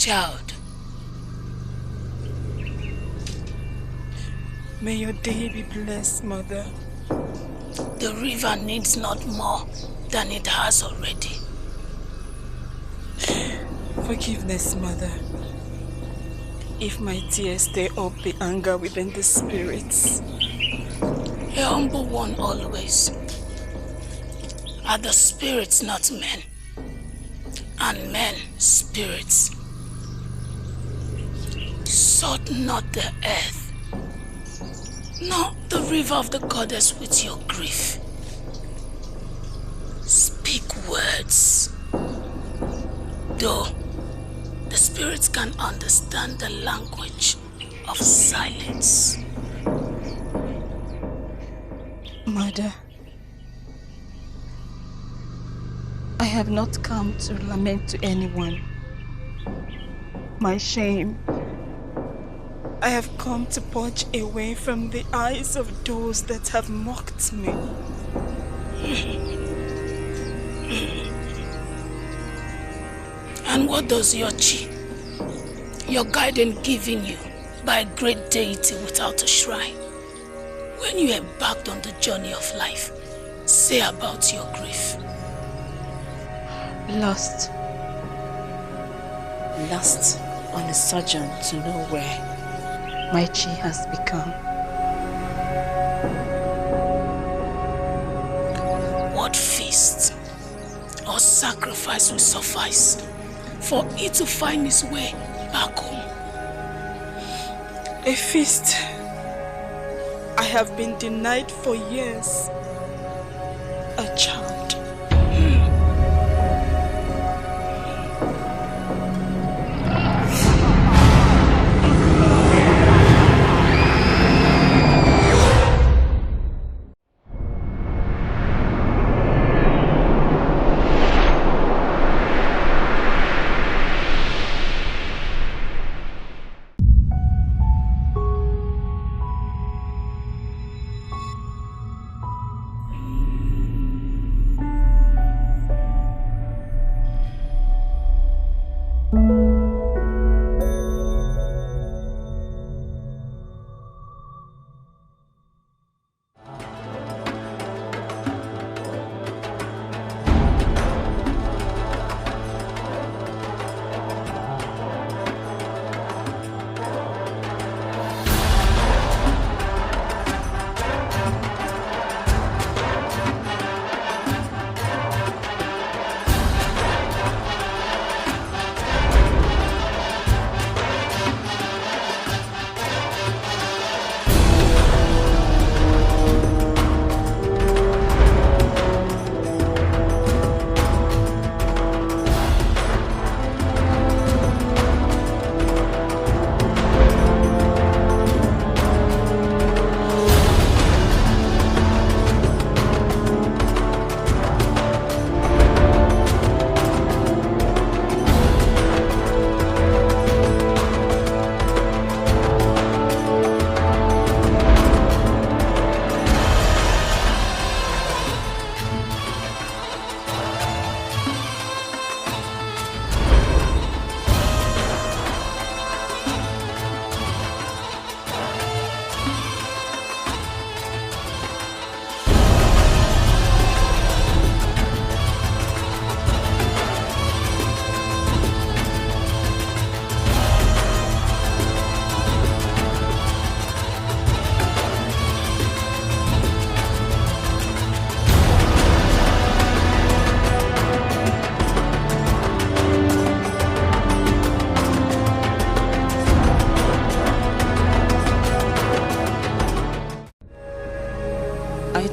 Child, may your day be blessed, Mother. the river needs not more than it has already. Forgiveness, Mother. If my tears stir up the anger within the spirits. A humble one always. Are the spirits not men? And men spirits. Sought not the earth, nor the river of the goddess with your grief. Speak words. Though the spirits can understand the language of silence. Mother, I have not come to lament to anyone my shame. I have come to purge away from the eyes of those that have mocked me. And what does your chi, your guidance given you by a great deity without a shrine, when you embarked on the journey of life, say about your grief? Lost on a sojourn to nowhere, my chi has become. What feast or sacrifice will suffice for it to find its way back home? A feast I have been denied for years. A child.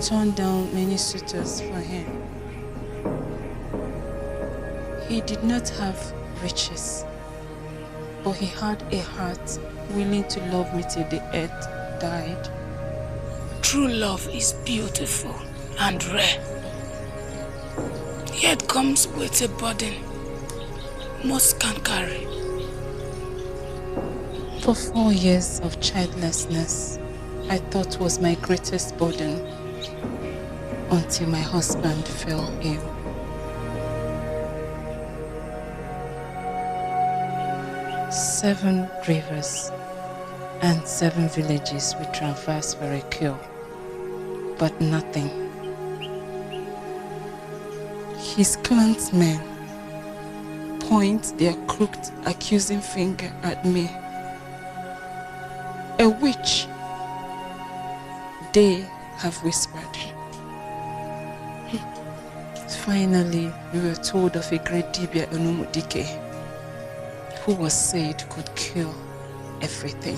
Turned down many suitors for him. He did not have riches, but he had a heart willing to love me till the earth died. True love is beautiful and rare, yet comes with a burden most can't carry. For 4 years of childlessness, I thought was my greatest burden, until my husband fell ill. 7 rivers and 7 villages we traversed for a cure, but nothing. His clansmen point their crooked, accusing finger at me. A witch, they have whispered. Finally, we were told of a great Dibia Onumudike, who was said could cure everything.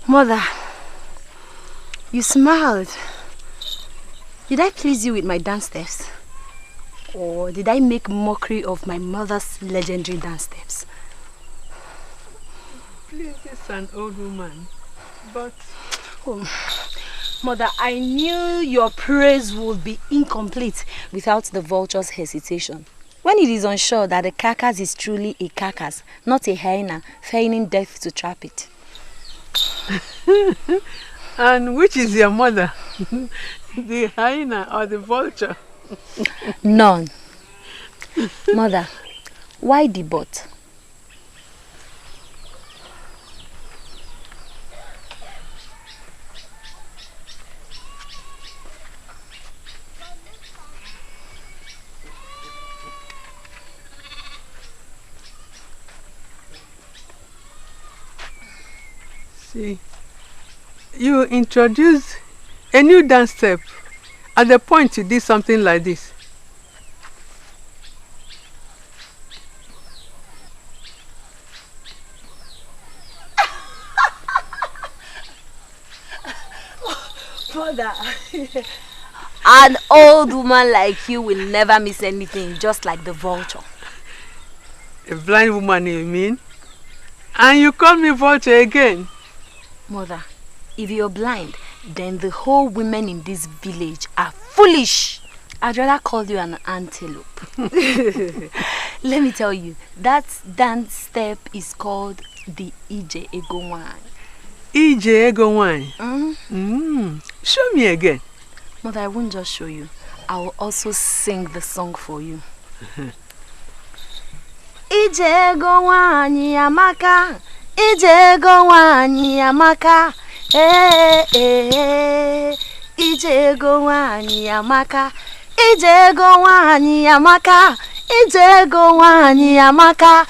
Mother, you smiled. Did I please you with my dance steps? Or did I make mockery of my mother's legendary dance steps? Please, it's an old woman, but... Oh, Mother, I knew your praise would be incomplete without the vulture's hesitation. When it is unsure that the carcass is truly a carcass, not a hyena, feigning death to trap it. And which is your mother? The hyena or the vulture? None. Mother, why the but? See, you introduce a new dance step at the point you did something like this. Mother, an old woman like you will never miss anything, just like the vulture. A blind woman, you mean? And you call me vulture again? Mother, if you're blind, then the whole women in this village are foolish. I'd rather call you an antelope. Let me tell you, that dance step is called the Ije Ego Wine. Ije Ego Wine? Show me again. Mother, I won't just show you. I will also sing the song for you. Ije Ego Wine Yamaka Ijego wanyi amaka. Ijego wanyi amaka. Ijego wanyi amaka. Ijego wanyi amaka.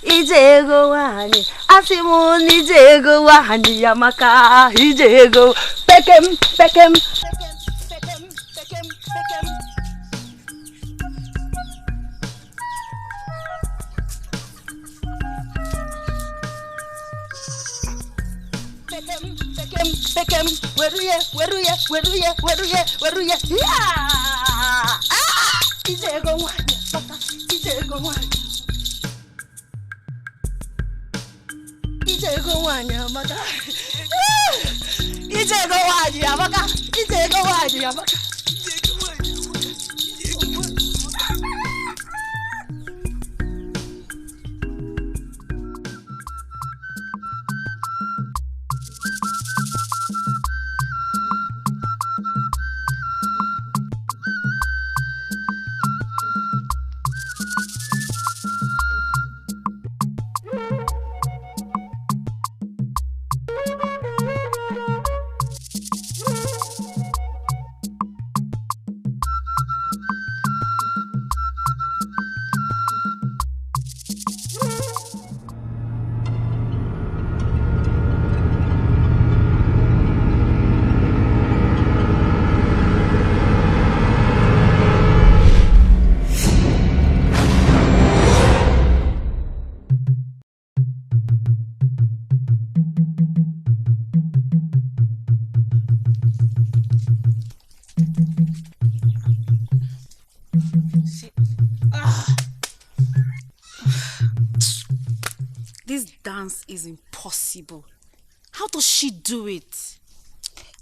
Ijego wanyi. Asimu ijego wanyi amaka. Ijego pekem. Pekem, where you? Yeah! Ijego wanyi amaka. Ijego wanyi. Ijego wanyi amaka. Ijego wanyi amaka. Ijego wanyi amaka. This dance is impossible. How does she do it?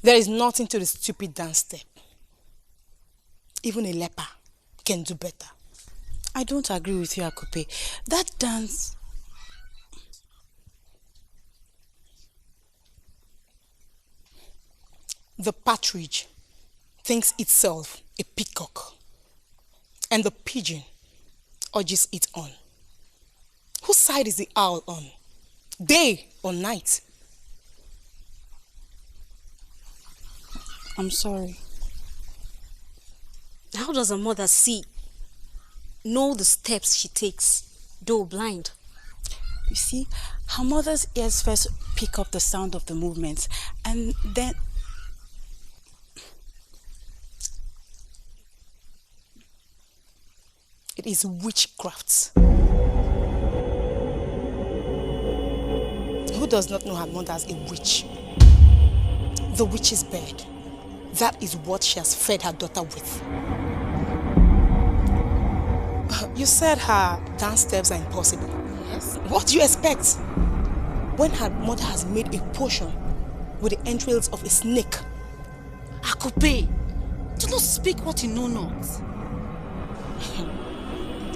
There is nothing to the stupid dance step. Even a leper can do better. I don't agree with you, Akupe. That dance... The partridge thinks itself a peacock, and the pigeon urges it on. Whose side is the owl on? Day or night? I'm sorry. How does a mother know the steps she takes, though blind? You see, her mother's ears first pick up the sound of the movements, and then... It is witchcraft. Who does not know her mother as a witch? The witch's bed. That is what she has fed her daughter with. You said her dance steps are impossible. Yes. What do you expect? When her mother has made a potion with the entrails of a snake. Akupe, do not speak what you know not.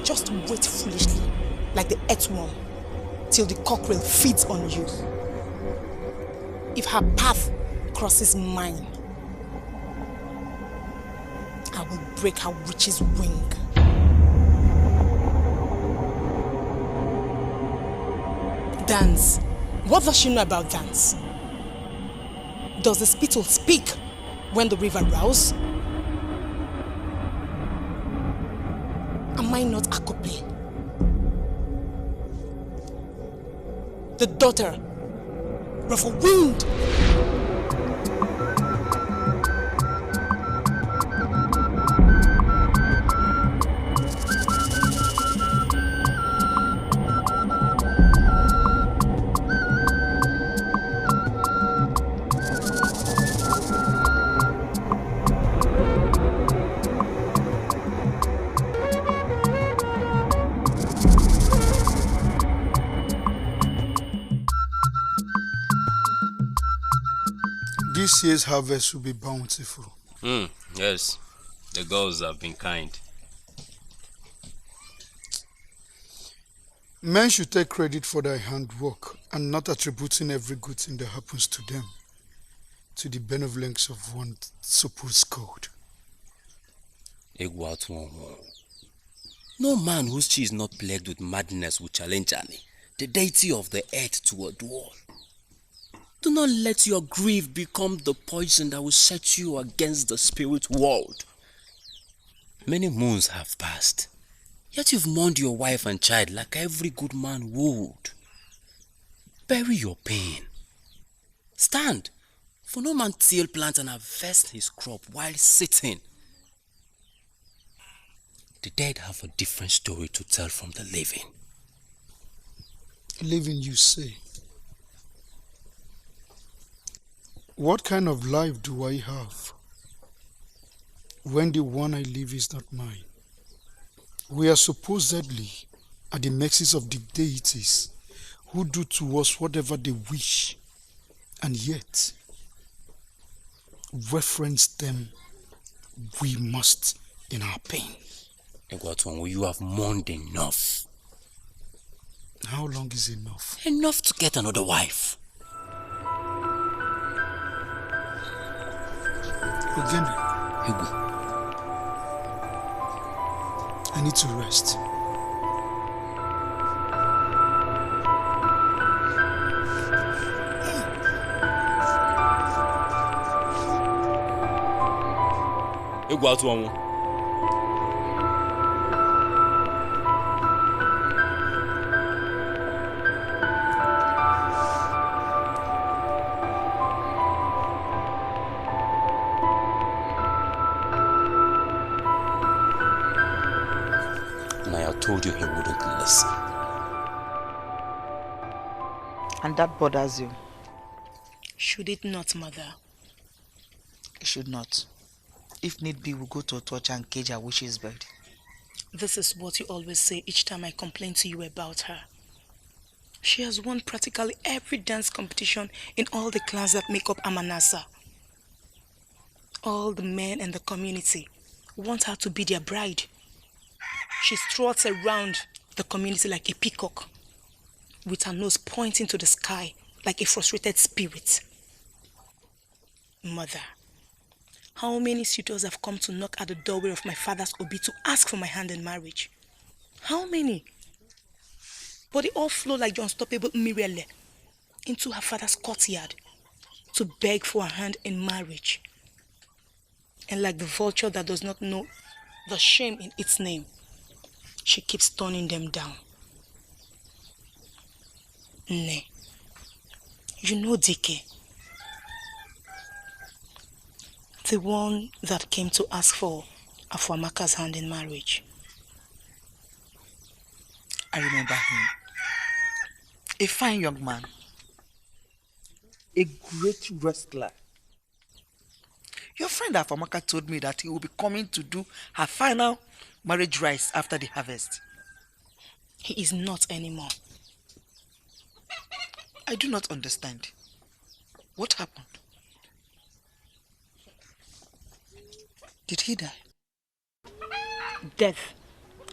Just wait foolishly, like the earthworm, till the cockerel feeds on you. If her path crosses mine, I will break her witch's wing. Dance. What does she know about dance? Does the spittle speak when the river roars? Am I not Akupe? The daughter of a wind. This year's harvest will be bountiful. Yes, the gods have been kind. Men should take credit for their handwork and not attributing every good thing that happens to them to the benevolence of one supposed god. No man whose chi is not plagued with madness will challenge Ani, the deity of the earth, to a duel. Do not let your grief become the poison that will set you against the spirit world. Many moons have passed, yet you've mourned your wife and child like every good man would. Bury your pain. Stand, for no man till, plant and harvest his crop while sitting. The dead have a different story to tell from the living. Living, you say? What kind of life do I have when the one I live is not mine? We are supposedly at the mercies of the deities who do to us whatever they wish, and yet reference them we must in our pain. Egwatuanwu, you have mourned enough. How long is enough? Enough to get another wife. Ogene, Hugo, I need to rest. Egwatuanwu. Told you he wouldn't listen. And that bothers you? Should it not, mother? It should not. If need be, we'll go to a torture and cage her witch's bed. This is what you always say each time I complain to you about her. She has won practically every dance competition in all the clans that make up Amanasa. All the men in the community want her to be their bride. She struts around the community like a peacock, with her nose pointing to the sky like a frustrated spirit. Mother, how many suitors have come to knock at the doorway of my father's obi to ask for my hand in marriage? How many? But they all flow like the unstoppable Mirele into her father's courtyard to beg for her hand in marriage. And like the vulture that does not know the shame in its name, she keeps turning them down. Nay, you know Dike, the one that came to ask for Afuamaka's hand in marriage. I remember him. A fine young man. A great wrestler. Your friend Afamaka told me that he will be coming to do her final marriage rites after the harvest. He is not anymore. I do not understand. What happened? Did he die? Death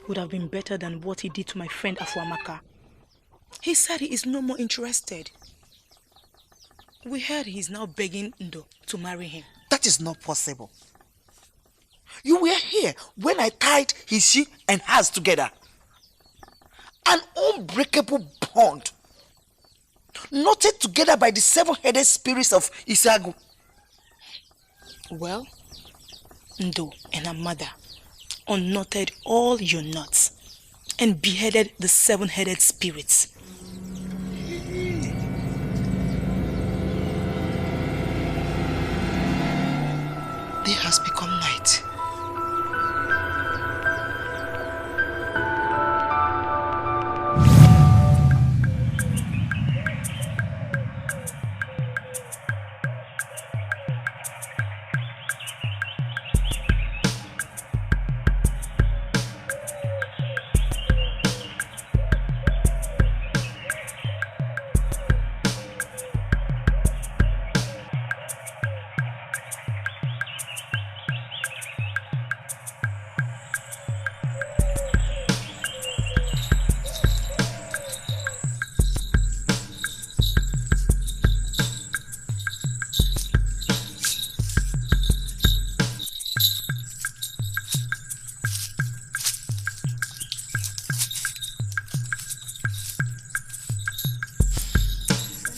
would have been better than what he did to my friend Afuamaka. He said he is no more interested. We heard he is now begging Ndo to marry him. That is not possible. You were here when I tied his she and hers together. An unbreakable bond, knotted together by the seven-headed spirits of Isagu. Well, Ndo and her mother unknotted all your knots and beheaded the seven-headed spirits. Day has become night.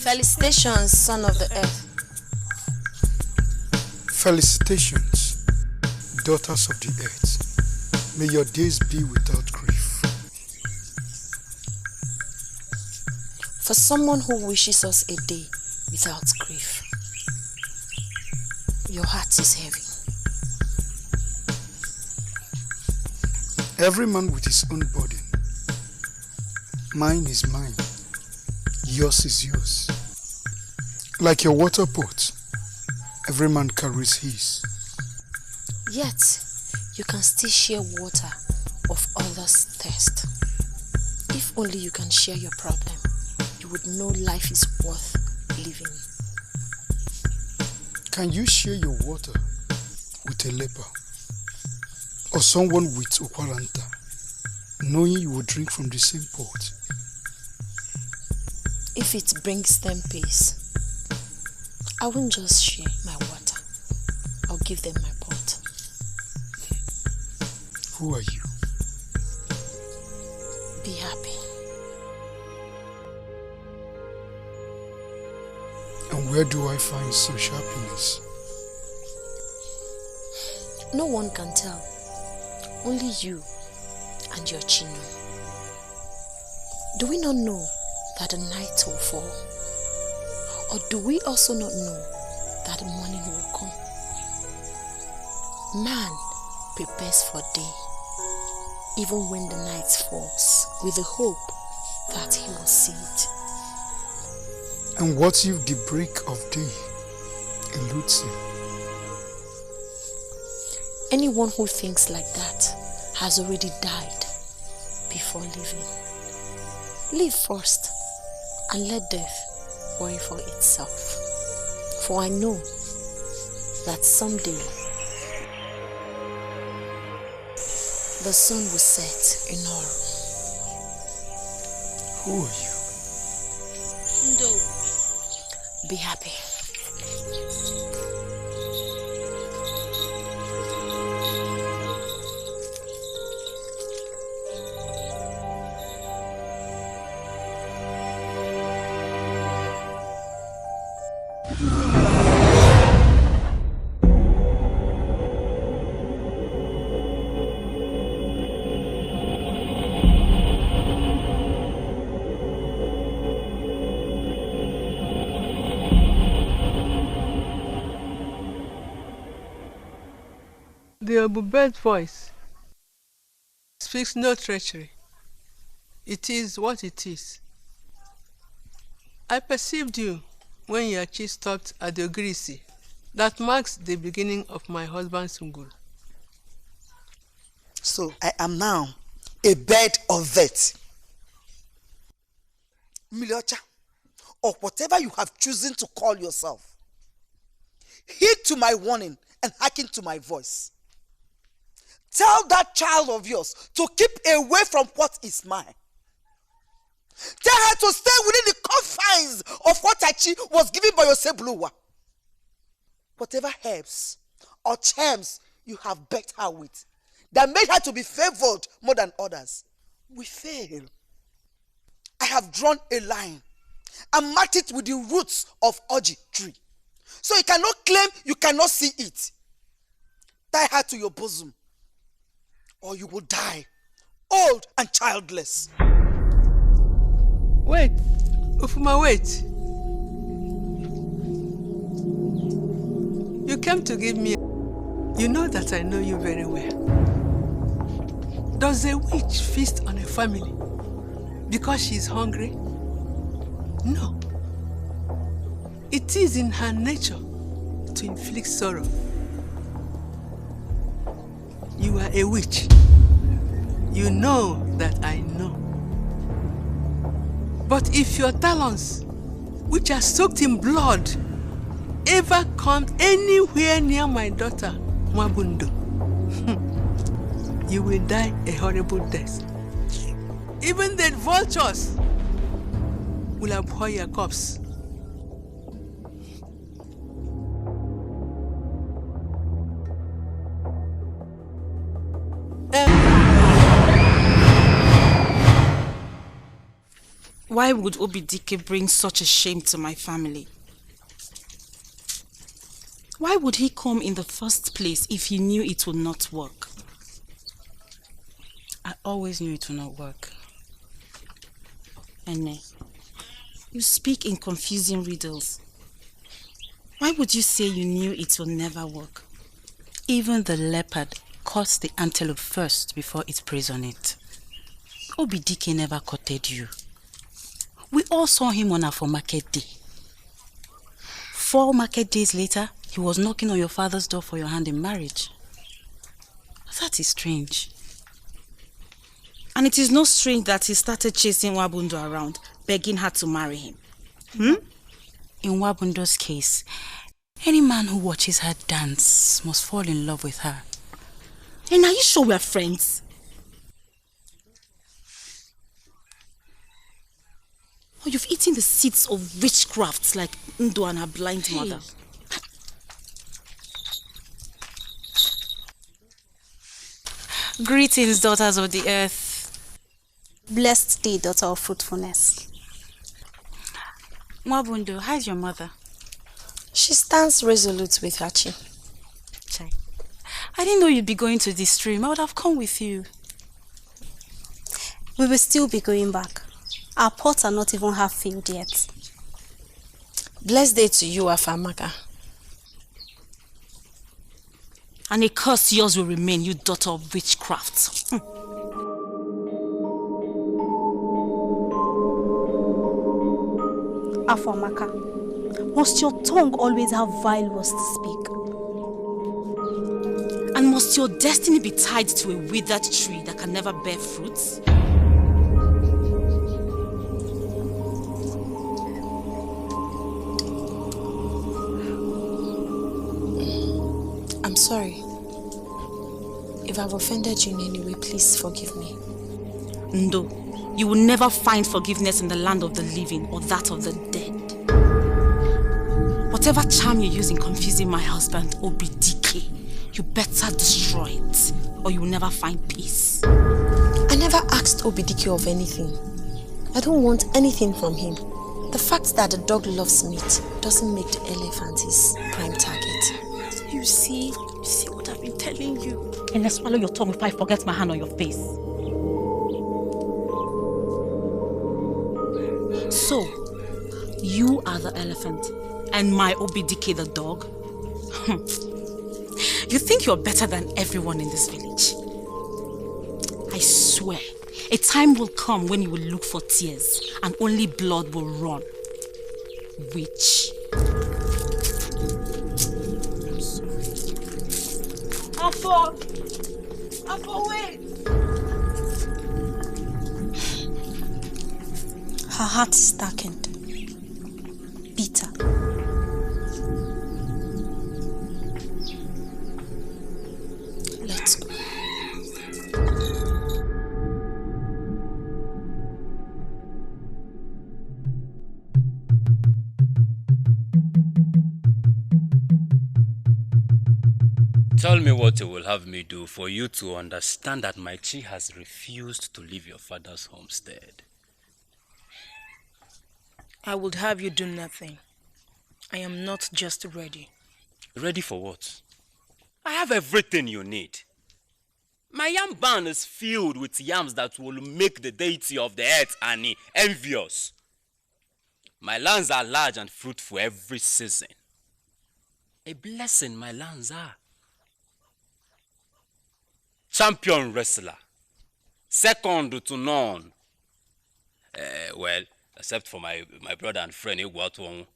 Felicitations, son of the earth. Felicitations, daughters of the earth. May your days be without grief. For someone who wishes us a day without grief, your heart is heavy. Every man with his own burden. Mine is mine. Yours is yours. Like your water pot, every man carries his. Yet, you can still share water of others' thirst. If only you can share your problem, you would know life is worth living. Can you share your water with a leper or someone with Okwaranta, knowing you will drink from the same pot? If it brings them peace, I won't just share my water. I'll give them my pot. Who are you? Be happy. And where do I find such happiness? No one can tell. Only you and your Chino. Do we not know that the night will fall? Or do we also not know that the morning will come? Man prepares for day, even when the night falls, with the hope that he will see it. And what if the break of day eludes him? Anyone who thinks like that has already died before living. Live first and let death worry for itself. For I know that someday the sun will set in Oru. Who are you? No. Be happy. The Obube's voice speaks no treachery. It is what it is. I perceived you when your chief stopped at the Ogirisi. That marks the beginning of my husband's nguru. So I am now a bed of vet. Miliocha, or whatever you have chosen to call yourself, heed to my warning and hearken to my voice. Tell that child of yours to keep away from what is mine. Tell her to stay within the confines of what Achi was given by Osebluwa. Whatever herbs or charms you have begged her with that made her to be favored more than others will fail. I have drawn a line and marked it with the roots of Oji tree. So you cannot claim you cannot see it. Tie her to your bosom, or you will die, old and childless. Wait, Ufuma, wait. You came to give me. You know that I know you very well. Does a witch feast on a family because she is hungry? No. It is in her nature to inflict sorrow. You are a witch. You know that I know. But if your talons, which are soaked in blood, ever come anywhere near my daughter, Mwabundo, you will die a horrible death. Even the vultures will abhor your corpse. Why would Obidike bring such a shame to my family? Why would he come in the first place if he knew it would not work? I always knew it would not work. Ene, you speak in confusing riddles. Why would you say you knew it will never work? Even the leopard caught the antelope first before it preys on it. Obidike never courted you. We all saw him on our market day. 4 market days later, he was knocking on your father's door for your hand in marriage. That is strange. And it is not strange that he started chasing Wabundo around, begging her to marry him. In Wabundo's case, any man who watches her dance must fall in love with her. And are you sure we are friends? Oh, you've eaten the seeds of witchcraft like Ndo and her blind mother. Greetings, daughters of the earth. Blessed day, daughter of fruitfulness. Wabundo, how is your mother? She stands resolute with her chin. Chai. I didn't know you'd be going to this stream. I would have come with you. We will still be going back. Our pots are not even half filled yet. Blessed day to you, Afamaka. And a curse yours will remain, you daughter of witchcraft. Afamaka, must your tongue always have vile words to speak? And must your destiny be tied to a withered tree that can never bear fruits? I'm sorry. If I've offended you in any way, please forgive me. No, you will never find forgiveness in the land of the living or that of the dead. Whatever charm you use in confusing my husband, Obidike, you better destroy it, or you will never find peace. I never asked Obidike of anything. I don't want anything from him. The fact that the dog loves meat doesn't make the elephant his prime target. You see what I've been telling you. And let's swallow your tongue if I forget my hand on your face. So, you are the elephant, and my Obidike the dog? You think you're better than everyone in this village? I swear, a time will come when you will look for tears, and only blood will run. Witch. Afo, wait! Her heart is darkened, bitter. Let's go. Tell me what you will have me do for you to understand that my chi has refused to leave your father's homestead. I would have you do nothing. I am not just ready. Ready for what? I have everything you need. My yam barn is filled with yams that will make the deity of the earth, Ani, envious. My lands are large and fruitful every season. A blessing my lands are. Champion wrestler. Second to none. Well, except for my brother and friend Iguatuong.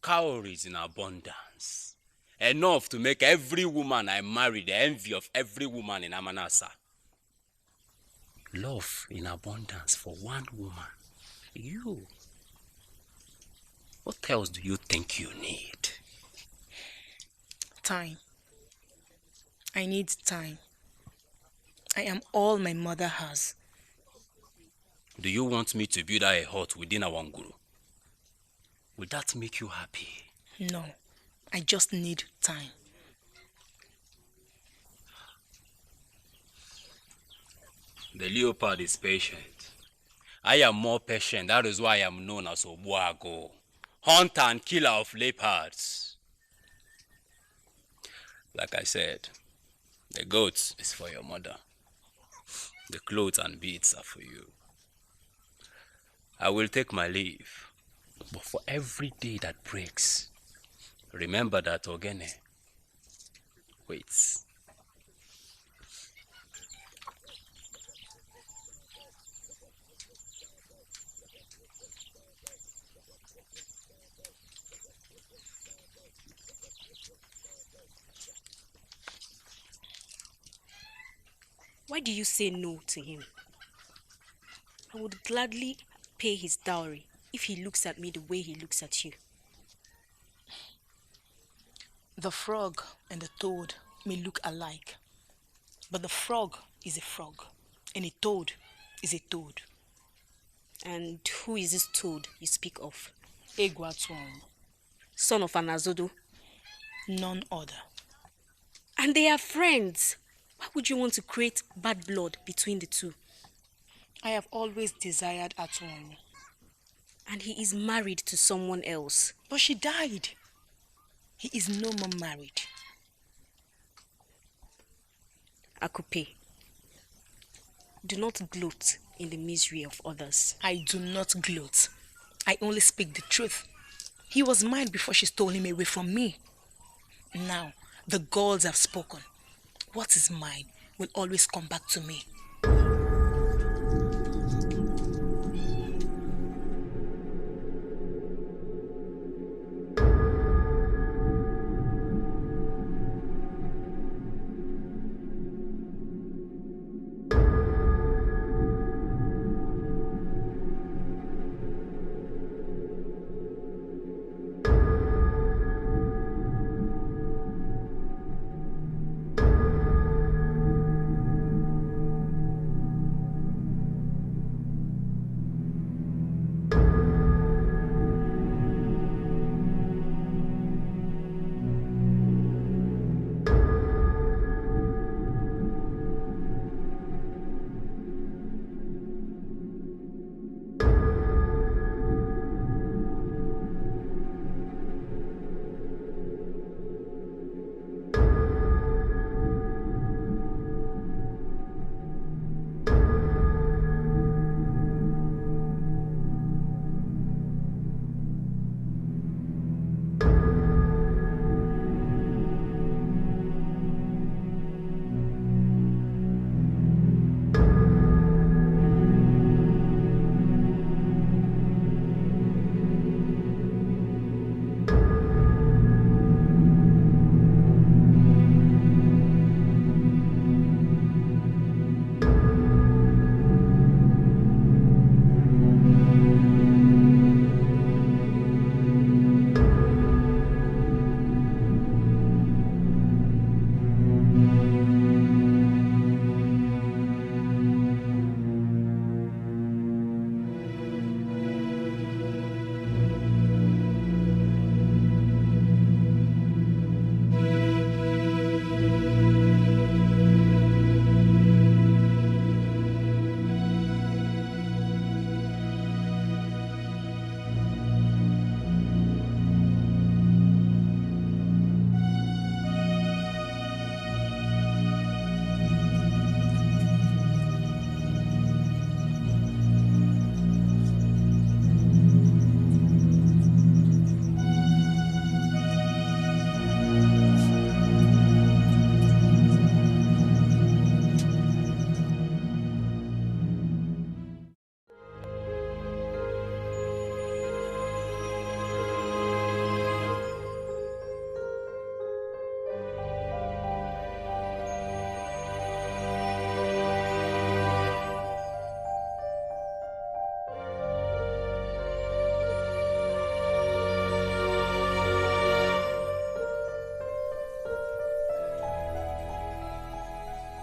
Cowries in abundance. Enough to make every woman I marry the envy of every woman in Amanasa. Love in abundance for one woman. You. What else do you think you need? Time. I need time. I am all my mother has. Do you want me to build a hut within our nguru? Will that make you happy? No, I just need time. The leopard is patient, I am more patient. That is why I am known as Obuago, hunter and killer of leopards. Like I said, the goats is for your mother. The clothes and beads are for you. I will take my leave, but for every day that breaks, remember that Ogene waits. Why do you say no to him? I would gladly pay his dowry if he looks at me the way he looks at you. The frog and the toad may look alike, but the frog is a frog and a toad is a toad. And who is this toad you speak of? Egwatuon, Son of Anazodo? none other. And they are friends. Why would you want to create bad blood between the two? I have always desired Atuon. And he is married to someone else. But she died. He is no more married. Akupe, do not gloat in the misery of others. I do not gloat. I only speak the truth. He was mine before she stole him away from me. Now, the gods have spoken. What is mine will always come back to me.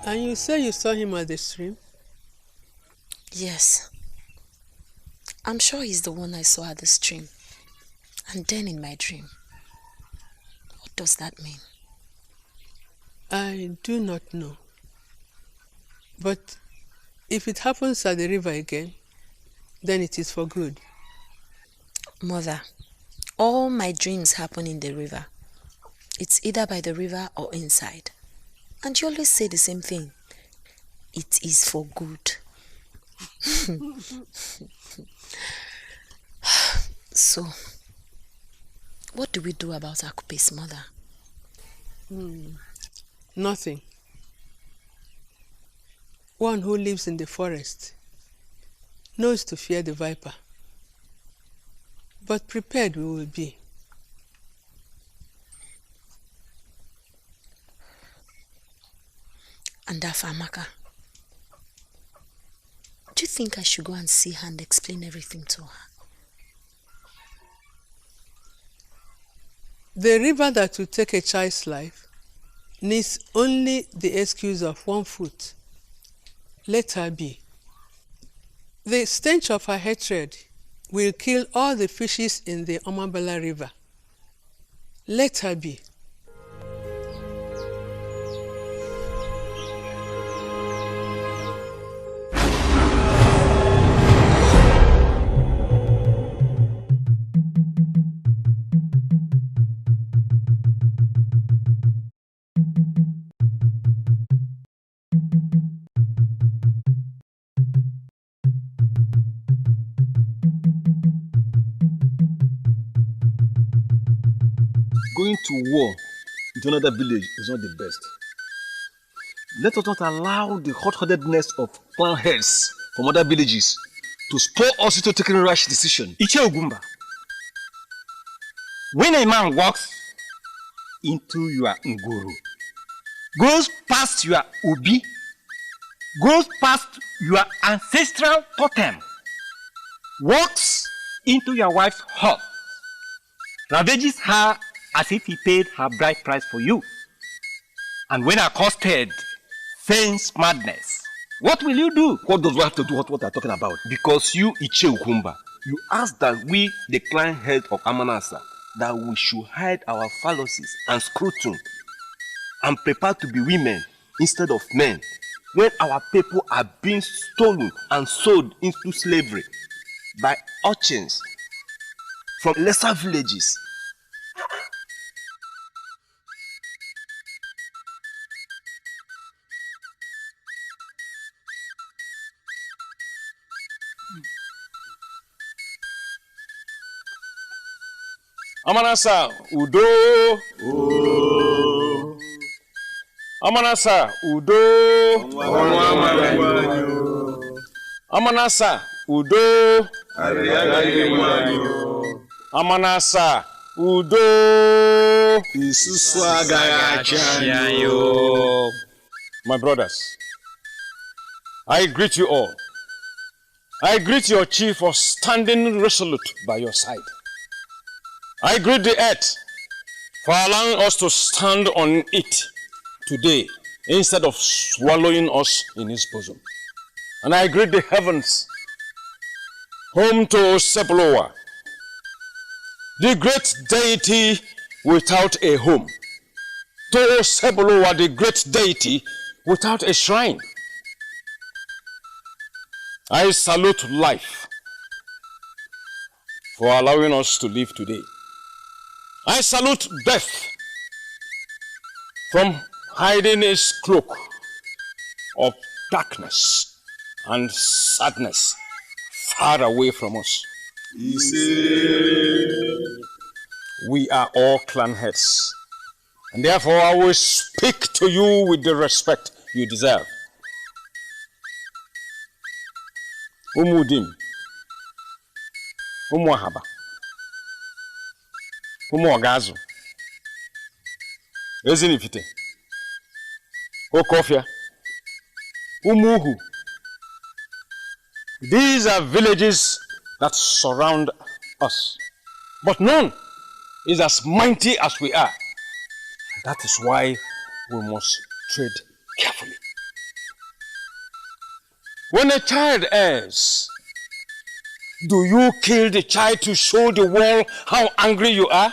And you say you saw him at the stream? Yes. I'm sure he's the one I saw at the stream. And then in my dream. What does that mean? I do not know. But if it happens at the river again, then it is for good. Mother, all my dreams happen in the river. It's either by the river or inside. And you always say the same thing. It is for good. So, what do we do about Akupe's mother? Nothing. One who lives in the forest knows to fear the viper. But prepared we will be. And Afamaka, do you think I should go and see her and explain everything to her? The river that will take a child's life needs only the excuse of 1 foot. Let her be. The stench of her hatred will kill all the fishes in the Omabala River. Let her be. Going to war with another village is not the best. Let us not allow the hot-headedness of clan heads from other villages to spur us into taking a rash decision. Iche Ogumba, when a man walks into your nguru, goes past your ubi, goes past your ancestral totem, walks into your wife's hut, ravages her as if he paid her bride price for you, and when accosted, feigns madness, what will you do? What does one have to do with what they are talking about? Because you, Iche Ogumba, you asked that we, the clan head of Amanasa, that we should hide our fallacies and scrotum and prepare to be women instead of men when our people are being stolen and sold into slavery by urchins from lesser villages. Amanasa Udo. Amanasa Udo. Amanasa Udo. Amanasa Udo. My brothers, I greet you all. I greet your chief for standing resolute by your side. I greet the earth for allowing us to stand on it today instead of swallowing us in his bosom. And I greet the heavens, home to Osebloa, the great deity without a home, to Osebloa, the great deity without a shrine. I salute life for allowing us to live today. I salute death from hiding his cloak of darkness and sadness far away from us. We are all clan heads, and therefore I will speak to you with the respect you deserve. Umudim, Umuahaba, Umuagazu, Ezinifite, Okofia, Umuhu. These are villages that surround us, but none is as mighty as we are. That is why we must tread carefully. When a child errs, do you kill the child to show the world how angry you are?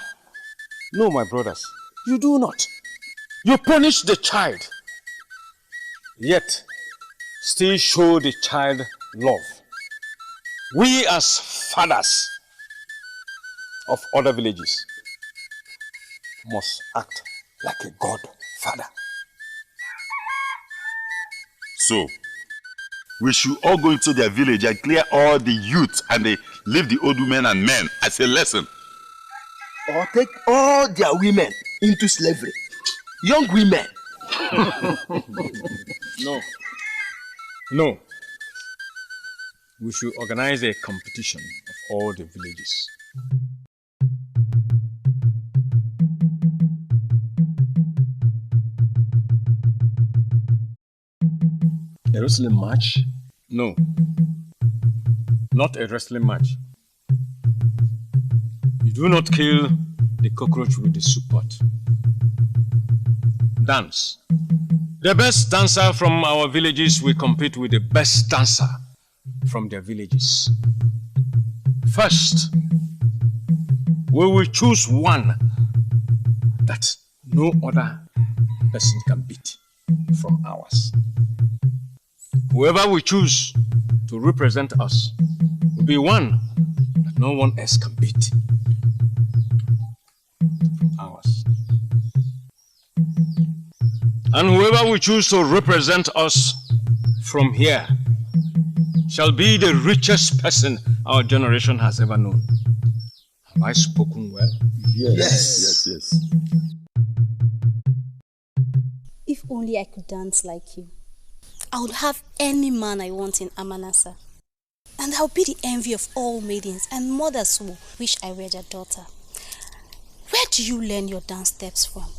No, my brothers, you do not. You punish the child, yet still show the child love. we as fathers of other villages must act like a godfather. So, we should all go into their village and clear all the youth and they leave the old women and men as a lesson. Or take all their women into slavery. Young women. No. We should organize a competition of all the villages. A wrestling match? No. Not a wrestling match. You do not kill the cockroach with the soup pot. Dance. The best dancer from our villages will compete with the best dancer from their villages. First, we will choose one that no other person can beat from ours. Whoever we choose to represent us will be one that no one else can beat from ours. And whoever we choose to represent us from here shall be the richest person our generation has ever known. Have I spoken well? Yes. If only I could dance like you, I would have any man I want in Amanasa. And I would be the envy of all maidens and mothers who wish I were their daughter. Where do you learn your dance steps from?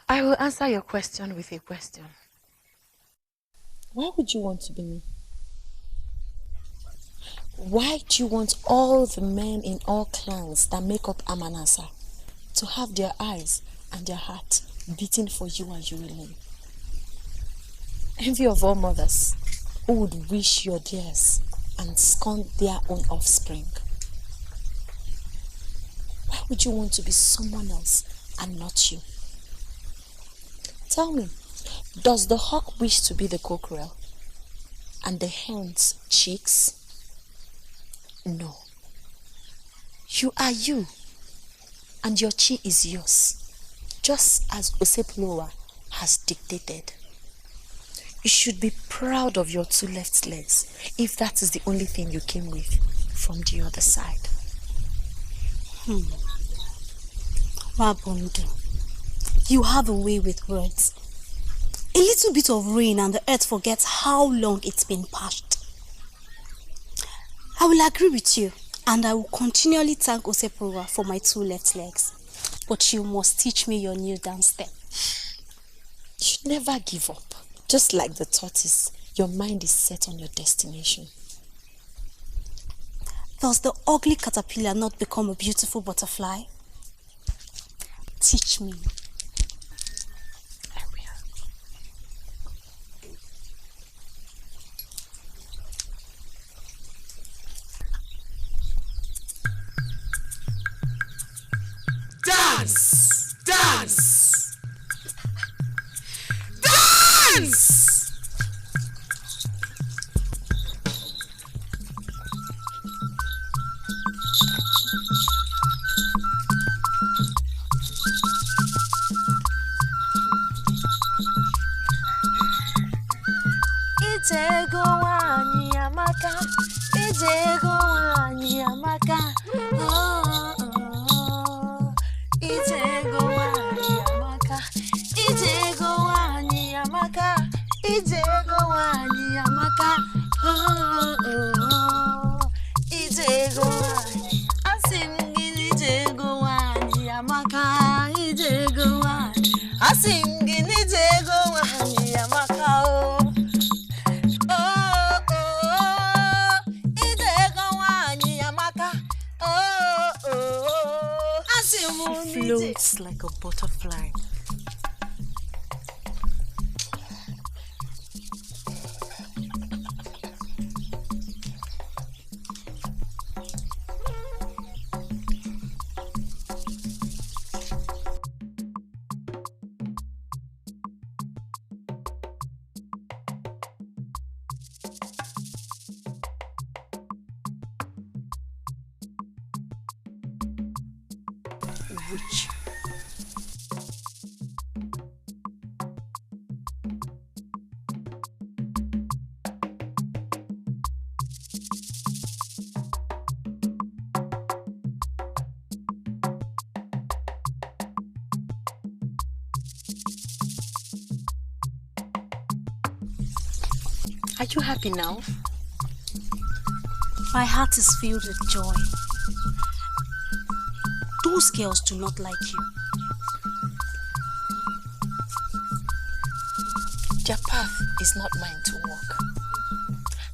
I will answer your question with a question. Why would you want to be me? Why do you want all the men in all clans that make up Amanasa to have their eyes and their heart beating for you and you alone? Envy of all mothers who would wish your theirs and scorn their own offspring. Why would you want to be someone else and not you? Tell me, does the hawk wish to be the cockerel and the hen's chicks? No. You are you, and your chi is yours, just as Oseploa has dictated. You should be proud of your two left legs if that is the only thing you came with from the other side. Wabundu, you have a way with words. A little bit of rain and the earth forgets how long it's been parched. I will agree with you, and I will continually thank Oseploa for my two left legs. But you must teach me your new dance step. You should never give up. Just like the tortoise, your mind is set on your destination. Does the ugly caterpillar not become a beautiful butterfly? Teach me. I will. Dance! Dance! Dance! Ijego wanyi amaka, ijego wanyi amaka, oh, oh. Ijego wanyi amaka, ijego wanyi amaka, ijego wanyi amaka, oh, oh. Ijego wanyi, asimgi ijego wanyi amaka, ijego wanyi, asimgi ijego wanyi amaka, oh. Floats like a butterfly. witch. Are you happy now? My heart is filled with joy. Those girls do not like you. Their path is not mine to walk.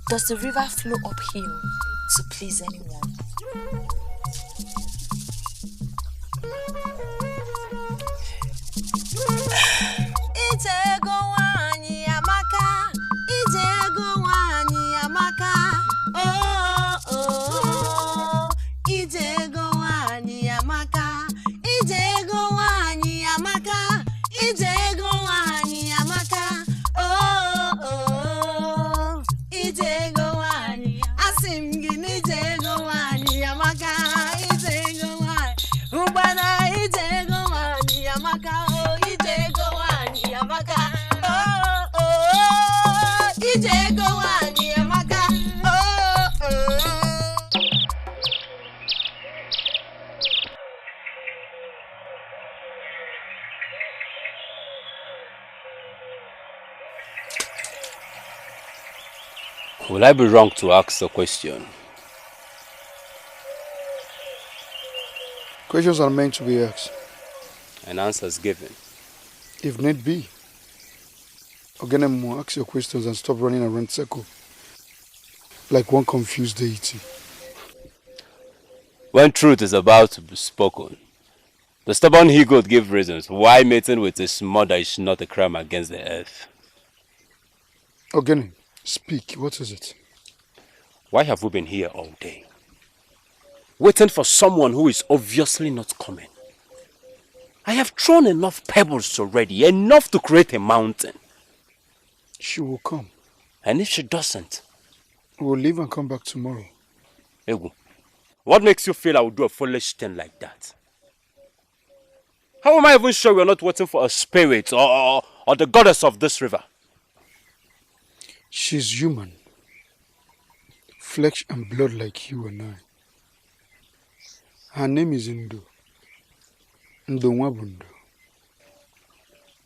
Does the river flow uphill to please anyone? Will I be wrong to ask a question? Questions are meant to be asked. And answers given. If need be. Again, ask your questions and stop running around circle like one confused deity. When truth is about to be spoken, the stubborn ego would give reasons why mating with his mother is not a crime against the earth. Again, speak. What is it? Why have we been here all day? Waiting for someone who is obviously not coming. I have thrown enough pebbles already, enough to create a mountain. She will come. And if she doesn't? We will leave and come back tomorrow. Egu, what makes you feel I would do a foolish thing like that? How am I even sure we're not waiting for a spirit or the goddess of this river? She's human. Flesh and blood like you and I. Her name is Ndo. Ndonwabundo.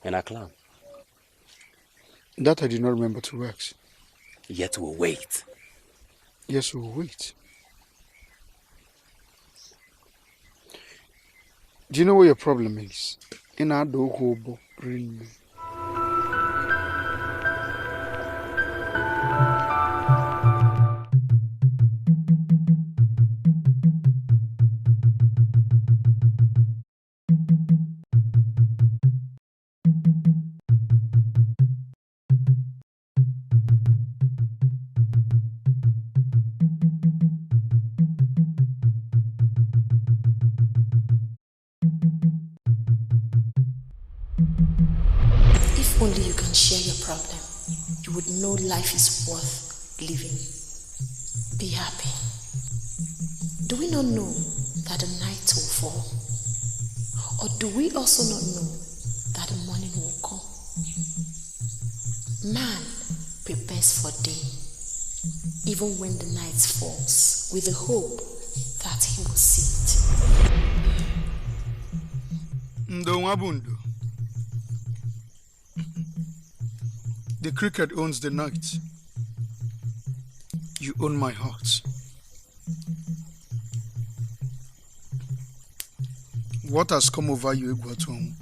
And a clan? That I did not remember to ask. Yet we'll wait. Yes, we'll wait. Do you know what your problem is? In our dohobo, ring me. If only you can share your problem, you would know life is worth living. Be happy. Do we not know that the night will fall? Or do we also not know that the morning will come? Man prepares for day, even when the night falls, with the hope that he will see it. Ndonwabundo. The cricket owns the night. You own my heart. What has come over you, Egwatom?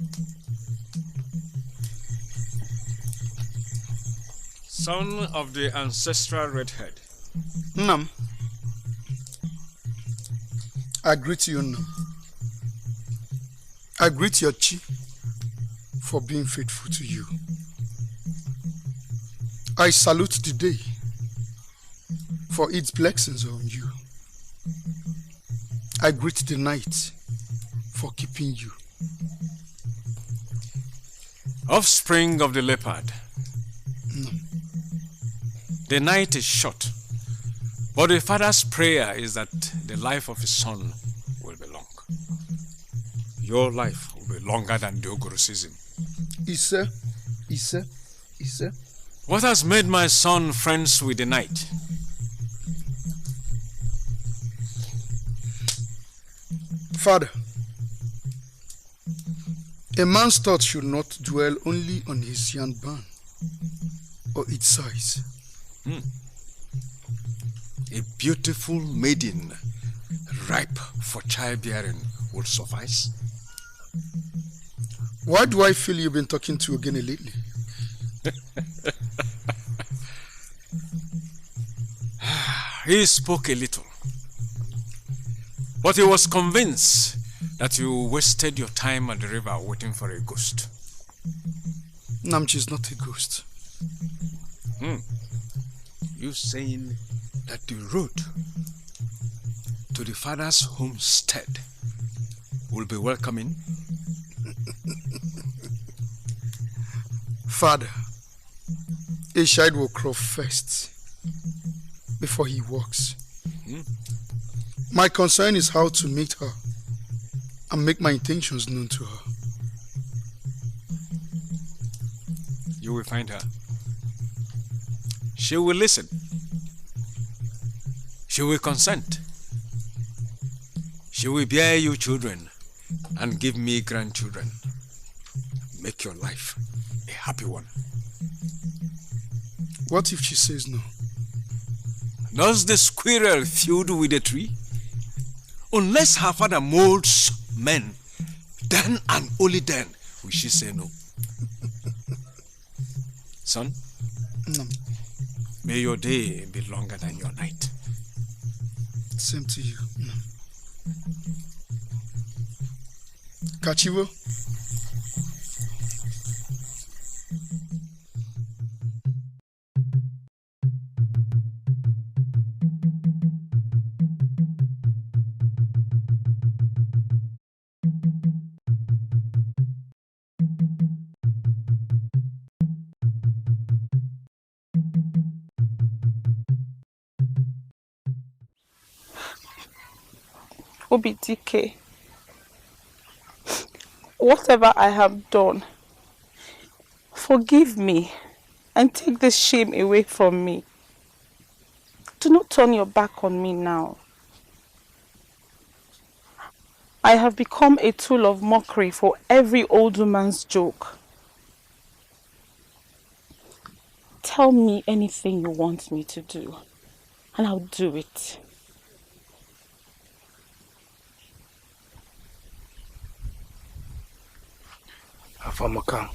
Son of the ancestral redhead. Nam. I greet you, Nam. I greet your chi for being faithful to you. I salute the day for its blessings on you. I greet the night for keeping you. Offspring of the leopard. No. The night is short, but the father's prayer is that the life of his son will be long. your life will be longer than the Ogoro season. Ise. What has made my son friends with the night? Father, a man's thoughts should not dwell only on his young barn or its size. A beautiful maiden ripe for childbearing will suffice. Why do I feel you've been talking to Ogene lately? He spoke a little, but he was convinced that you wasted your time at the river waiting for a ghost. Namchi is not a ghost. You saying that the road to the father's homestead will be welcoming? Father, a child will crawl first before he walks. My concern is how to meet her and make my intentions known to her. You will find her. She will listen. She will consent. She will bear you children and give me grandchildren. Make your life a happy one. What if she says no? Does the squirrel feud with the tree? Unless her father molds men, then and only then will she say no. Son, No. may your day be longer than your night. Same to you. No. Kachivo? OBTK, whatever I have done, forgive me and take this shame away from me. Do not turn your back on me now. I have become a tool of mockery for every old woman's joke. Tell me anything you want me to do, and I'll do it. Afamaka,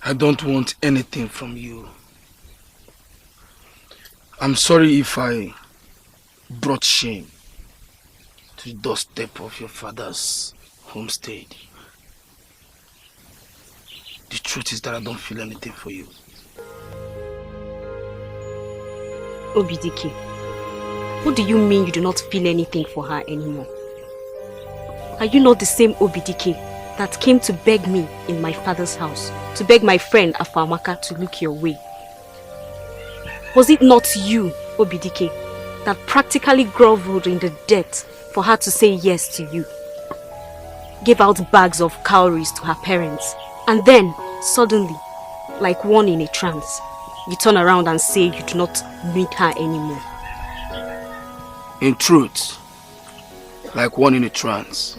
I don't want anything from you. I'm sorry if I brought shame to the doorstep of your father's homestead. The truth is that I don't feel anything for you. Obidike, what do you mean you do not feel anything for her anymore? Are you not the same Obidike that came to beg me in my father's house, to beg my friend Afamaka to look your way? Was it not you, Obidike, that practically groveled in the dirt for her to say yes to you? Gave out bags of cowries to her parents, and then, suddenly, like one in a trance, you turn around and say you do not need her anymore. In truth, like one in a trance,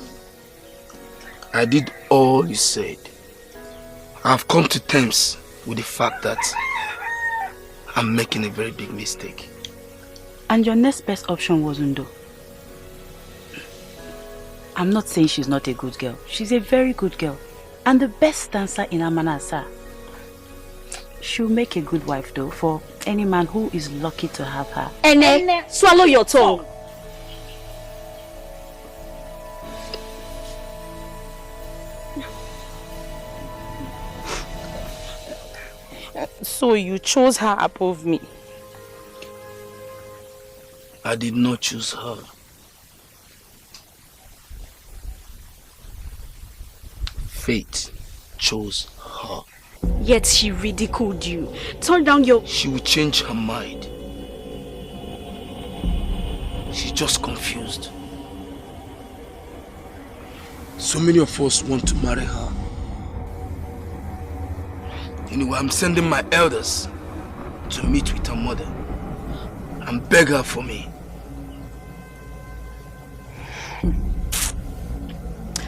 I did all you said. I've come to terms with the fact that I'm making a very big mistake. And your next best option was Undo. I'm not saying she's not a good girl. She's a very good girl. And the best dancer in Amanasa. She'll make a good wife though for any man who is lucky to have her. Ene, swallow your tongue. So you chose her above me? I did not choose her. Fate chose her. Yet she ridiculed you. Turn down your... She will change her mind. She's just confused. So many of us want to marry her. Anyway, I'm sending my elders to meet with her mother and beg her for me.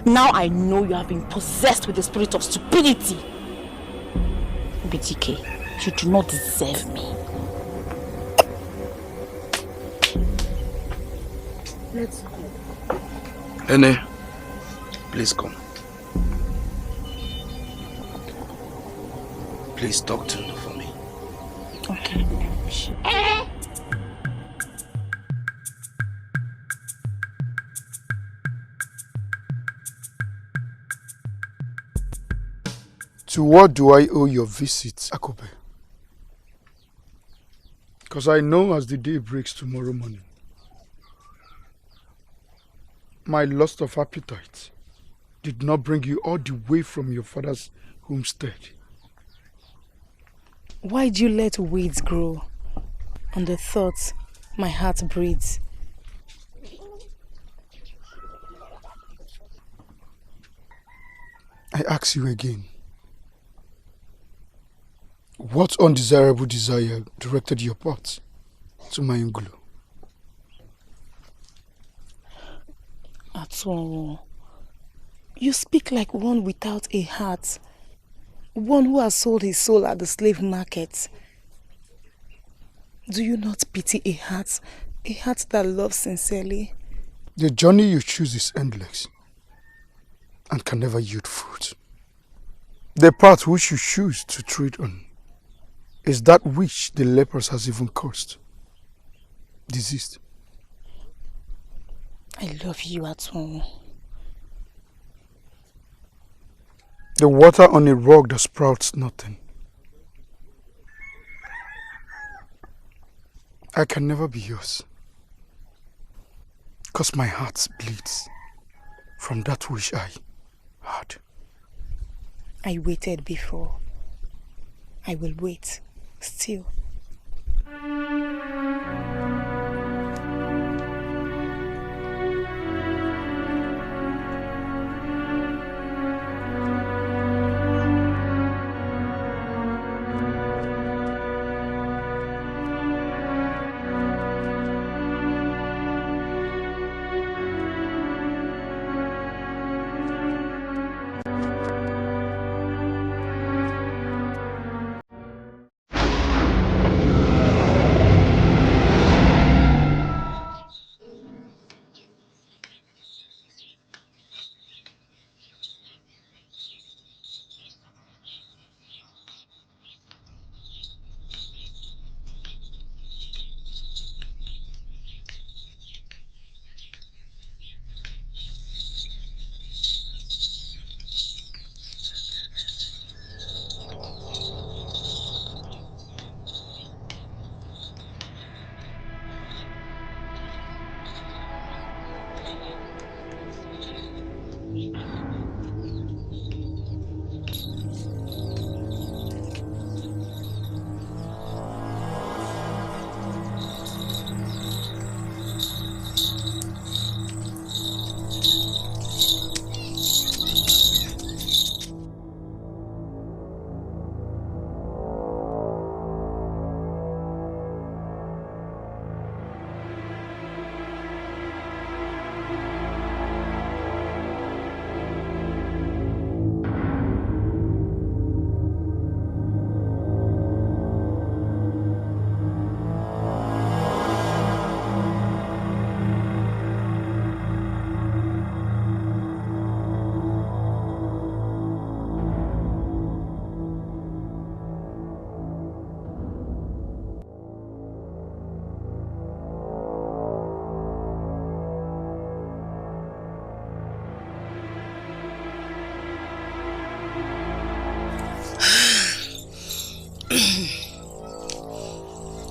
Now I know you have been possessed with the spirit of stupidity. BTK, you do not deserve me. Let's go. Ene, please come. Please talk to her for me. Okay. To what do I owe your visit, Akobe? Because I know as the day breaks tomorrow morning, my loss of appetite did not bring you all the way from your father's homestead. Why'd you let weeds grow on the thoughts my heart breeds? I ask you again. What undesirable desire directed your path to my Ngulu? Atwonwo, you speak like one without a heart, one who has sold his soul at the slave market. Do you not pity a heart that loves sincerely? The journey you choose is endless and can never yield fruit. The path which you choose to tread on is that which the lepers has even caused. Disease. I love you, Atwonwo. The water on a rock that sprouts nothing. I can never be yours, because my heart bleeds from that which I had. I waited before. I will wait still.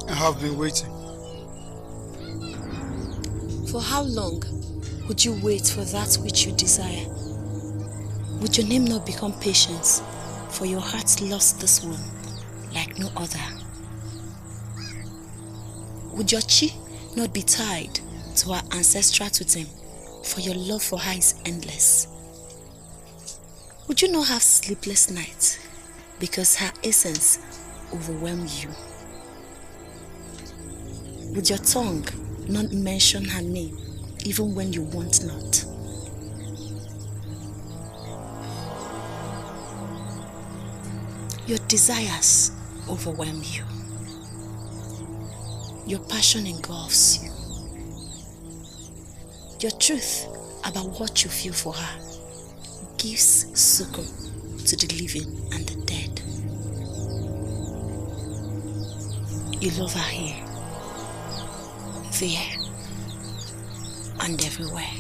I have been waiting. For how long would you wait for that which you desire? Would your name not become Patience, for your heart lost this one like no other? Would your chi not be tied to her ancestral totem, for your love for her is endless? Would you not have sleepless nights because her essence overwhelms you? Would your tongue not mention her name even when you want not? Your desires overwhelm you. Your passion engulfs you. Your truth about what you feel for her gives succor to the living and the dead. You love her here, there, and everywhere.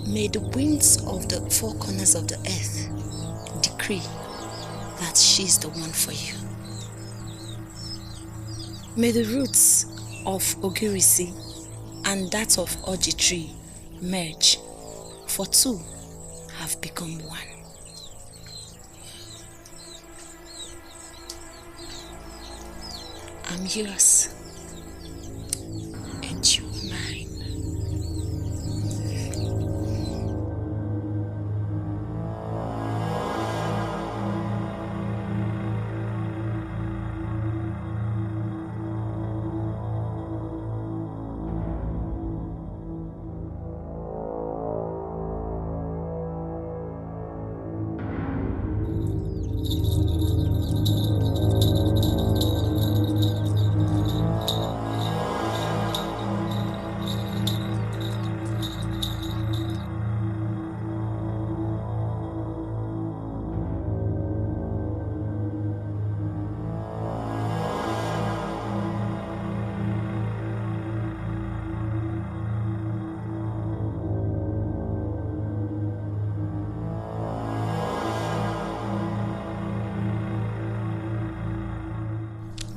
May the winds of the four corners of the earth decree that she's the one for you. May the roots of Ogirisi and that of Oji tree merge, for two have become one. I'm yours, and you are mine.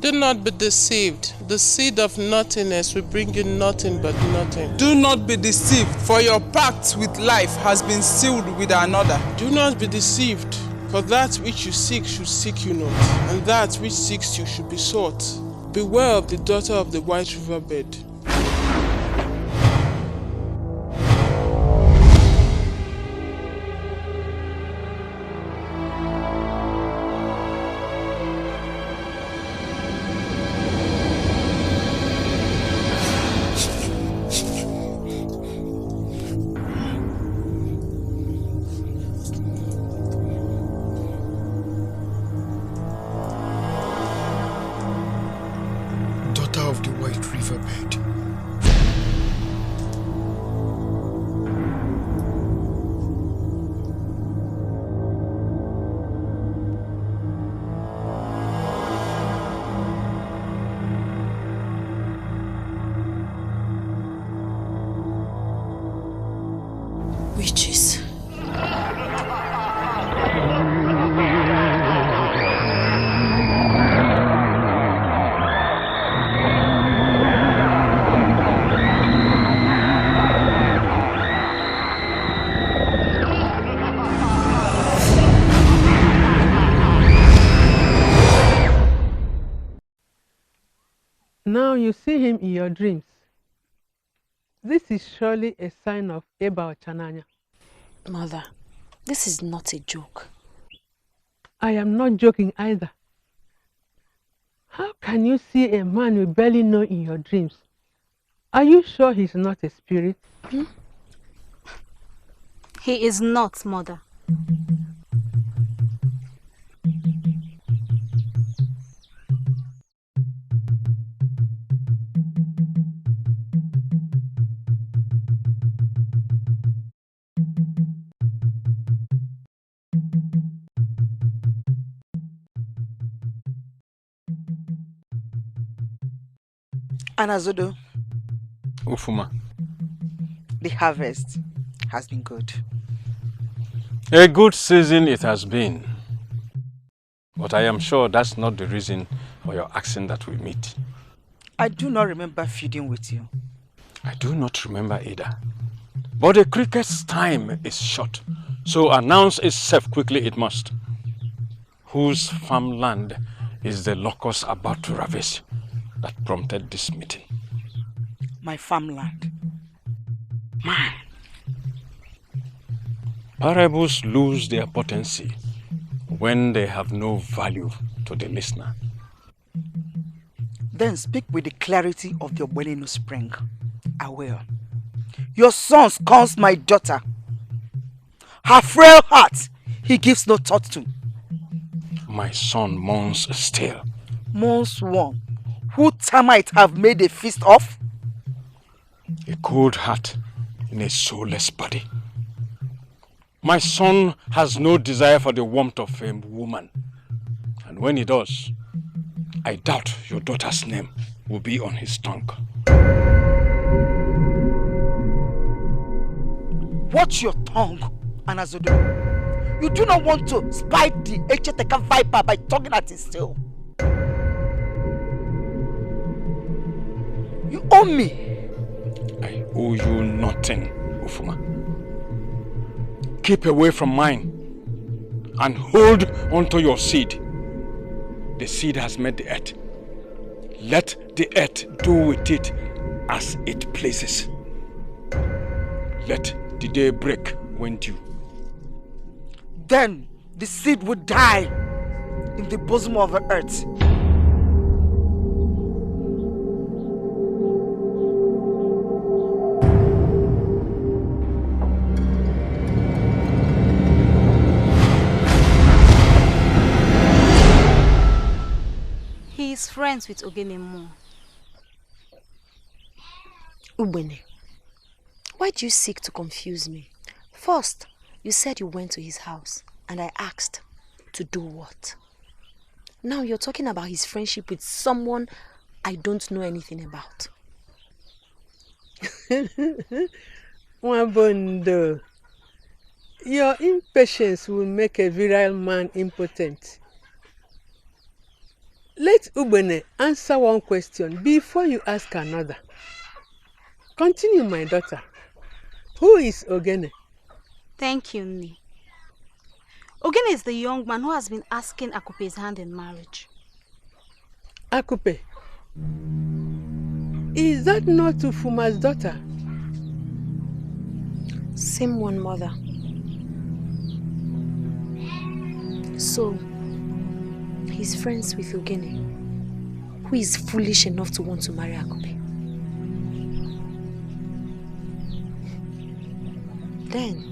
Do not be deceived. The seed of nothingness will bring you nothing but nothing. Do not be deceived, for your pact with life has been sealed with another. Do not be deceived, for that which you seek should seek you not, and that which seeks you should be sought. Beware of the daughter of the white riverbed. Witches. Now you see him in your dreams. This is surely a sign of Eba Ochananya. Mother, this is not a joke. I am not joking either. How can you see a man you barely know in your dreams? Are you sure he's not a spirit? He is not, Mother. Anazodo. Ufuma. The harvest has been good. A good season it has been. But I am sure that's not the reason for your asking that we meet. I do not remember feuding with you. I do not remember either. But the cricket's time is short, so announce itself quickly it must. Whose farmland is the locust about to ravish that prompted this meeting? My farmland. Mine. Parables lose their potency when they have no value to the listener. Then speak with the clarity of the Ogbeni spring. I will. Your son scorns my daughter. Her frail heart he gives no thought to. My son mourns still. Mourns one who termites have made a feast of? A cold heart in a soulless body. My son has no desire for the warmth of a woman. And when he does, I doubt your daughter's name will be on his tongue. Watch your tongue, Anazodo. You do not want to spite the Echeteka viper by tugging at his tail. You owe me. I owe you nothing, Ufuma. Keep away from mine and hold onto your seed. The seed has met the earth. Let the earth do with it as it pleases. Let the day break when due. Then the seed would die in the bosom of the earth. He is friends with Ogene. Ubene, why do you seek to confuse me? First, you said you went to his house, and I asked, to do what? Now you're talking about his friendship with someone I don't know anything about. Wabondo, your impatience will make a virile man impotent. Let Ubene answer one question before you ask another. Continue, my daughter. Who is Ogene? Thank you, Nni. Ogene is the young man who has been asking Akupe's hand in marriage. Akupe? Is that not Ufuma's daughter? Same one, mother. So, he's friends with Ogene, who is foolish enough to want to marry Akupe. Then,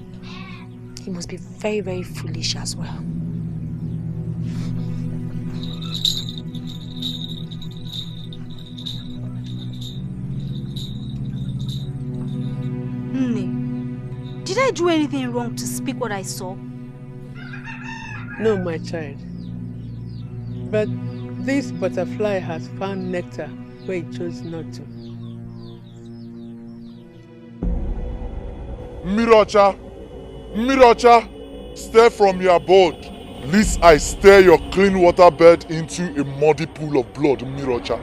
he must be very, very foolish as well. Nne, did I do anything wrong to speak what I saw? No, my child. But this butterfly has found nectar where it chose not to. Mirocha, Mirocha, stir from your abode, lest I stir your clean water bed into a muddy pool of blood, Mirocha.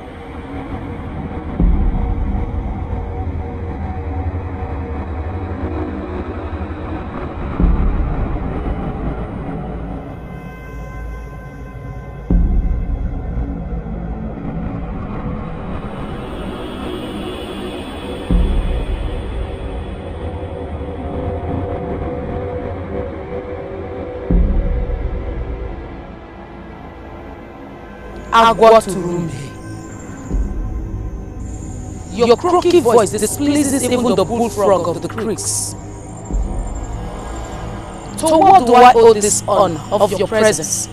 Agua Turumbe. Your croaky voice displeases even the bullfrog of the creeks. To what do I owe this honor of your presence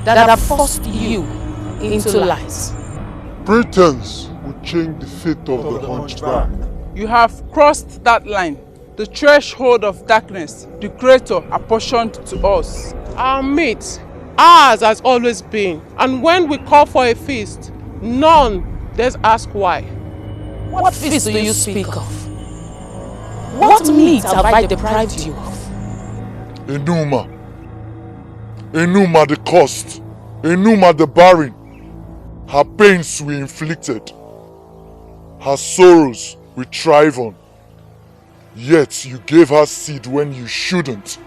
that have forced you into lies? Pretense will change the fate of the hunchback. You have crossed that line, the threshold of darkness the Creator apportioned to us. Our mate, ours has always been, and when we call for a feast, none dares ask why. What feast do you speak of? What meat have I deprived you of? Enuma. Enuma the cost. Enuma the barren. Her pains we inflicted. Her sorrows we thrive on. Yet you gave her seed when you shouldn't.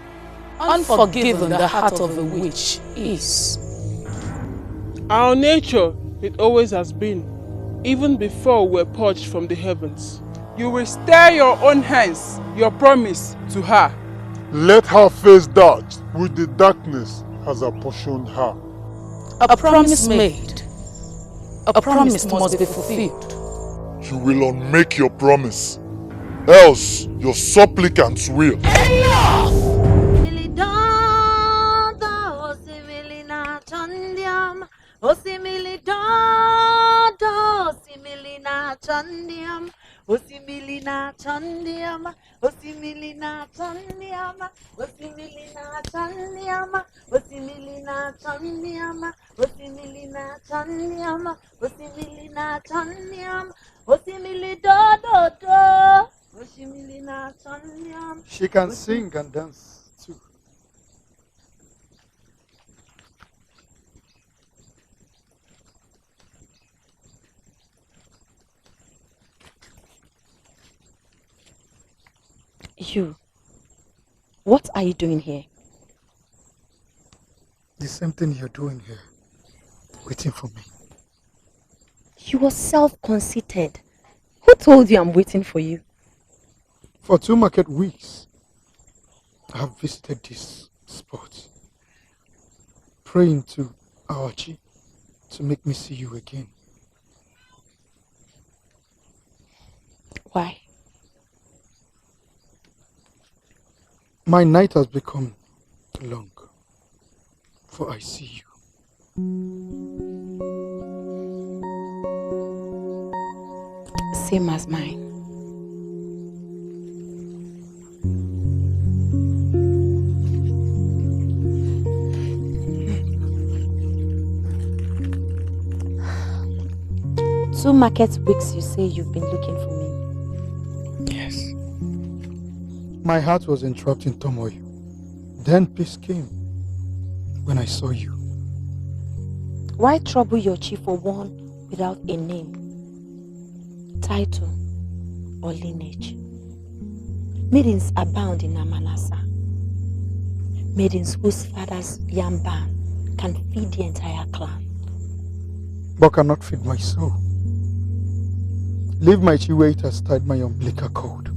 Unforgiven the heart of a witch is. Our nature, it always has been, even before we were purged from the heavens. You will stir your own hands, your promise to her. Let her face that which the darkness has apportioned her. A promise made. A promise must be fulfilled. You will unmake your promise, else your supplicants will. Osimili dodo, osimili na chandiam, osimili na chandiam, osimili na chandiam, osimili na chandiam, osimili na chandiam, osimili na chandiam, osimili na chandiam, osimili dodo, osimili na chandiam. She can sing and dance too. You, what are you doing here? The same thing you're doing here, waiting for me. You are self-conceited. Who told you I'm waiting for you? For 2 market weeks, I have visited this spot, praying to Awachi to make me see you again. Why? My night has become long, for I see you. Same as mine. Two market weeks you say you've been looking for me. Yes. My heart was entrapped in turmoil. Then peace came when I saw you. Why trouble your chief for one without a name, title, or lineage? Maidens abound in Amanasa. Maidens whose father's yam ban can feed the entire clan. But cannot feed my soul. Leave my chiwait has tied my umbilical cord.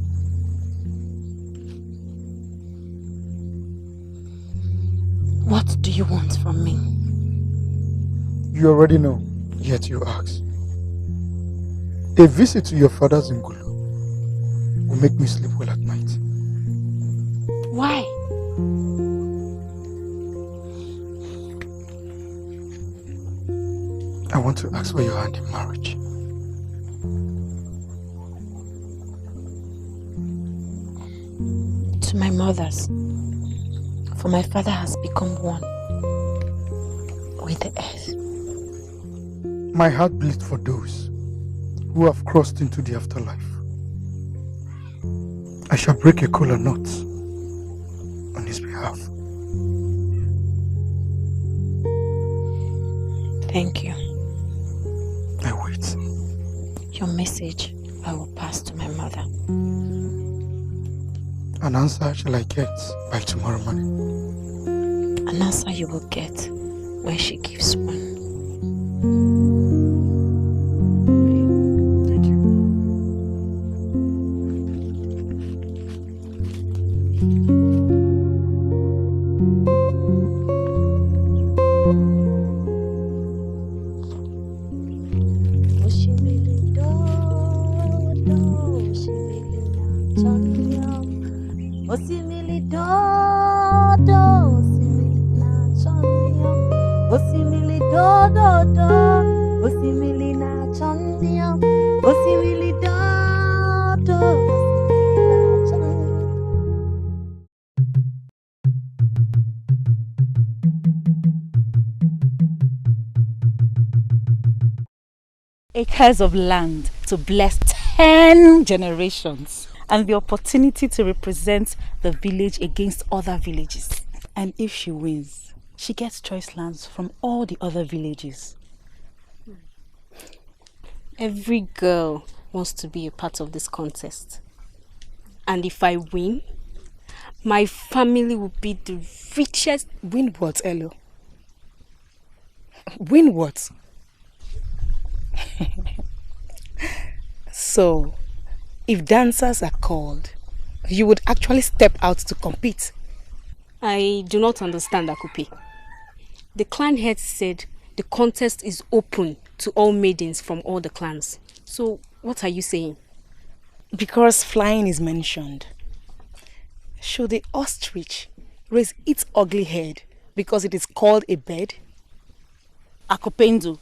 What do you want from me? You already know, yet you ask. A visit to your father's Ngulu will make me sleep well at night. Why? I want to ask for your hand in marriage. To my mother's. For my father has become one with the earth. My heart bleeds for those who have crossed into the afterlife. I shall break a kola knot on his behalf. Thank you. I wait. Your message I will pass to my mother. An answer shall I get by tomorrow morning? An answer you will get when she gives one. Thank you. Acres of land to bless 10 generations and the opportunity to represent the village against other villages. And if she wins, she gets choice lands from all the other villages. Every girl wants to be a part of this contest. And if I win, my family will be the richest. Win what, Elo? Win what? So, if dancers are called, you would actually step out to compete. I do not understand, Akupe. The clan head said the contest is open to all maidens from all the clans. So, what are you saying? Because flying is mentioned. Should the ostrich raise its ugly head because it is called a bird? Akupendo,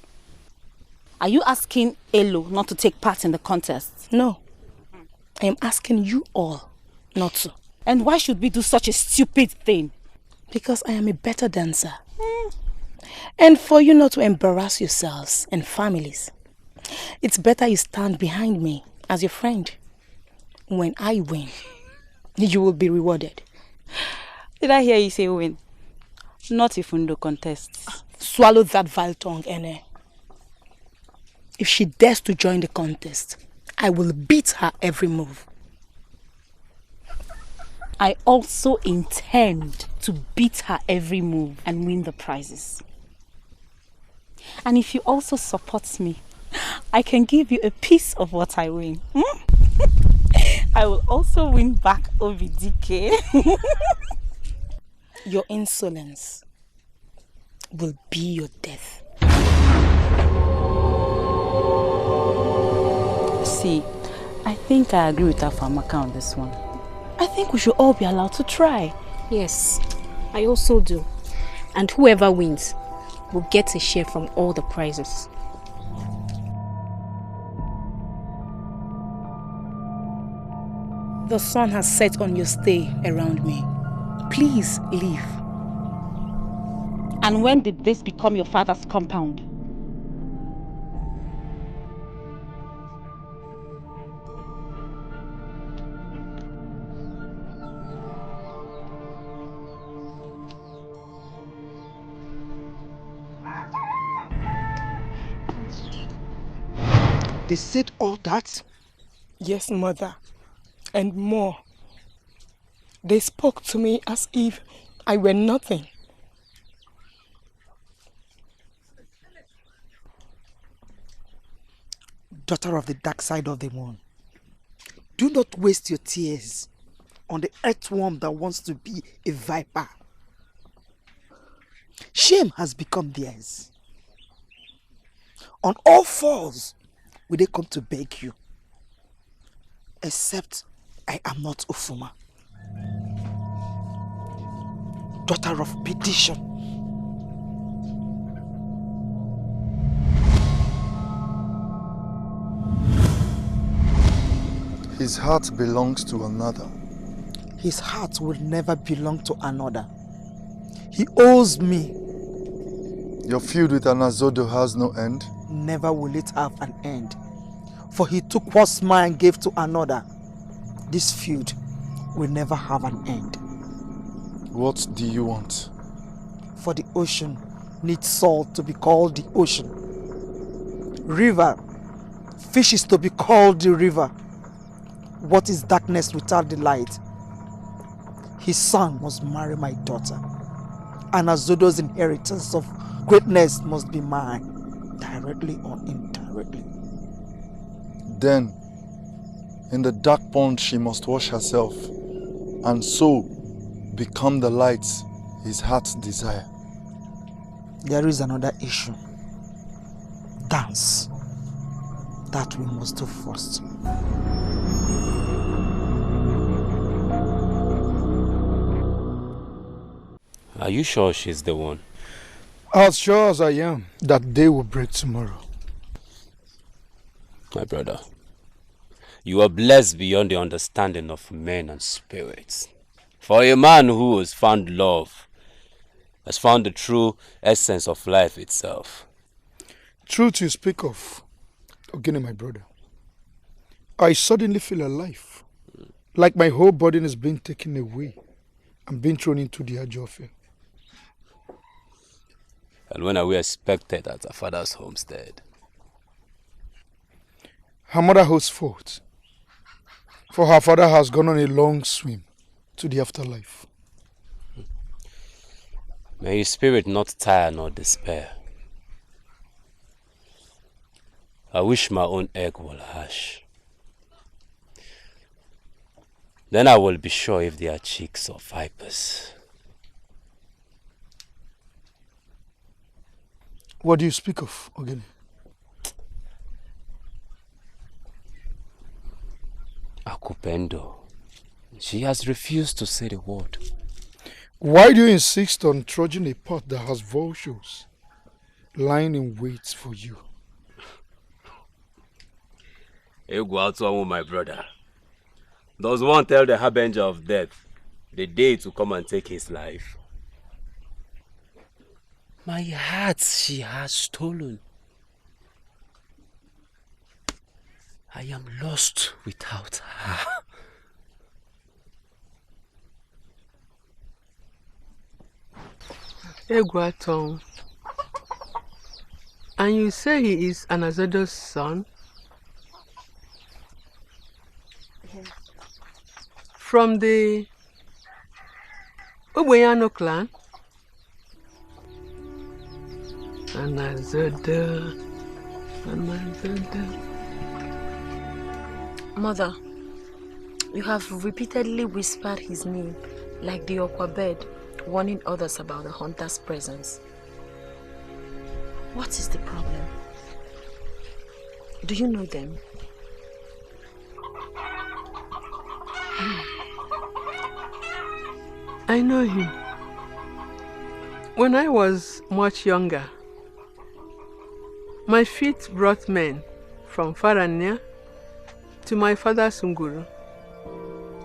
are you asking Elo not to take part in the contest? No. I am asking you all not to. And why should we do such a stupid thing? Because I am a better dancer. And for you not to embarrass yourselves and families, it's better you stand behind me as your friend. When I win, you will be rewarded. Did I hear you say win? Not even the contest. Swallow that vile tongue, Ene. If she dares to join the contest, I will beat her every move. I also intend to beat her every move and win the prizes. And if you also support me, I can give you a piece of what I win. I will also win back OBDK. Your insolence will be your death. See, I think I agree with Afamaka on this one. I think we should all be allowed to try. Yes, I also do. And whoever wins will get a share from all the prizes. The sun has set on your stay around me. Please leave. And when did this become your father's compound? They said all that? Yes, mother. And more. They spoke to me as if I were nothing. Daughter of the dark side of the moon, do not waste your tears on the earthworm that wants to be a viper. Shame has become theirs. On all fours will they come to beg you. Except I am not Ufuma. Daughter of perdition. His heart belongs to another. His heart will never belong to another. He owes me. Your feud with Anazodo has no end? Never will it have an end. For he took what's mine and gave to another. This feud will never have an end. What do you want? For the ocean needs salt to be called the ocean. River, fishes to be called the river. What is darkness without the light? His son must marry my daughter. And Azodo's inheritance of greatness must be mine, directly or indirectly. Then, in the dark pond she must wash herself, and so become the light his heart desire. There is another issue. Dance. That we must do first. Are you sure she's the one? As sure as I am that day will break tomorrow. My brother, you are blessed beyond the understanding of men and spirits. For a man who has found love, has found the true essence of life itself. Truth you speak of, Ogene, my brother. I suddenly feel alive. Like my whole body is being taken away and being thrown into the Ajofia. And when are we expected at her father's homestead? Her mother holds forth, for her father has gone on a long swim to the afterlife. May his spirit not tire nor despair. I wish my own egg will hatch. Then I will be sure if they are chicks or vipers. What do you speak of, Ogene? Akupendo. She has refused to say the word. Why do you insist on trudging a path that has vultures lying in wait for you? Egwatuamu, my brother. Does one tell the harbinger of death the day to come and take his life? My heart she has stolen. I am lost without her. Egwaton. And you say he is Anazodo's son? Yes. From the Ubuyano clan? Anazodo. Mother, you have repeatedly whispered his name like the aqua bird, warning others about the hunter's presence. What is the problem? Do you know them? I know him. When I was much younger, my feet brought men from far and near to my father's Unguru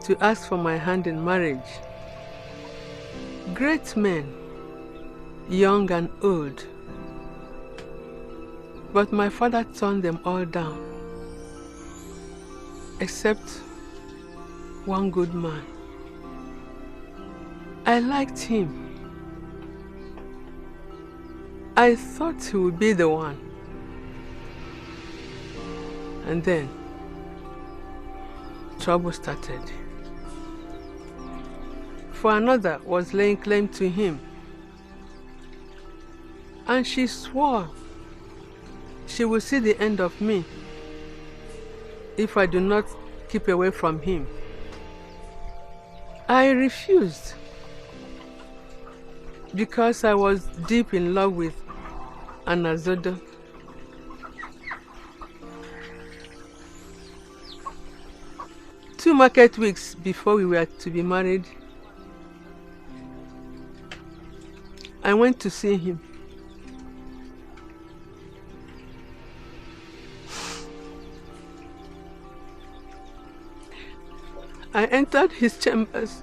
to ask for my hand in marriage. Great men, young and old. But my father turned them all down, except one good man. I liked him. I thought he would be the one. And then, trouble started. For another was laying claim to him. And she swore she will see the end of me if I do not keep away from him. I refused because I was deep in love with Anazodo. Two market weeks before we were to be married, I went to see him. I entered his chambers.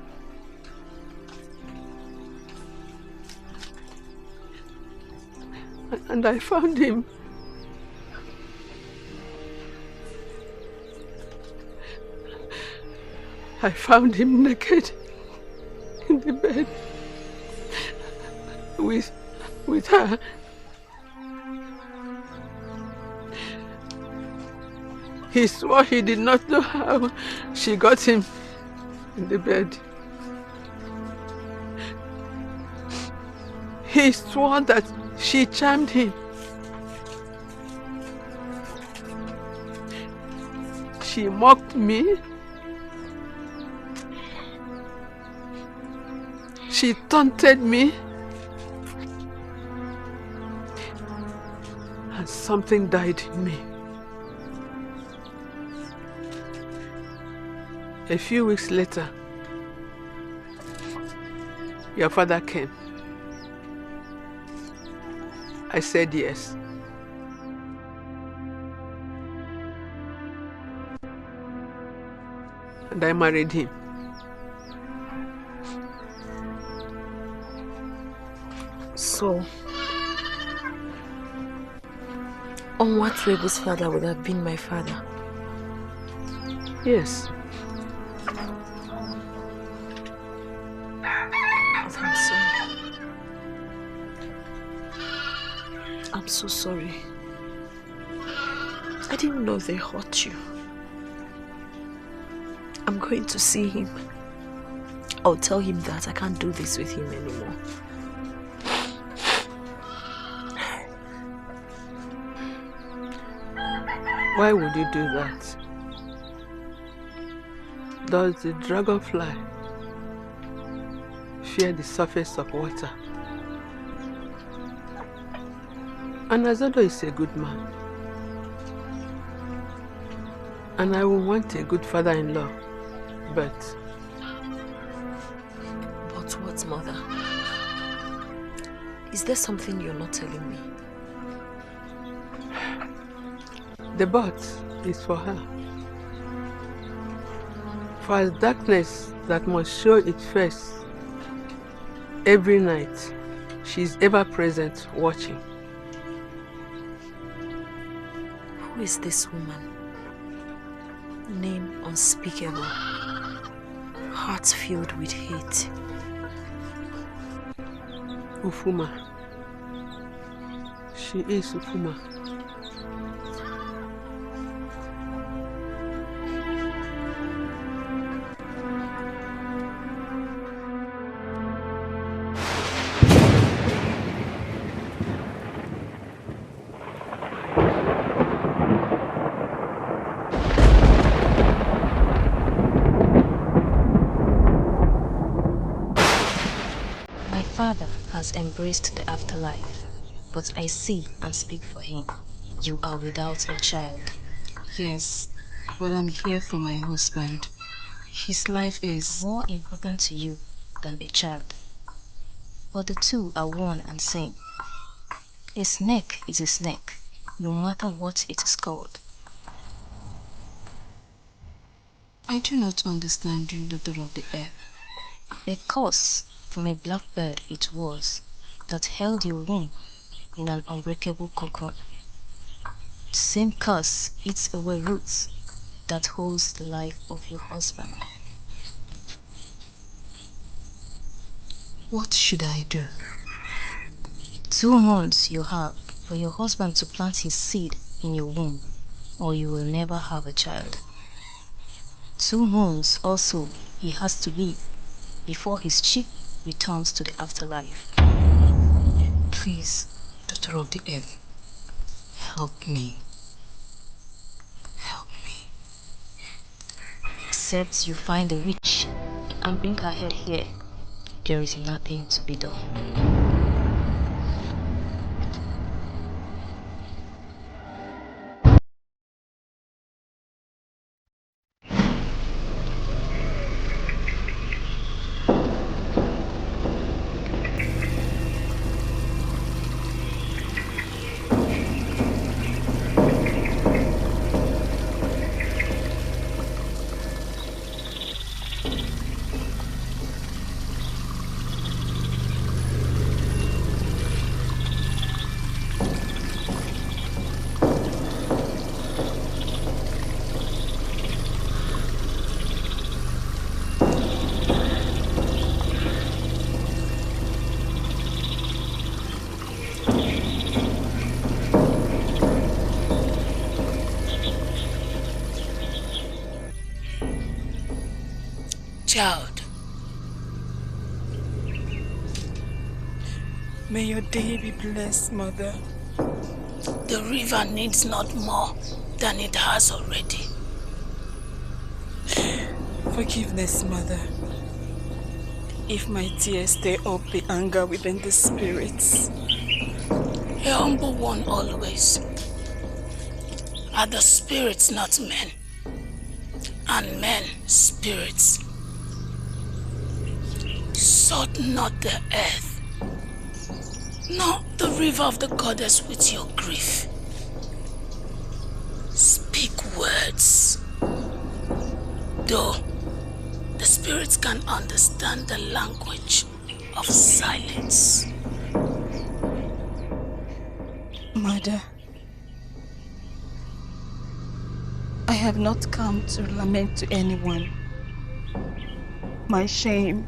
And I found him. I found him naked in the bed with her. He swore he did not know how she got him in the bed. He swore that she charmed him. She mocked me. She taunted me. And something died in me. A few weeks later, your father came. I said yes. And I married him. So, Onwatwebu's father would have been my father? Yes. I'm so sorry. I didn't know they hurt you. I'm going to see him. I'll tell him that I can't do this with him anymore. Why would you do that? Does the dragonfly fear the surface of water? Anazodo is a good man. And I will want a good father-in-law. But what, Mother? Is there something you're not telling me? the but is for her. For as darkness that must show its face every night, she is ever present watching. Who is this woman? Name unspeakable, heart filled with hate. Ufuma. She is Ufuma. Has embraced the afterlife, but I see and speak for him. You are without a child. Yes, but I'm here for my husband. His life is more important to you than a child. But the two are one and same. A snake is a snake, no matter what it is called. I do not understand you, daughter of the earth. A curse from a blackbird it was that held your womb in an unbreakable cocoon. The same curse eats away roots that holds the life of your husband. What should I do? 2 months you have for your husband to plant his seed in your womb, or you will never have a child. 2 months also he has to live before his chief returns to the afterlife. Please, daughter of the earth, help me. Help me. Except you find a witch and bring her head here, there is nothing to be done. Child, may your day be blessed, Mother. The river needs not more than it has already. Forgiveness, Mother. If my tears stir up the anger within the spirits. A humble one always. Are the spirits not men? And men spirits. Sought not the earth, nor the river of the goddess with your grief. Speak words. Though the spirits can understand the language of silence. Mother, I have not come to lament to anyone. My shame.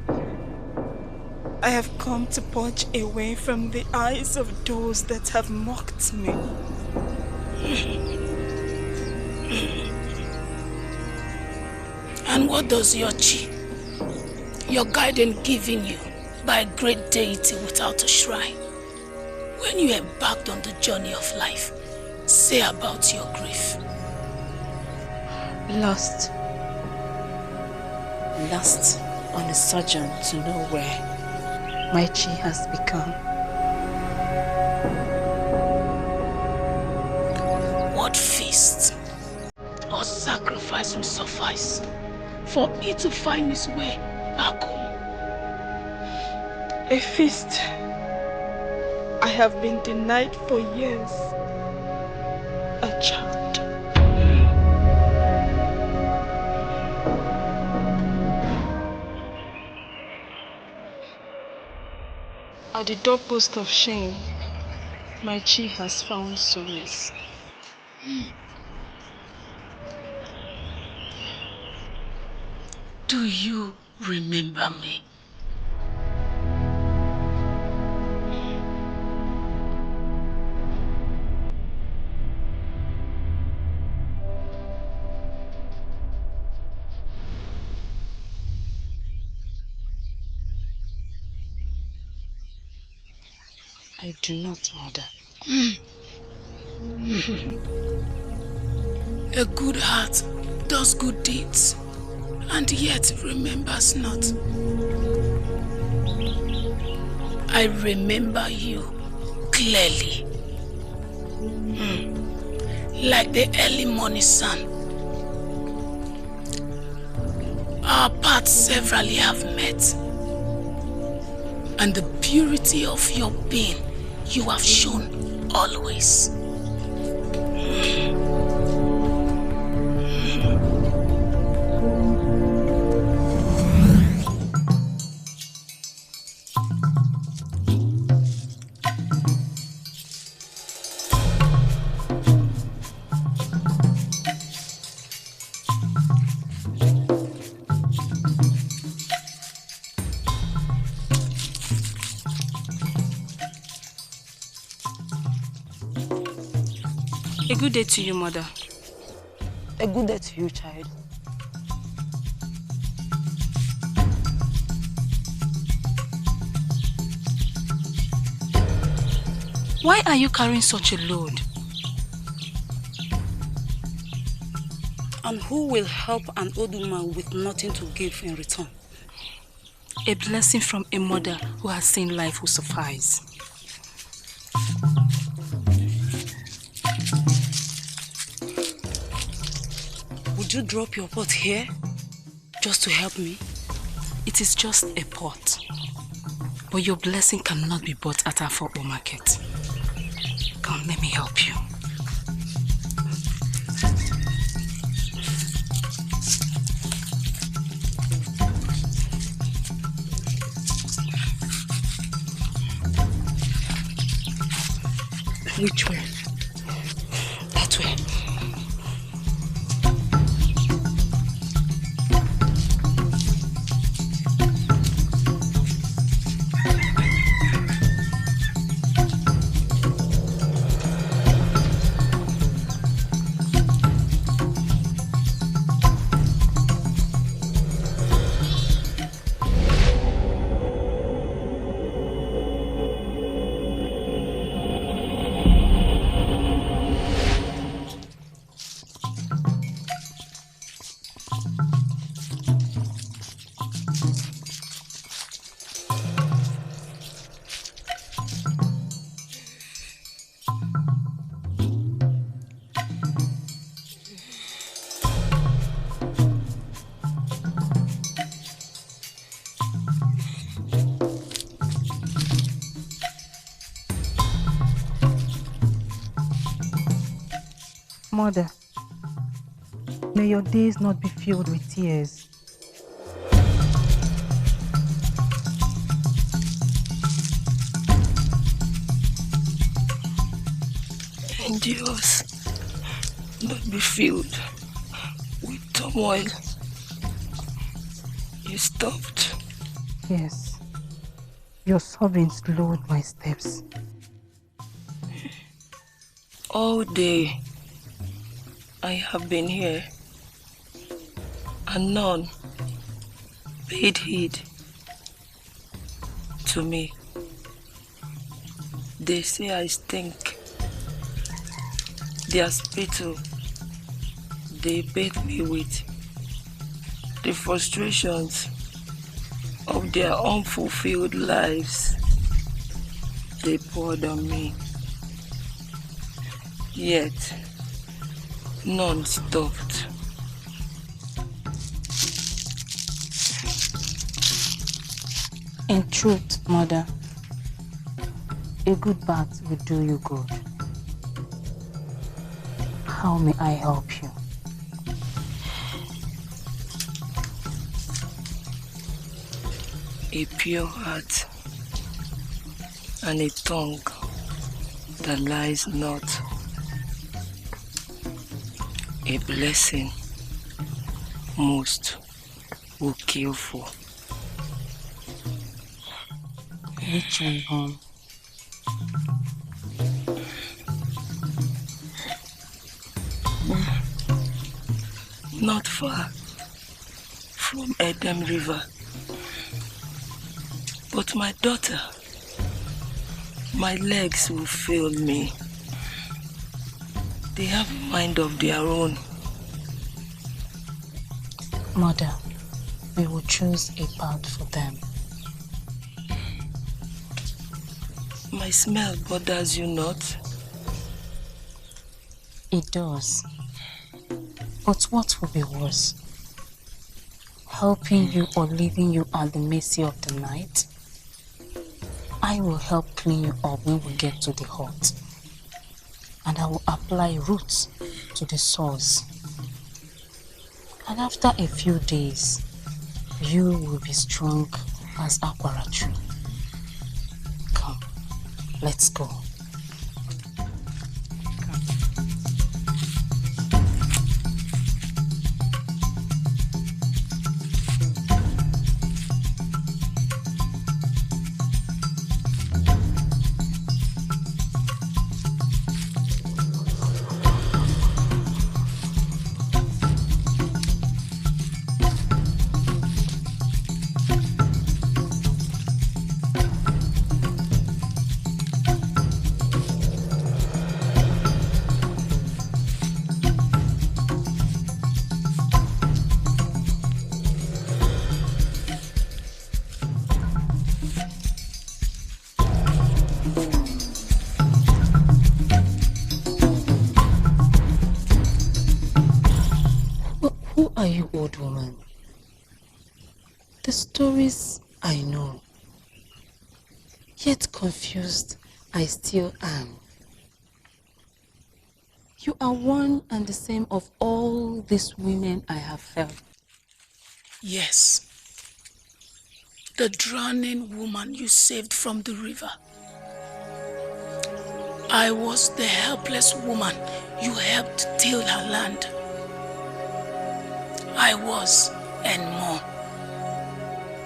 I have come to purge away from the eyes of those that have mocked me. And what does your chi, your guidance given you by a great deity without a shrine, when you embarked on the journey of life, say about your grief? Lost on a sojourn to nowhere, my chi has become. feast or sacrifice will suffice for me to find his way back home. A feast I have been denied for years. A child. At the doorpost of shame, my chi has found solace. Do you remember me? I do not, Mother. A good heart does good deeds and yet remembers not. I remember you clearly. Like the early morning sun. Our paths severally have met. And the purity of your being you have shown always. A good day to you, Mother. A good day to you, child. Why are you carrying such a load? And who will help an old woman with nothing to give in return? A blessing from a mother who has seen life will suffice. Would you drop your pot here just to help me? It is just a pot. But your blessing cannot be bought at our football market. Come, let me help you. Which way? That way. Mother, may your days not be filled with tears. And yours not be filled with turmoil. You stopped. Yes, your sobbing slowed my steps. All day I have been here, and none paid heed to me. They say I stink. Their spittle they bathe me with. The frustrations of their unfulfilled lives they poured on me. Yet None stopped. In truth, Mother, a good bath will do you good. How may I help you? A pure heart and a tongue that lies not. A blessing most will kill for. Which one, home? Not far from Edem River. But my daughter, my legs will fail me. They have a mind of their own. Mother, we will choose a path for them. My smell bothers you not? It does. But what will be worse? Helping you or leaving you at the mercy of the night? I will help clean you up when we get to the hut. And I will apply roots to the sores. And after a few days, you will be strong as aquara tree. Come, let's go. Are you, old woman? The stories I know, yet confused I still am. You are one and the same of all these women I have felt. Yes. The drowning woman you saved from the river. I was the helpless woman you helped till her land. I was, and more.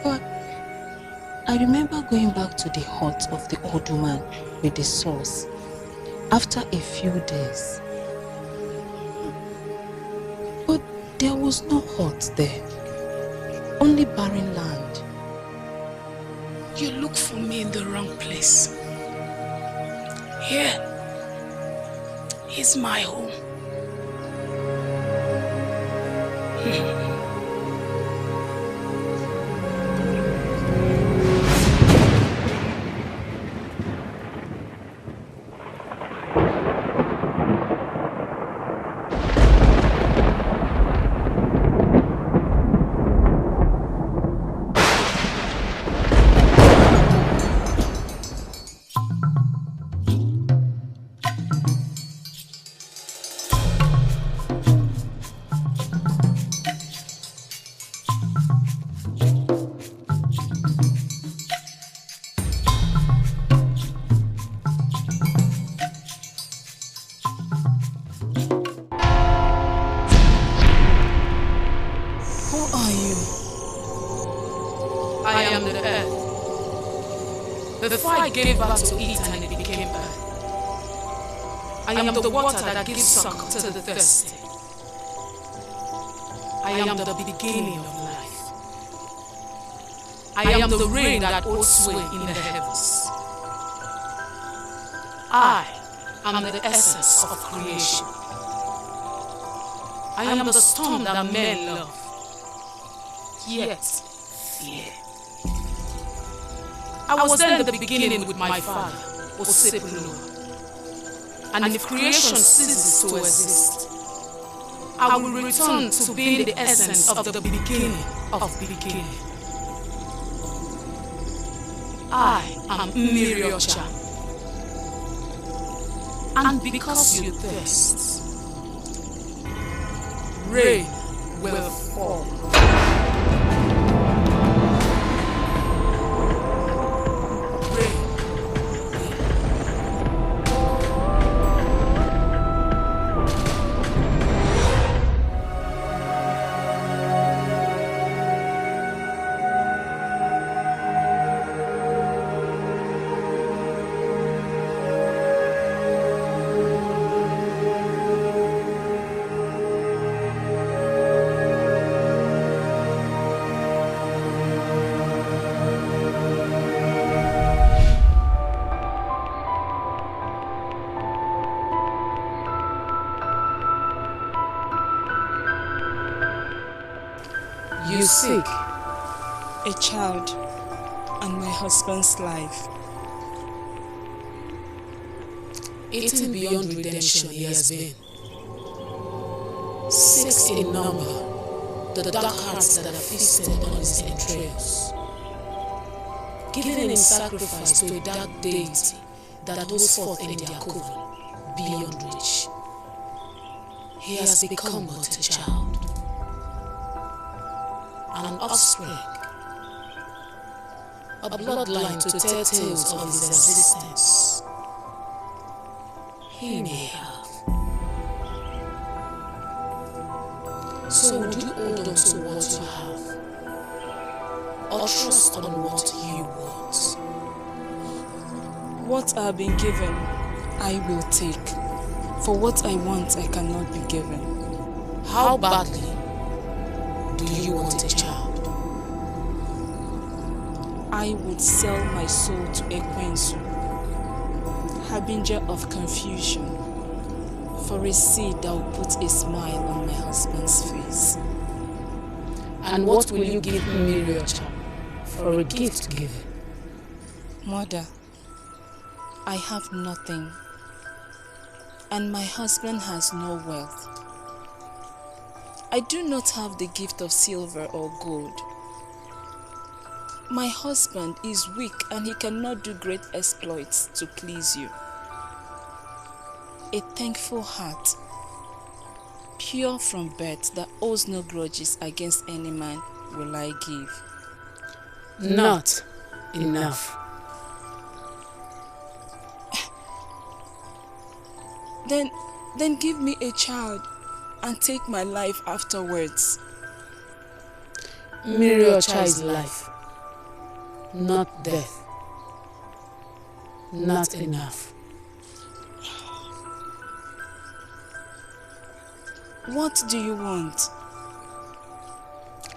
But I remember going back to the hut of the old woman with the sores after a few days. But there was no hut there, only barren land. You look for me in the wrong place. Here is my home. The fire gave birth to it and it became earth. I am the water that gives suck to the thirsty. I am the beginning of life. I am the rain that holds sway in the heavens. I am the essence of creation. I am the storm that men love, yet fear. I was then the beginning with my father, Osepulu. And if creation ceases to exist, I will return to being the essence of the beginning of beginning. I am Miriocha. And because you thirst, rain will fall. You seek a child and my husband's life. Eating beyond redemption he has been. 6 in number, the dark hearts that are feasted on his entrails. Given in sacrifice to a dark deity that holds forth in their coven, beyond reach. He has become but a child. An offspring, a bloodline to tell tales of his existence. He may have. So would you hold on to what you have, or trust on what you want? What I've been given, I will take. For what I want, I cannot be given. How badly do you want a child? I would sell my soul to Ekwensu, harbinger of confusion, for a seed that will put a smile on my husband's face. And what will you give Miriocha for a gift given? Mother, I have nothing, and my husband has no wealth. I do not have the gift of silver or gold. My husband is weak and he cannot do great exploits to please you. A thankful heart, pure from birth, that owes no grudges against any man, will I give. Not enough. Then give me a child and take my life afterwards. Miriocha is life, not death. Not enough. What do you want?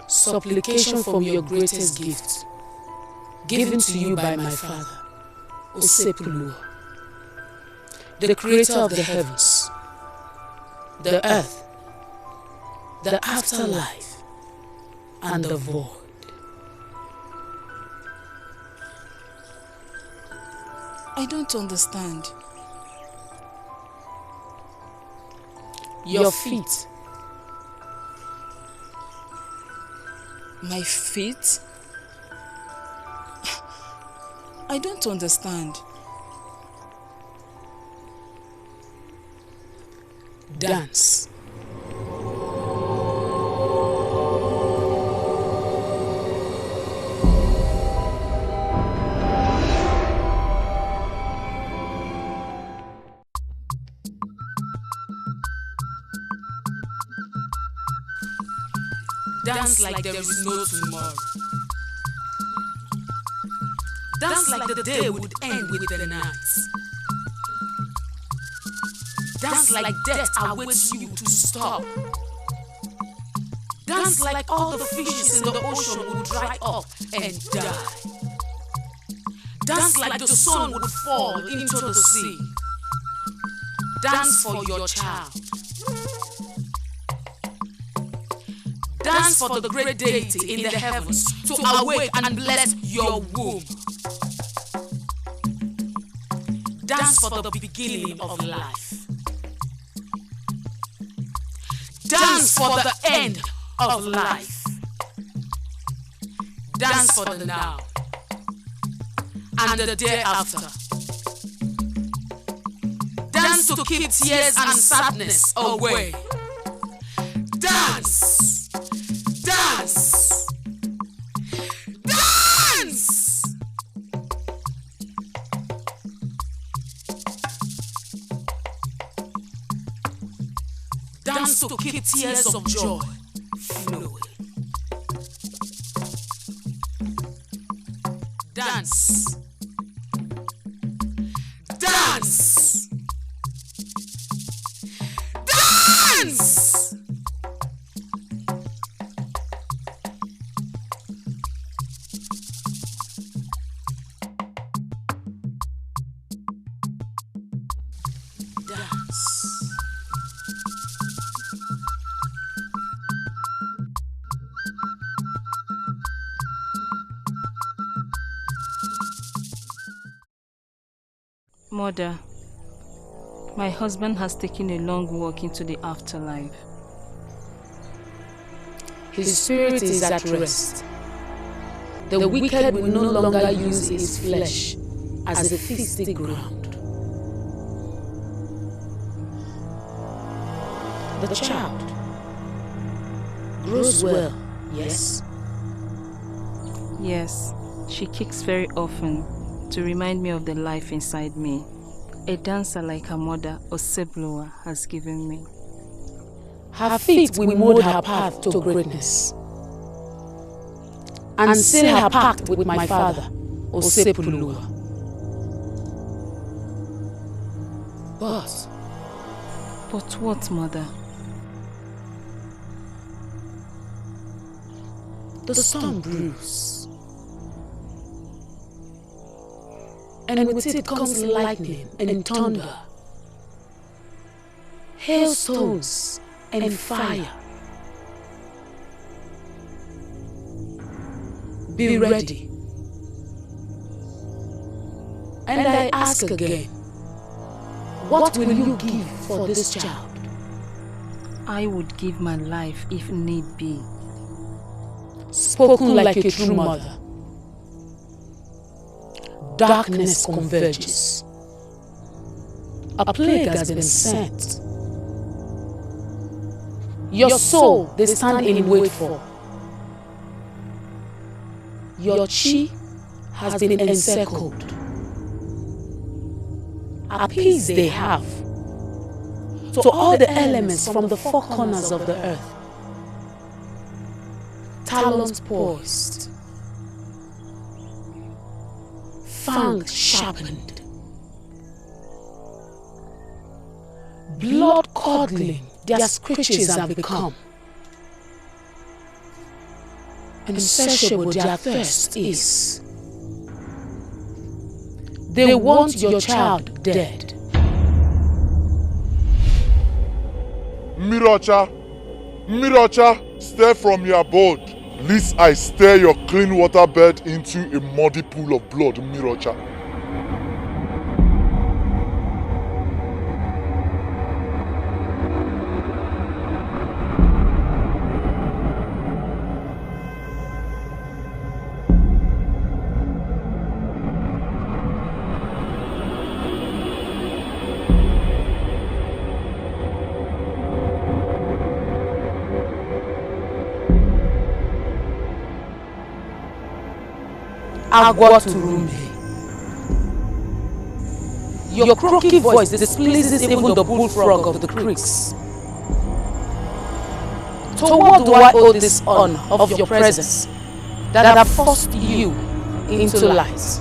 Supplication from your greatest gift, given to you by my father, Osepulu, the creator of the heavens, the earth, the afterlife, and the void. I don't understand. Your feet. My feet? I don't understand. Dance. Dance like there is no tomorrow. Dance like the day would end with the night. Dance like death awaits you to stop. Dance like all the fishes in the ocean would dry up and die. Dance like the sun would fall into the sea. Dance for your child. Dance for the great deity in the heavens to awake and bless your womb. Dance for the beginning of life. Dance for the end of life. Dance for the now and the day after. Dance to keep tears and sadness away. Dance! Dance! Dance! Dance to keep tears of joy flowing. Dance. Dance. Dance. Mother, my husband has taken a long walk into the afterlife. His spirit is at rest. The wicked will no longer use his flesh as a feasting ground. The child grows well, yes? Yes, she kicks very often to remind me of the life inside me. A dancer like her mother, Osebloa, has given me. Her feet will mold her path to greatness and seal her pact with my father, Osebloa. But what, Mother? The storm brews, and with it comes lightning and thunder, hailstones and fire. Be ready. And I ask again, what will you give for this child? I would give my life if need be. Spoken like a true mother. Darkness converges. A plague has been sent. Your soul they stand in wait for. Your chi has been encircled. A peace they have to all the elements from the four corners of the earth. Talons poised, fangs sharpened, blood curdling, their screeches have become. Insatiable their thirst is. They want your child dead. Mirocha, Mirocha, stir from your abode, lest I stir your clean water bed into a muddy pool of blood, Mirocha. Agua to Rumbi. Your croaky voice displeases even the bullfrog of the creeks. To what do I owe this honor of your presence that have forced you into lies?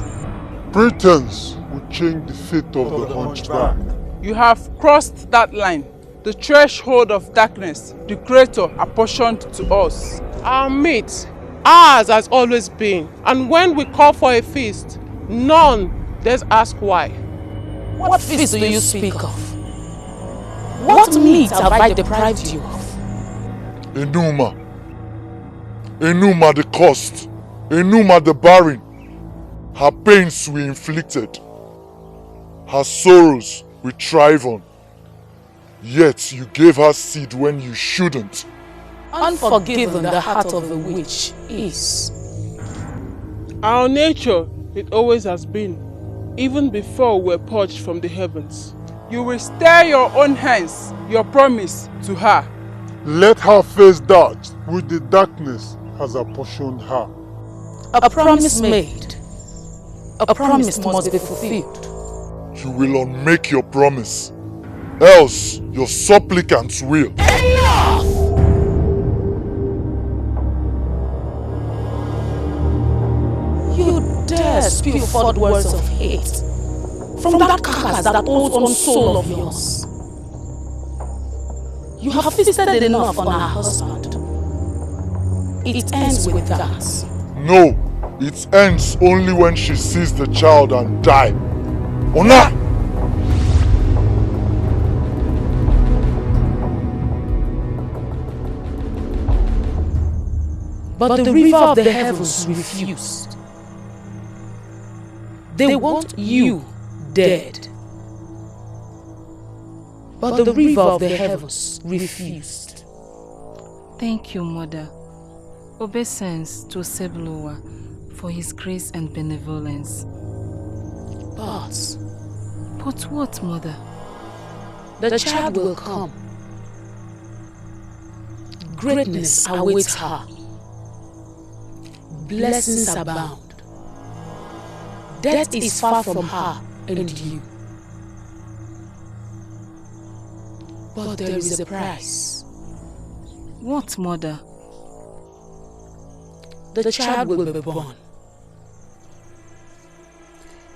Pretense will change the fate of the hunchback. You have crossed that line, the threshold of darkness the Creator apportioned to us. Our mate, ours has always been, and when we call for a feast, none dares ask why. What feast do you speak of? What meat have I deprived you of? Enuma. Enuma the cost. Enuma the barren. Her pains we inflicted. Her sorrows we thrive on. Yet you gave her seed when you shouldn't. Unforgiven the heart of a witch is. Our nature, it always has been, even before we were purged from the heavens. You will stay your own hands, your promise to her. Let her face that with the darkness has apportioned her. A promise made. A promise must be fulfilled. You will unmake your promise, else your supplicants will. Enough! You dare spew forth words of hate from that carcass that holds on soul of yours. You have feasted enough on her husband. It ends with that. No, it ends only when she sees the child and die. Ona! But the river of the heavens refused. They want you dead. But the river of the heavens refused. Thank you, Mother. Obeisance to Seblowa for his grace and benevolence. But what, Mother? The child will come. Greatness awaits her. Blessings abound. Death is far from her and you. But there is a price. What, Mother? The child will be born.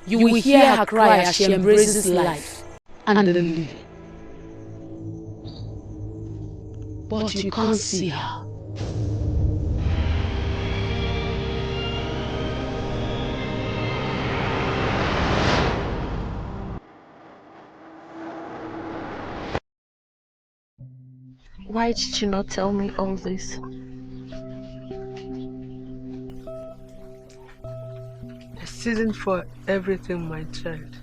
You will hear her cry as she embraces life and the living. But you can't see her. Why did you not tell me all this? A season for everything, my child.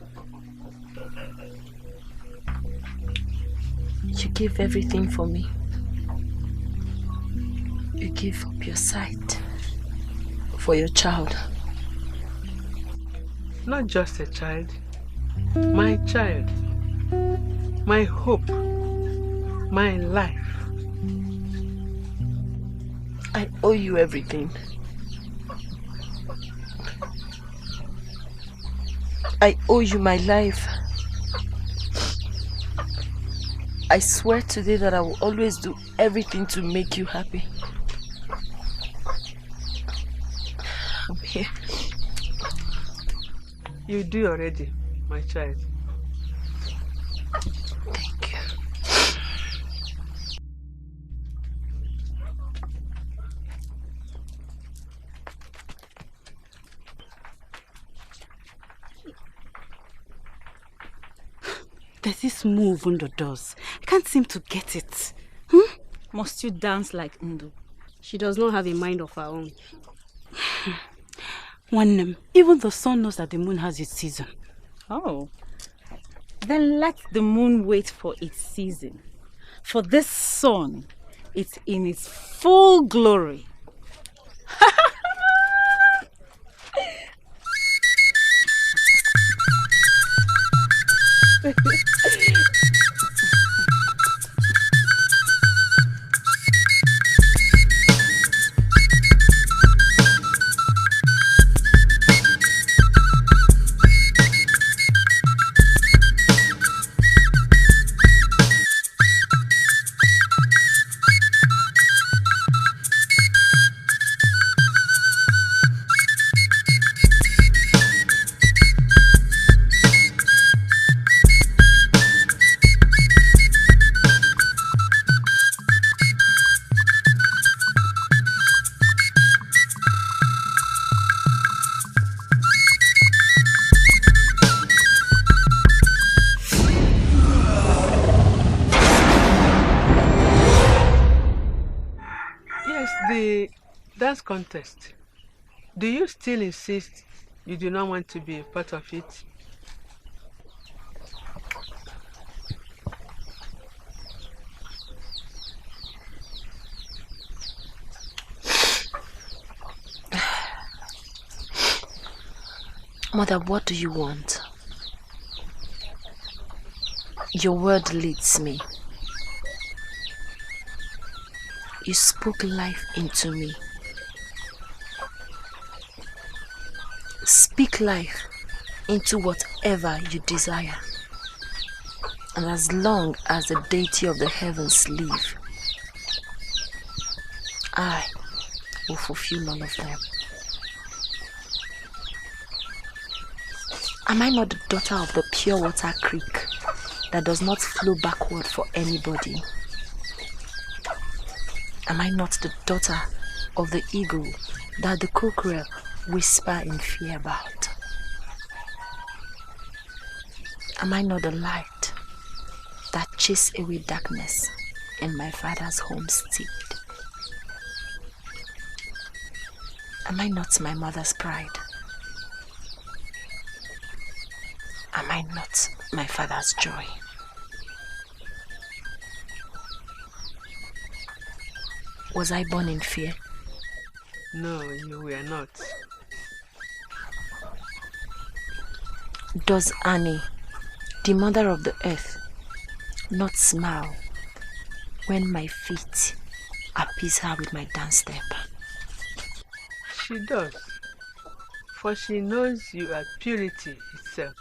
You gave everything for me. You gave up your sight for your child. Not just a child, my child, my hope, my life. I owe you everything. I owe you my life. I swear today that I will always do everything to make you happy. I'm here. You do already, my child. Thank you. There's this move Ndo does. I can't seem to get it. Must you dance like Ndo? She does not have a mind of her own. Even the sun knows that the moon has its season. Oh. Then let the moon wait for its season. For this sun, it's in its full glory. Dance contest. Do you still insist you do not want to be a part of it? Mother, what do you want? Your word leads me. You spoke life into me. Speak life into whatever you desire. And as long as the deity of the heavens live, I will fulfill all of them. Am I not the daughter of the pure water creek that does not flow backward for anybody? Am I not the daughter of the eagle that the cockerel whisper in fear about? Am I not the light that chase away darkness in my father's homestead? Am I not my mother's pride? Am I not my father's joy? Was I born in fear? No, you were not. Does Annie, the mother of the earth, not smile when my feet appease her with my dance step? She does, for she knows you are purity itself.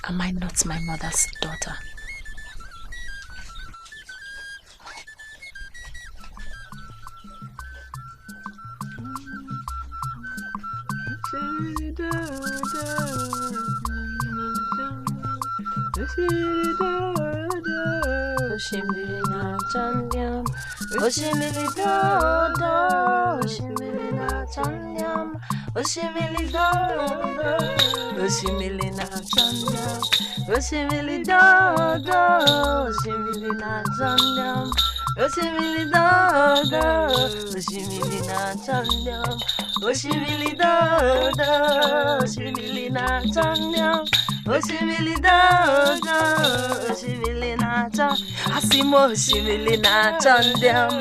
Am I not my mother's daughter? Oshimilina Chandyam, Oshimilidodo, Oshimilina Chandyam, Oshimilidodo, Oshimilina Chandyam, Oshimilidodo, Oshimilina Chandyam, Oshimilidodo, Oshimilina Chandyam, Oshimilidodo, Oshimilina Chandyam, Oshimilidodo, Oshimilina Chandyam, Asimo Oshimilina Chandyam,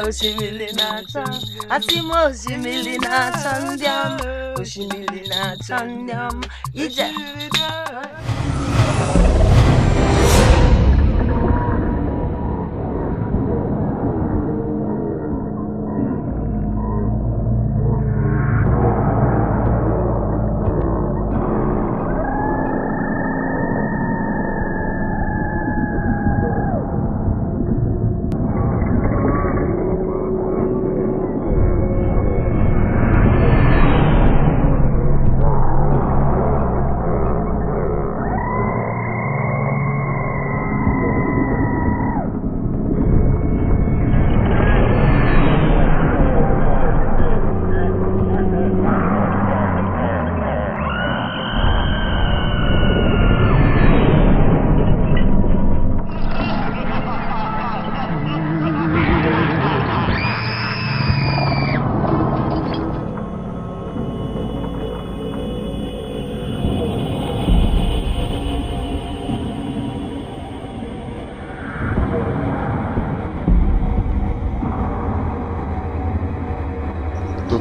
Oshimilina Chandyam, Asimo Oshimilina Chandyam, Oshimilina Chandyam, Ije.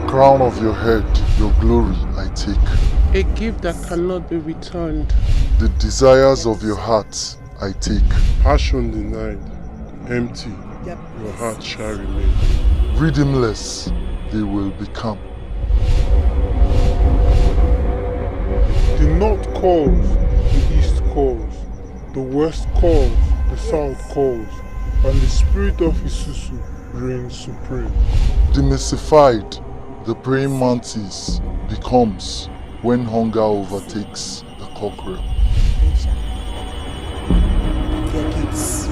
Crown of your head, your glory I take. A gift that cannot be returned. The desires of your heart I take. Passion denied, empty, your heart shall remain. Redeemless they will become. The north calls, the east calls, the west calls, the south calls, and the spirit of Isusu reigns supreme. Demystified, the praying mantis becomes when hunger overtakes the cockerel. Their gifts,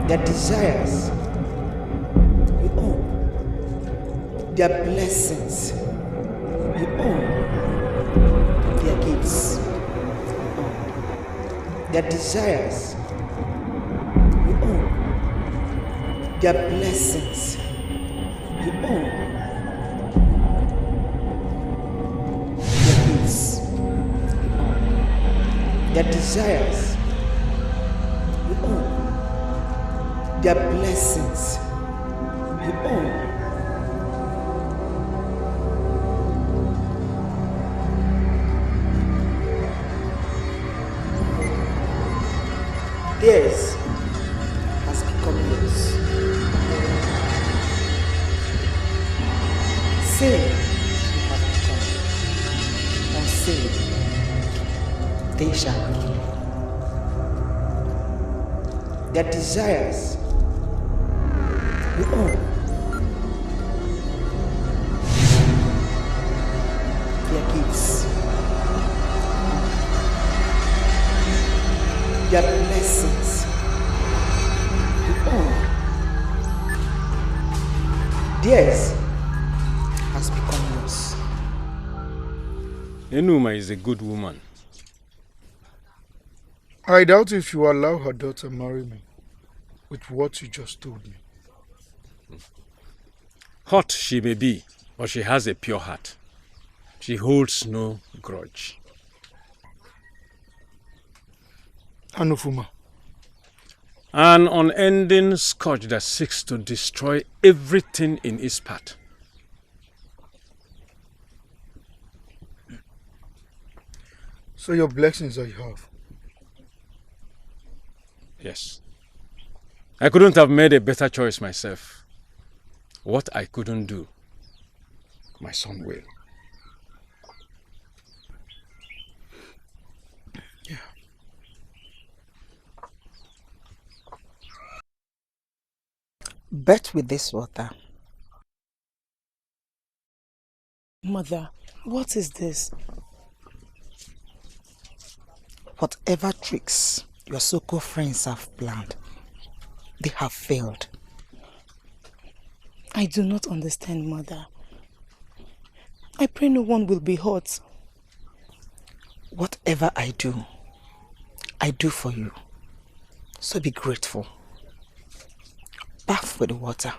their desires, we own. Their blessings, we own. Their gifts, their desires, we own. Their blessings, we own. Their gifts, their desires, we own. Their blessings, we own. sin, they shall remain. Their desires, you own. Their gifts, their blessings, you own. Theirs has become yours. Enuma is a good woman. I doubt if you allow her daughter marry me with what you just told me. Hot she may be, but she has a pure heart. She holds no grudge. Anufuma. An unending scourge that seeks to destroy everything in its path. So your blessings I have. Yes. I couldn't have made a better choice myself. What I couldn't do, my son will. Yeah. Bet with this water. Mother, what is this? Whatever tricks your so-called friends have planned, they have failed. I do not understand, Mother. I pray no one will be hurt. Whatever I do for you. So be grateful. Bath with the water.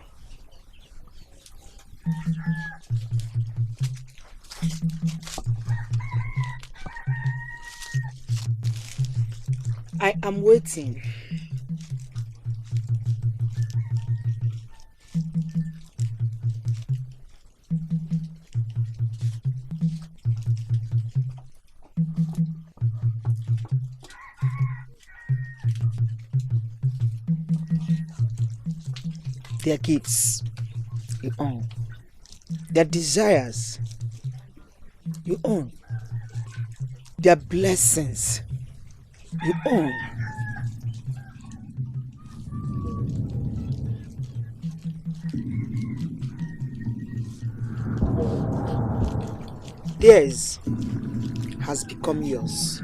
I am waiting. Their gifts, you own. Their desires, you own. Their blessings, you own. Theirs has become yours.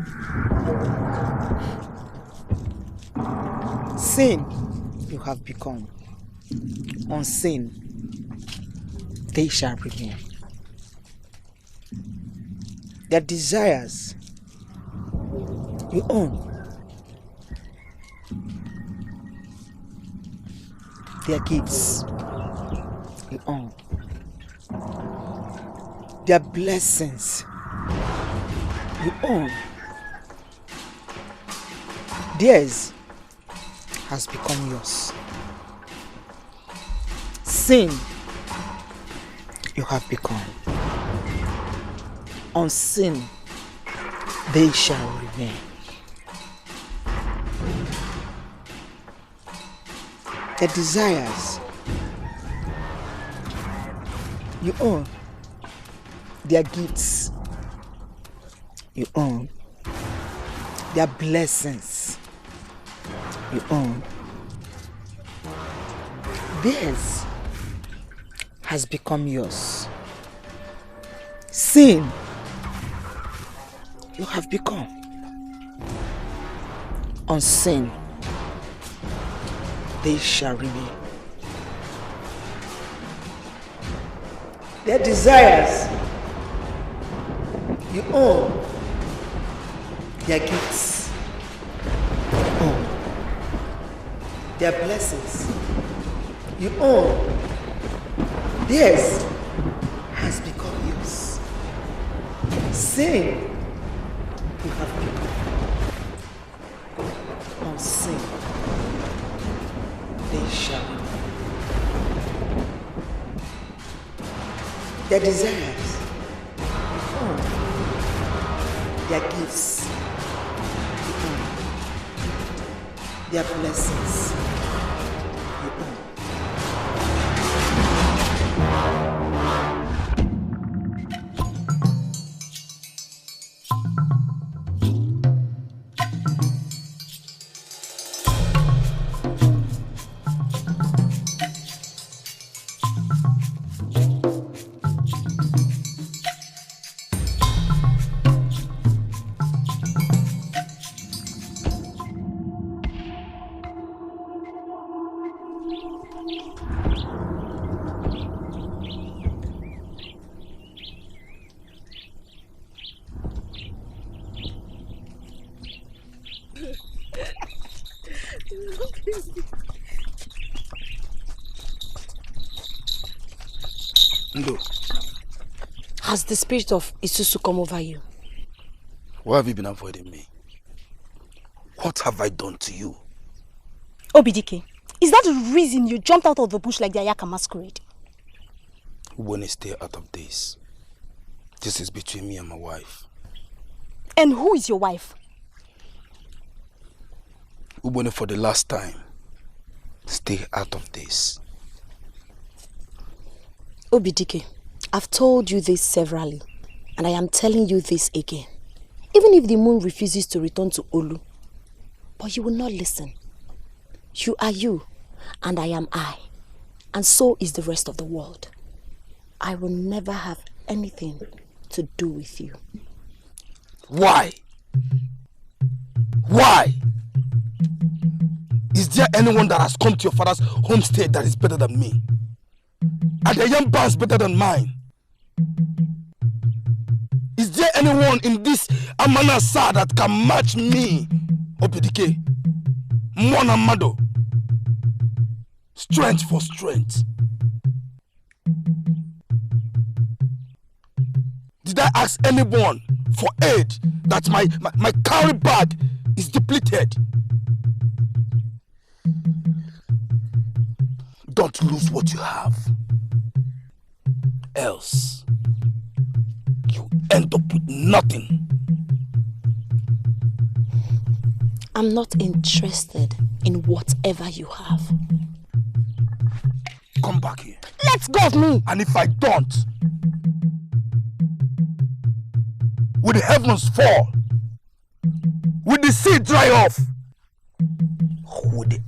Sin you have become. On sin they shall remain. Their desires you own. Their gifts you own. Their blessings you own. Theirs has become yours. Sin you have become. On sin they shall remain. Their desires you own. Their gifts you own. Their blessings you own. Theirs has become yours. Sin you have become. On sin they shall remain. Their desires you own. Their gifts you own. Their blessings you own. Theirs has become yours. Sin you have become. On sin they shall remain. Their desires you own. Their gifts you own. Their blessings you own. Ndo, Has the spirit of Isusu come over you? why have you been avoiding me? What have I done to you? Obidike, is that the reason you jumped out of the bush like the Ayaka masquerade? Ubone, stay out of this. This is between me and my wife. And who is your wife? Ubone, for the last time, stay out of this. Obidike, I've told you this severally, and I am telling you this again. Even if the moon refuses to return to Olu, but you will not listen. You are you, and I am I, and so is the rest of the world. I will never have anything to do with you. Why? Why? Is there anyone that has come to your father's homestead that is better than me? Are the young bands better than mine? Is there anyone in this Amanasa that can match me? Obidike, Mwana Mado, strength for strength. Did I ask anyone for aid that my carry bag is depleted? Don't lose what you have. Else, you end up with nothing. I'm not interested in whatever you have. Come back here. Let go of me! And if I don't, will the heavens fall? Will the sea dry off? Will the...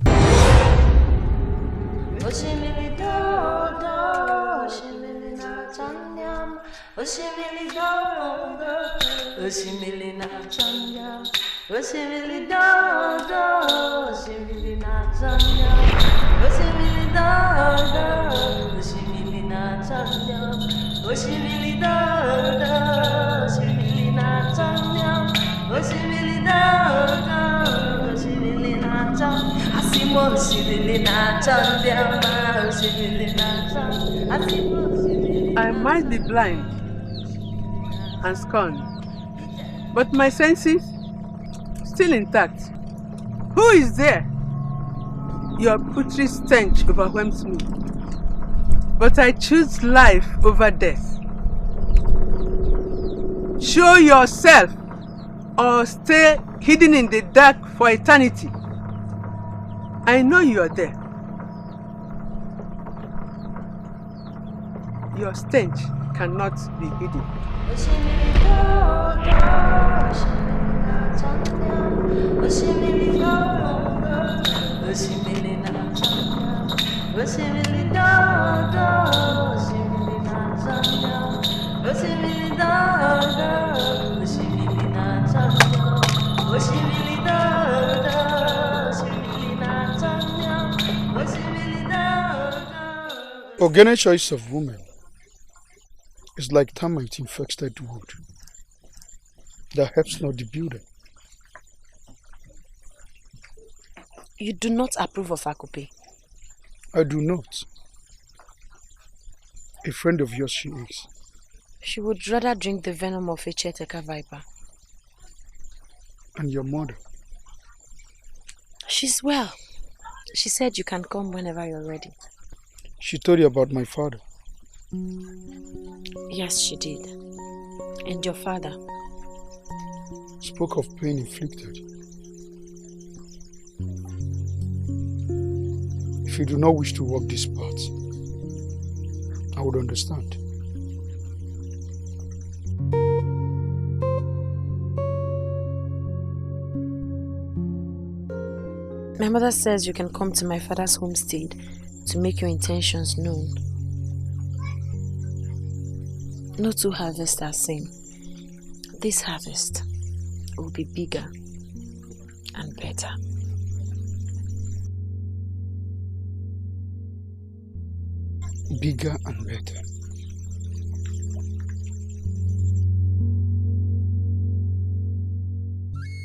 I might be blind and scorned, but my senses still intact. Who is there? Your putrid stench overwhelms me, but I choose life over death. Show yourself or stay hidden in the dark for eternity. I know you are there. Your stench cannot be hidden. Organic choice of women is like termite infested wood that helps not the builder. You do not approve of Akupe. I do not. A friend of yours she is. She would rather drink the venom of a Cheteka viper. And your mother? She's well. She said you can come whenever you're ready. She told you about my father? Yes, she did. And your father? Spoke of pain inflicted. If you do not wish to walk this path, I would understand. My mother says you can come to my father's homestead to make your intentions known. No two harvests are same. This harvest will be bigger and better. Bigger and better.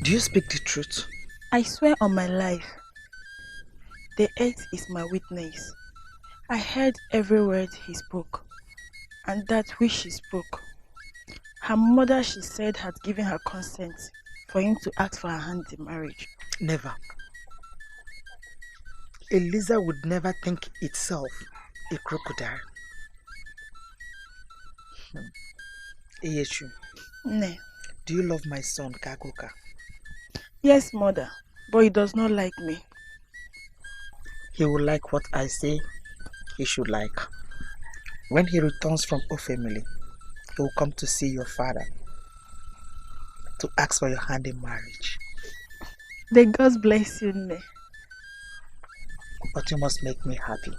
Do you speak the truth? I swear on my life. The earth is my witness. I heard every word he spoke, and that which she spoke. Her mother, she said, had given her consent for him to ask for her hand in marriage. Never. A lizard would never think itself a crocodile. Eyeshu, Ne. do you love my son, Kagoka? Yes, mother, but he does not like me. He will like what I say he should like. When he returns from Ofemili, he will come to see your father to ask for your hand in marriage. May God bless you, Ne. But you must make me happy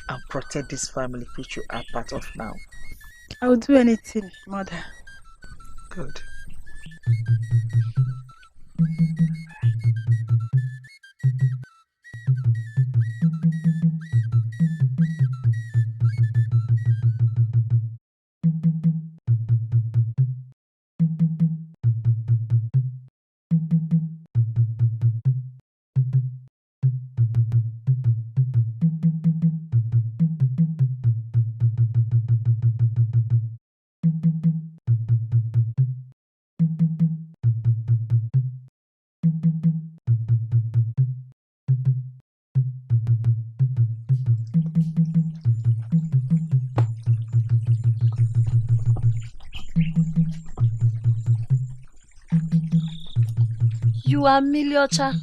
and protect this family which you are part of now. I will do anything, mother. Good. You are Miliocha.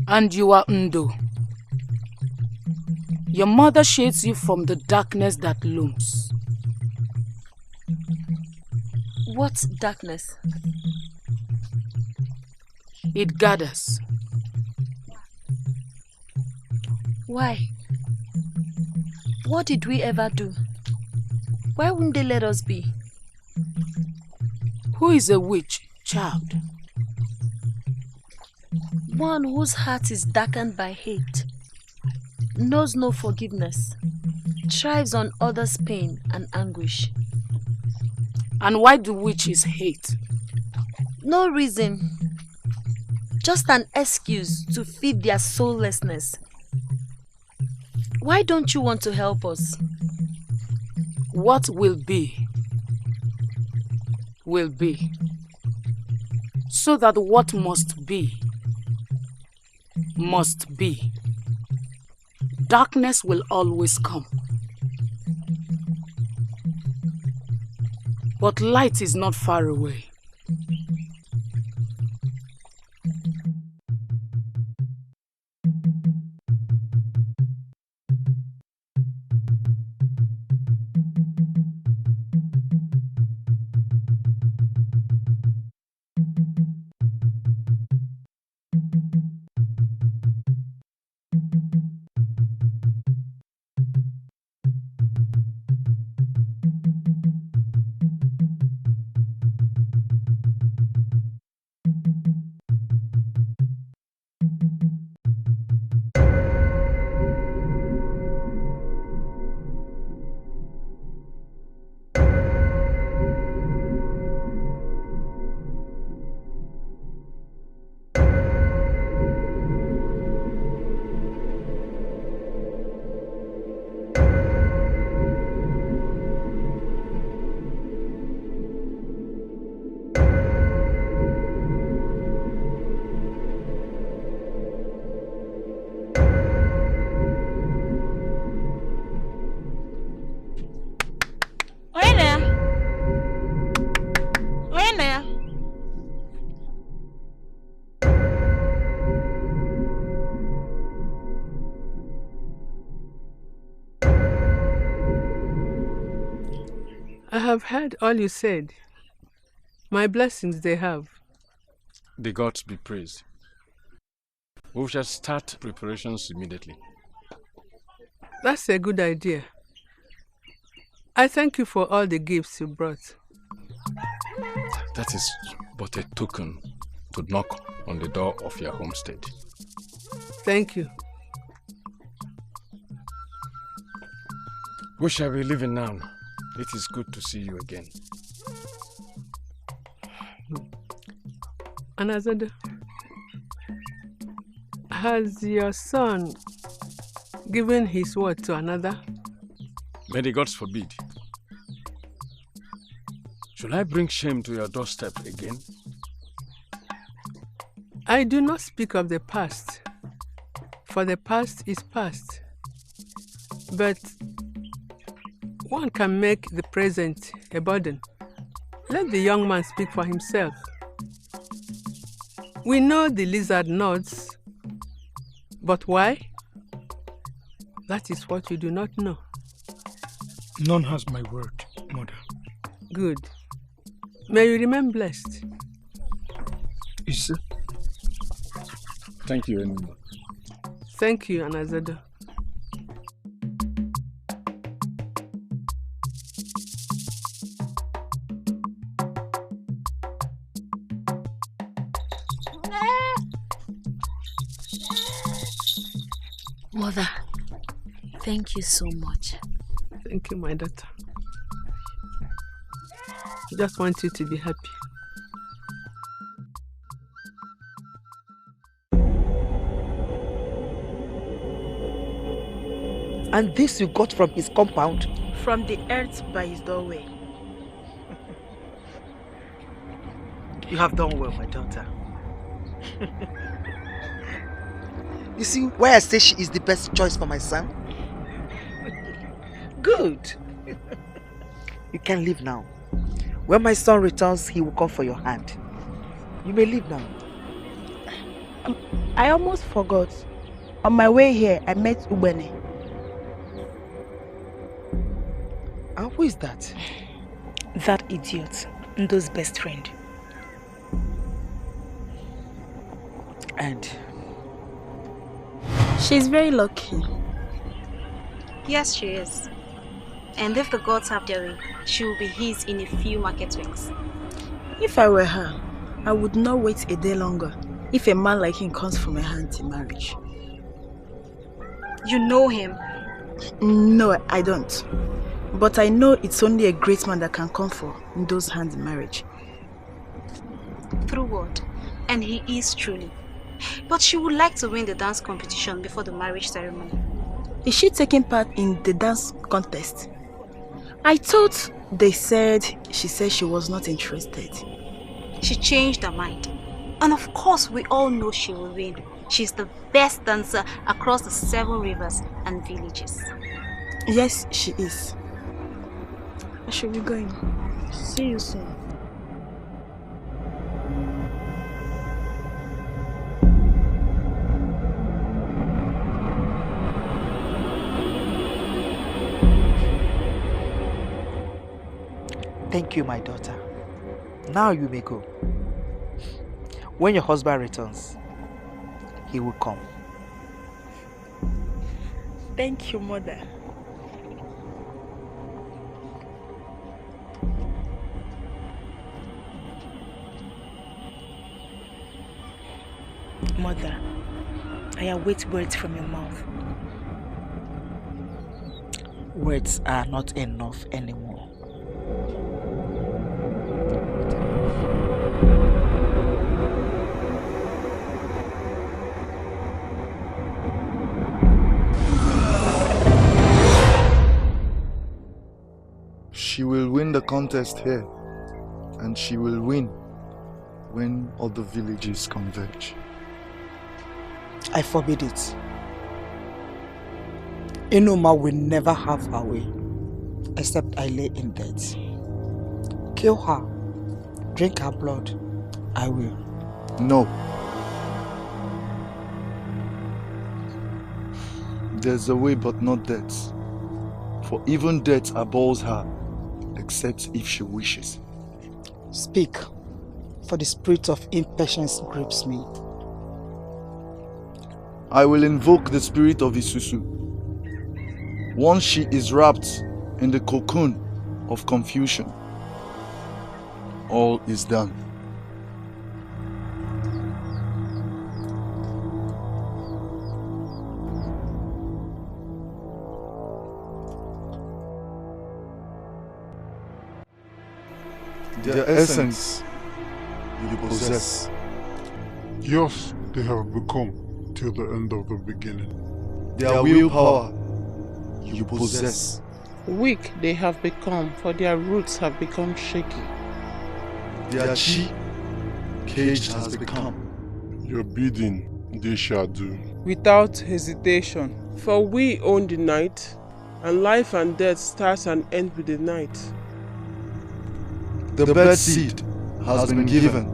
And you are Ndo. Your mother shades you from the darkness that looms. What darkness? It gathers. Why? What did we ever do? Why wouldn't they let us be? Who is a witch, child? One whose heart is darkened by hate, knows no forgiveness, thrives on others' pain and anguish. And why do witches hate? No reason. Just an excuse to feed their soullessness. Why don't you want to help us? What will be, will be. So that what must be, must be. Darkness will always come. But light is not far away. I have heard all you said. My blessings they have. The gods be praised. We shall start preparations immediately. That's a good idea. I thank you for all the gifts you brought. That is but a token to knock on the door of your homestead. Thank you. We shall be leaving now. It is good to see you again. Anazada. Has your son given his word to another? May the gods forbid. Should I bring shame to your doorstep again? I do not speak of the past, for the past is past. But one can make the present a burden. Let the young man speak for himself. We know the lizard nods, but why? That is what you do not know. None has my word, Mother. Good. May you remain blessed. Is it? Thank you, Enuma. Thank you, Anazado. Mother, thank you so much. Thank you, my daughter. I just want you to be happy. And this you got from his compound? From the earth by his doorway. You have done well, my daughter. You see why I say she is the best choice for my son? Good. You can leave now. When my son returns, he will come for your hand. You may leave now. I almost forgot. On my way here, I met Ubene. And who is that? That idiot, Ndo's best friend. And? She's very lucky. Yes, she is. And if the gods have their way, she will be his in a few market weeks. If I were her, I would not wait a day longer if a man like him comes from my hand in marriage. You know him? No, I don't. But I know it's only a great man that can come for Ndo's hand in marriage. Through word. And he is truly. But she would like to win the dance competition before the marriage ceremony. Is she taking part in the dance contest? I thought they said she said she was not interested. She changed her mind. And of course we all know she will win. She's the best dancer across the 7 rivers and villages. Yes, she is. I should be going. See you soon. Thank you, my daughter. Now you may go. When your husband returns, he will come. Thank you, Mother. Mother, I await words from your mouth. Words are not enough anymore. She will win the contest here, and she will win when other villages converge. I forbid it. Enuma will never have her way, except I lay in death. Kill her, drink her blood, I will. No. There's a way but not death, for even death abhors her, except if she wishes. Speak, for the spirit of impatience grips me. I will invoke the spirit of Isusu. Once she is wrapped in the cocoon of confusion, all is done. Their essence you possess. Yours they have become. till the end of the beginning. Their willpower you possess. Weak they have become, for their roots have become shaky. Their chi cage has become. Your bidding they shall do. Without hesitation, for we own the night, and life and death starts and ends with the night. The bird seed has been given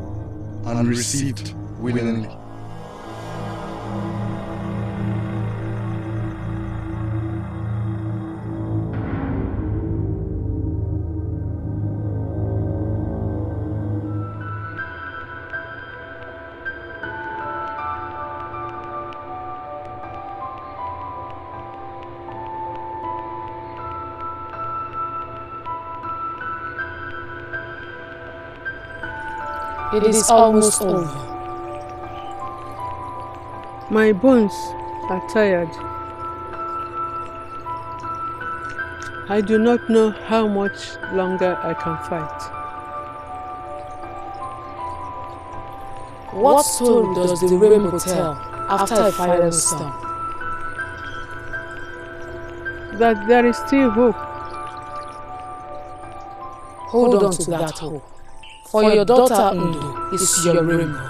and received willingly. It is almost over. My bones are tired. I do not know how much longer I can fight. What story does the rainbow tell after a fiery storm? That there is still hope. Hold on to that hope. For your daughter Ndo is your rainbow.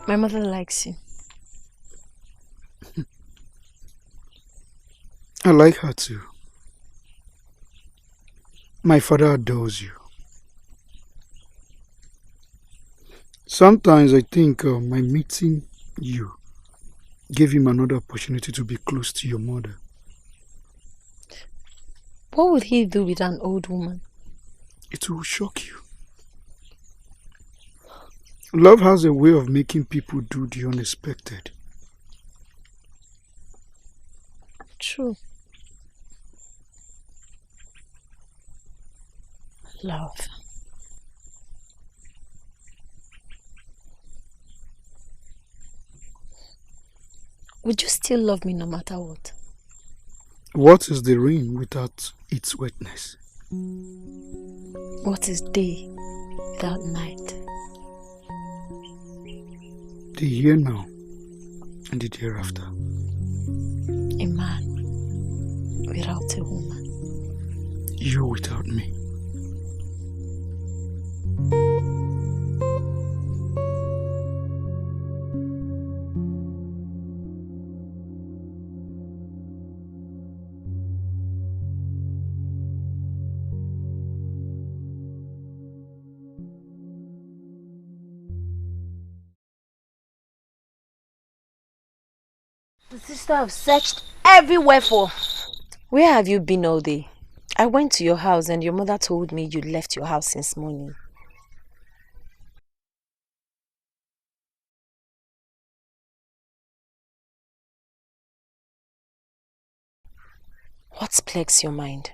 My mother likes you. I like her too. My father adores you. Sometimes I think my meeting you gave him another opportunity to be close to your mother. What would he do with an old woman? It will shock you. Love has a way of making people do the unexpected. True. Love. Would you still love me no matter what? What is the rain without its wetness? What is day without night? The here now and the hereafter. A man without a woman. You without me. The sister have searched everywhere for. Where have you been all day? I went to your house and your mother told me you left your house since morning. What plagues your mind?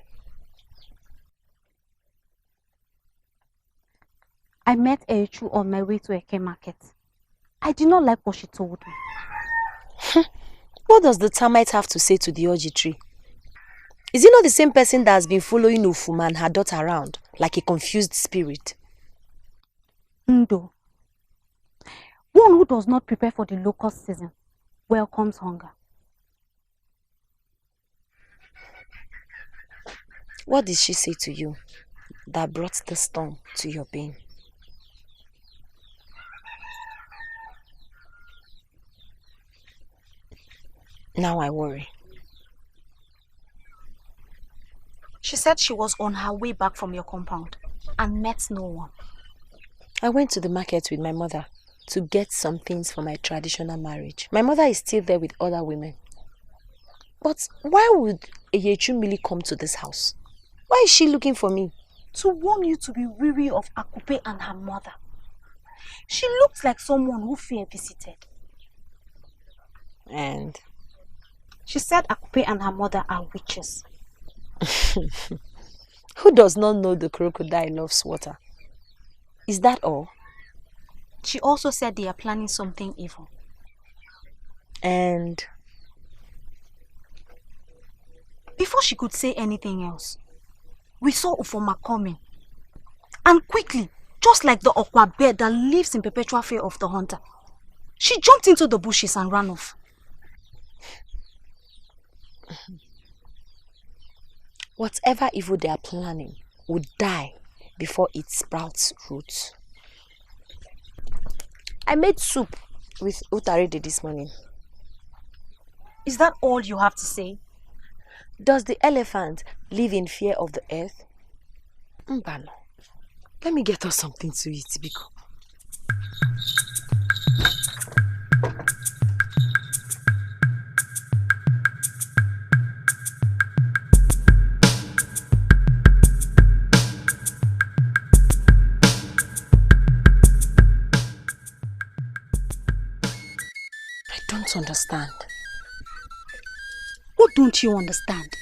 I met Echu on my way to Eke market. I did not like what she told me. What does the termite have to say to the orgy tree? Is he not the same person that has been following Ufuma and her daughter around, like a confused spirit? Ndo. One who does not prepare for the locust season welcomes hunger. What did she say to you that brought the storm to your being? Now I worry. She said she was on her way back from your compound and met no one. I went to the market with my mother to get some things for my traditional marriage. My mother is still there with other women. But why would Yechumili come to this house? Why is she looking for me? To warn you to be weary of Akupe and her mother. She looks like someone who fear visited. And? She said Akupe and her mother are witches. Who does not know the crocodile loves water? Is that all? She also said they are planning something evil. And? Before she could say anything else, we saw Ufoma coming. And quickly, just like the aqua bird that lives in perpetual fear of the hunter, she jumped into the bushes and ran off. Whatever evil they are planning would die before it sprouts roots. I made soup with utarede this morning. Is that all you have to say? Does the elephant live in fear of the earth? Mbano, let me get us something to eat, Biko. I don't understand. What don't you understand?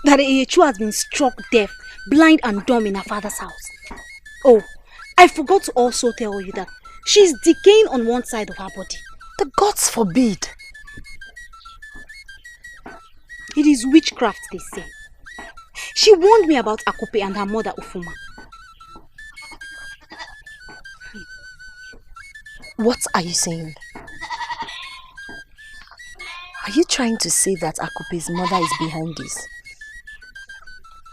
That Eyechu has been struck deaf, blind and dumb in her father's house. Oh, I forgot to also tell you that she's decaying on one side of her body. The gods forbid. It is witchcraft, they say. She warned me about Akupe and her mother Ufuma. What are you saying? Are you trying to say that Akupe's mother is behind this?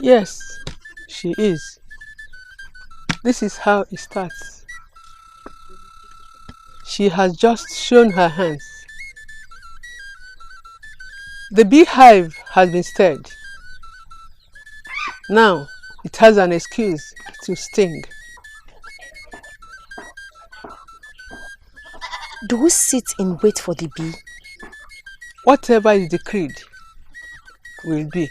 Yes, she is. This is how it starts. She has just shown her hands. The beehive has been stirred. Now it has an excuse to sting. Do we sit in wait for the bee? Whatever is decreed will be.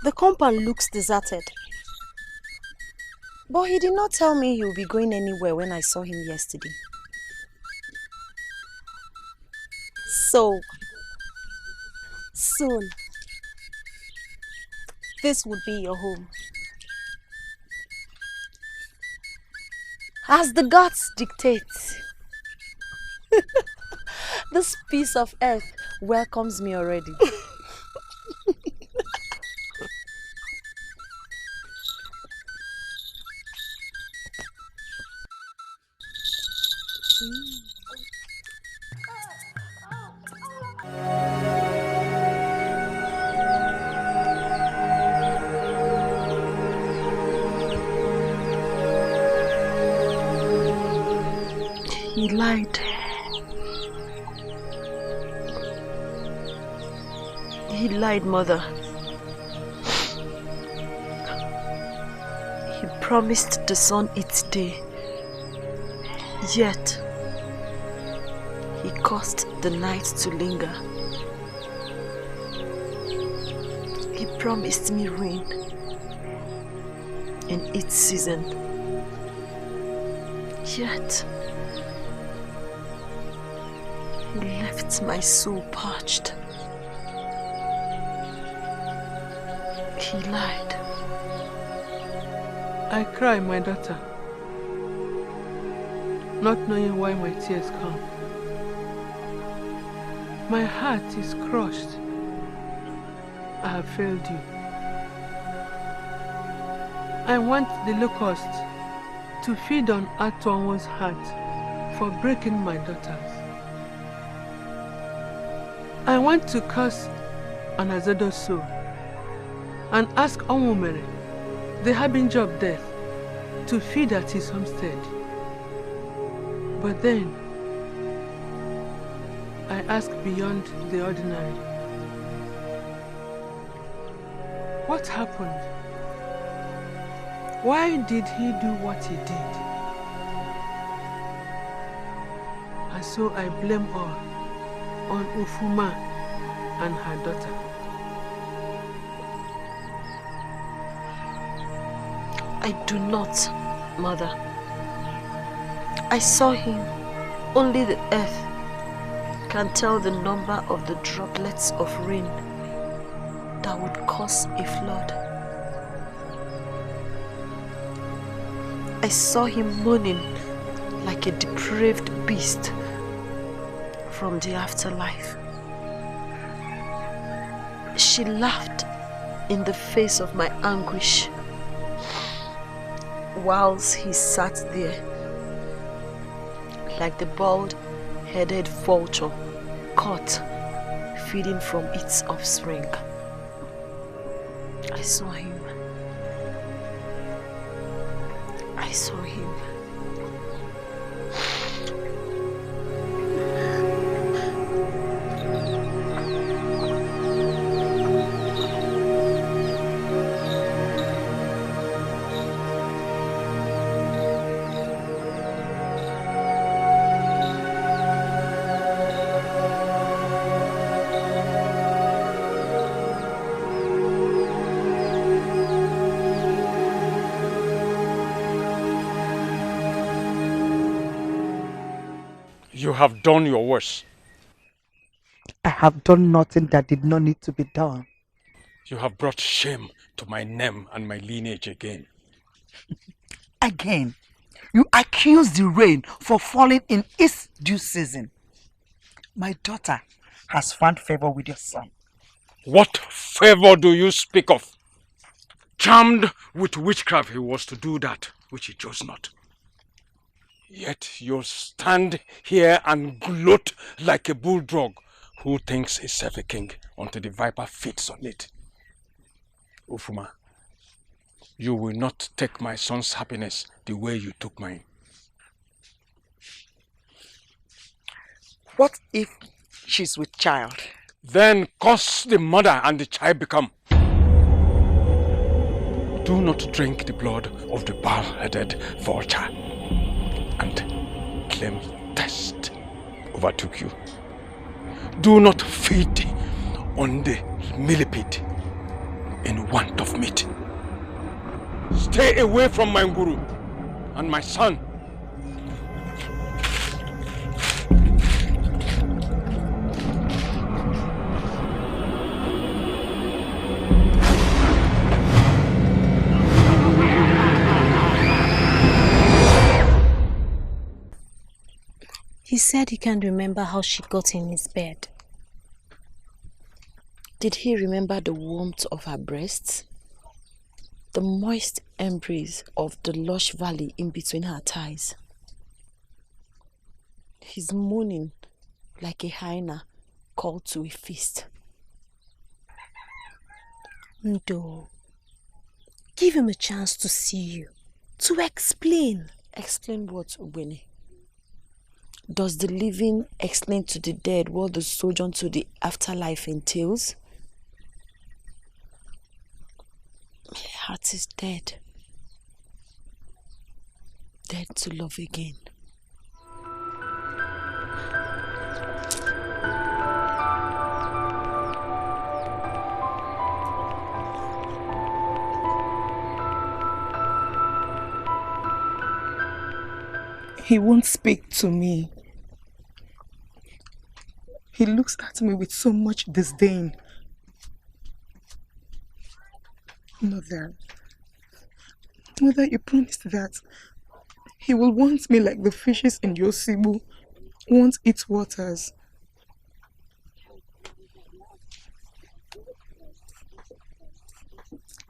The compound looks deserted. But he did not tell me he would be going anywhere when I saw him yesterday. So, soon, this would be your home. As the gods dictate, this piece of earth welcomes me already. He lied. He lied, Mother. He promised the sun its day. Yet, he caused the night to linger. He promised me rain in its season. Yet, he left my soul parched. He lied. I cry, my daughter, not knowing why my tears come. My heart is crushed. I have failed you. I want the locust to feed on Atuanwo's heart for breaking my daughters. I want to curse Anazado's soul and ask Onwumere, the harbinger of death, to feed at his homestead. But then, I ask beyond the ordinary. What happened? Why did he do what he did? And so I blame all on Ufuma and her daughter. I do not, Mother. I saw him. Only the earth can tell the number of the droplets of rain that would cause a flood. I saw him moaning like a depraved beast from the afterlife. She laughed in the face of my anguish whilst he sat there like the bald-headed vulture caught feeding from its offspring. I saw him. I saw him. You have done your worst. I have done nothing that did not need to be done. You have brought shame to my name and my lineage again. Again, you accuse the rain for falling in its due season. My daughter has found favor with your son. What favor do you speak of? Charmed with witchcraft he was to do that which he chose not. Yet you stand here and gloat like a bulldog who thinks himself a king until the viper feeds on it. Ufuma, you will not take my son's happiness the way you took mine. What if she's with child? Then curse the mother and the child become. Do not drink the blood of the bald-headed vulture and claim thirst overtook you. Do not feed on the millipede in want of meat. Stay away from my guru and my son. He said he can't remember how she got in his bed. Did he remember the warmth of her breasts? The moist embrace of the lush valley in between her thighs? He's moaning like a hyena called to a feast. Ndo, give him a chance to see you, to explain. Explain what, Ugbene? Does the living explain to the dead what the sojourn to the afterlife entails? My heart is dead. Dead to love again. He won't speak to me. He looks at me with so much disdain. Mother, you promised that he will want me like the fishes in Yosibu want its waters.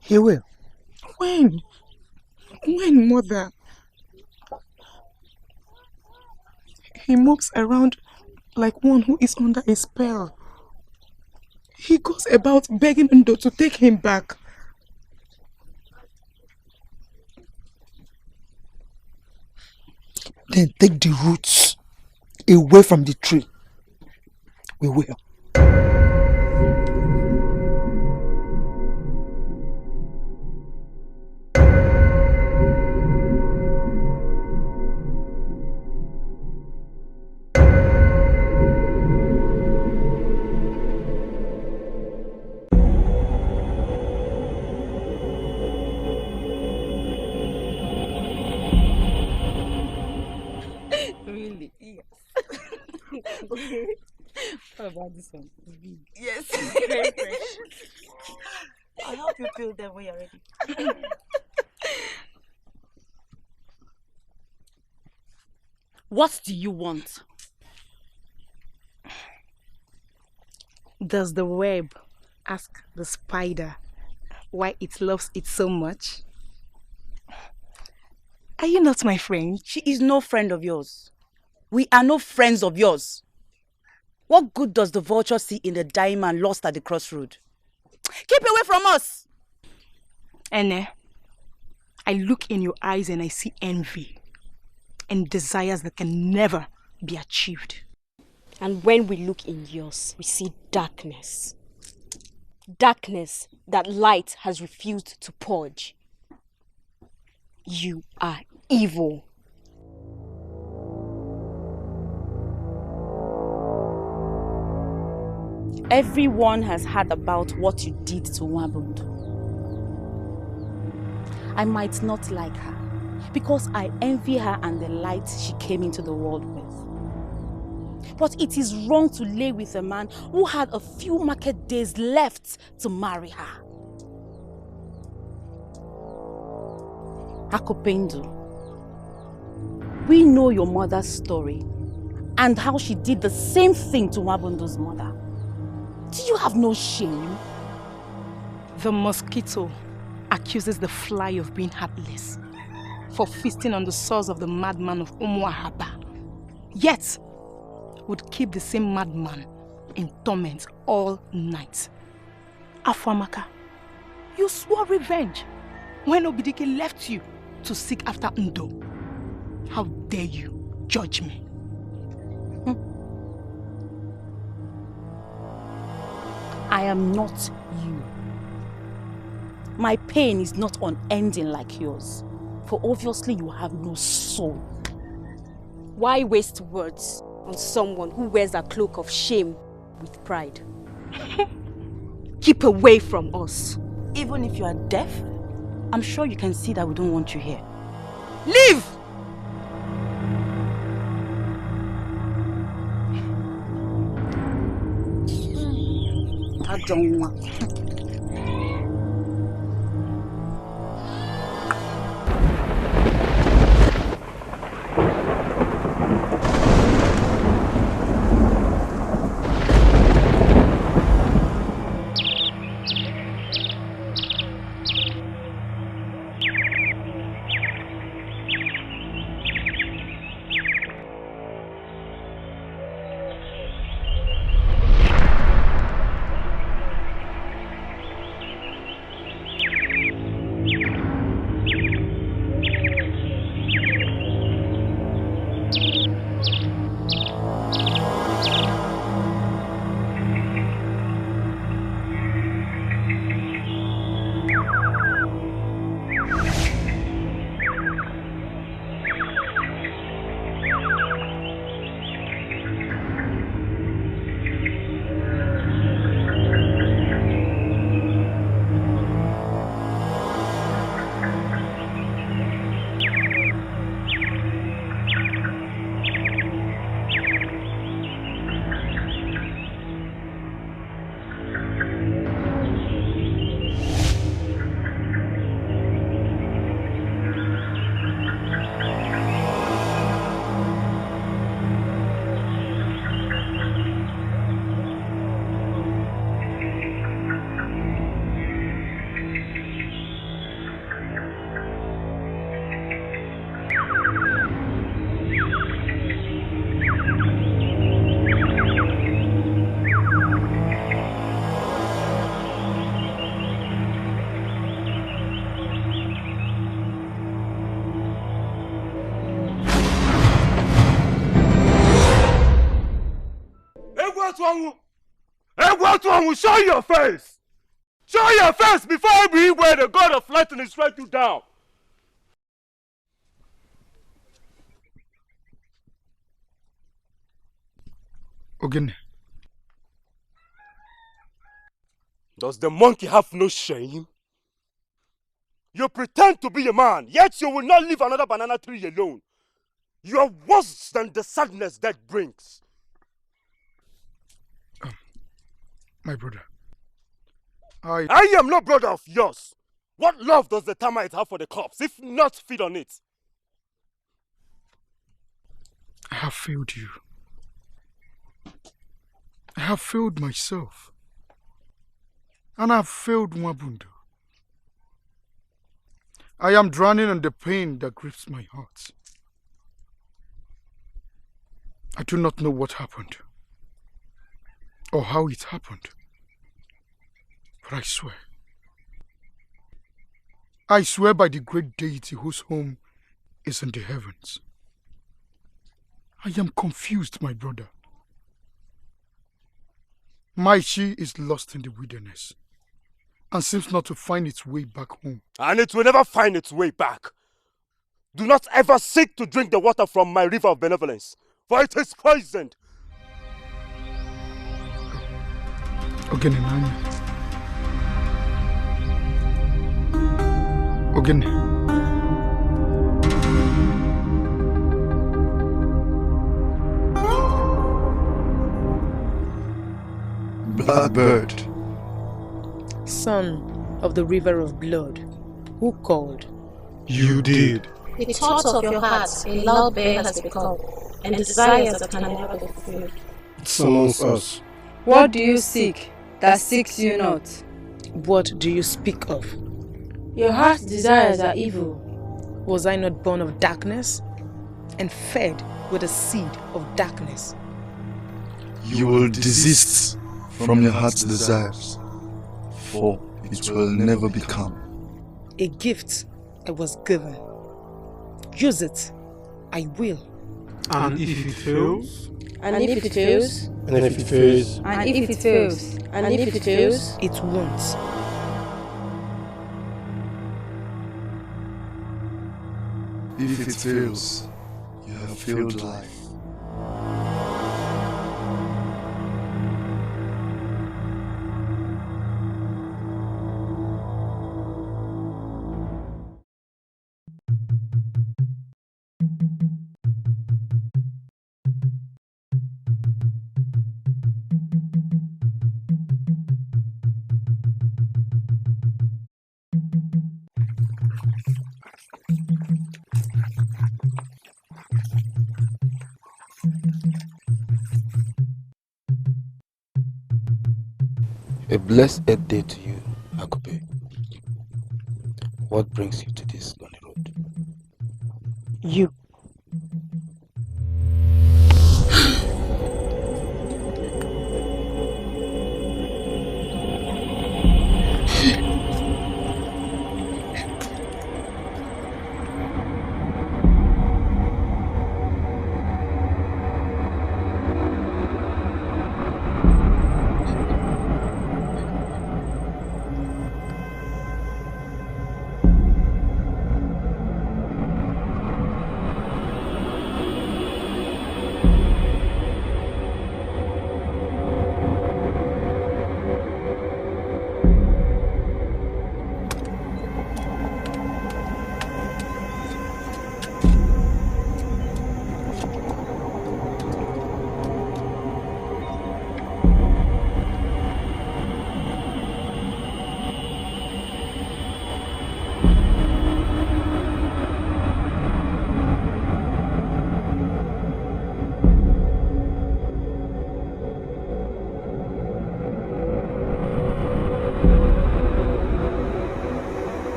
He will. When? When, Mother? He moves around like one who is under a spell. He goes about begging Ndo to take him back. Then take the roots away from the tree. We will. this one. It's big. Yes. Very fresh. I'll help you peel them when you're ready. What do you want? Does the web ask the spider why it loves it so much? Are you not my friend? She is no friend of yours. We are no friends of yours. What good does the vulture see in the dying man lost at the crossroad? Keep away from us! Ene, I look in your eyes and I see envy and desires that can never be achieved. And when we look in yours, we see darkness. Darkness that light has refused to purge. You are evil. Everyone has heard about what you did to Wabund. I might not like her because I envy her and the light she came into the world with. But it is wrong to lay with a man who had a few market days left to marry her. Akopendo, we know your mother's story and how she did the same thing to Wabundo's mother. Do you have no shame? The mosquito accuses the fly of being heartless for feasting on the sores of the madman of Umuahaba. Yet, would keep the same madman in torment all night. Afamaka, you swore revenge when Obidike left you to seek after Ndo. How dare you judge me? I am not you. My pain is not unending like yours, for obviously you have no soul. Why waste words on someone who wears a cloak of shame with pride? Keep away from us. Even if you are deaf, I'm sure you can see that we don't want you here. Leave! I don't want. Show your face! Show your face before we where the god of lightning strike you down! Again. Does the monkey have no shame? You pretend to be a man, yet you will not leave another banana tree alone. You are worse than the sadness that brings. My brother, I am no brother of yours. What love does the termite have for the corpse, if not feed on it? I have failed you. I have failed myself. And I have failed Mwabundo. I am drowning in the pain that grips my heart. I do not know what happened, or how it happened, but I swear by the great deity whose home is in the heavens. I am confused, my brother. My she is lost in the wilderness and seems not to find its way back home. And it will never find its way back. Do not ever seek to drink the water from my river of benevolence, for it is poisoned. Ogene Nanya. Ogene. Blackbird. Son of the river of blood, who called? You did. The thoughts of your heart a loud bear has become, and desires that can never be fulfilled. It summons us. What do you seek that seeks you not? What do you speak of? Your heart's desires are evil. Was I not born of darkness and fed with the seed of darkness? You will desist from your heart's desires, for it will never become. A gift I was given. Use it. I will. And if it fails? And if it fails? And if it fails? And if it fails? And if it fails? It won't. If it fails, you have failed life. A blessed day to you, Akupe. What brings you to this lonely road? You.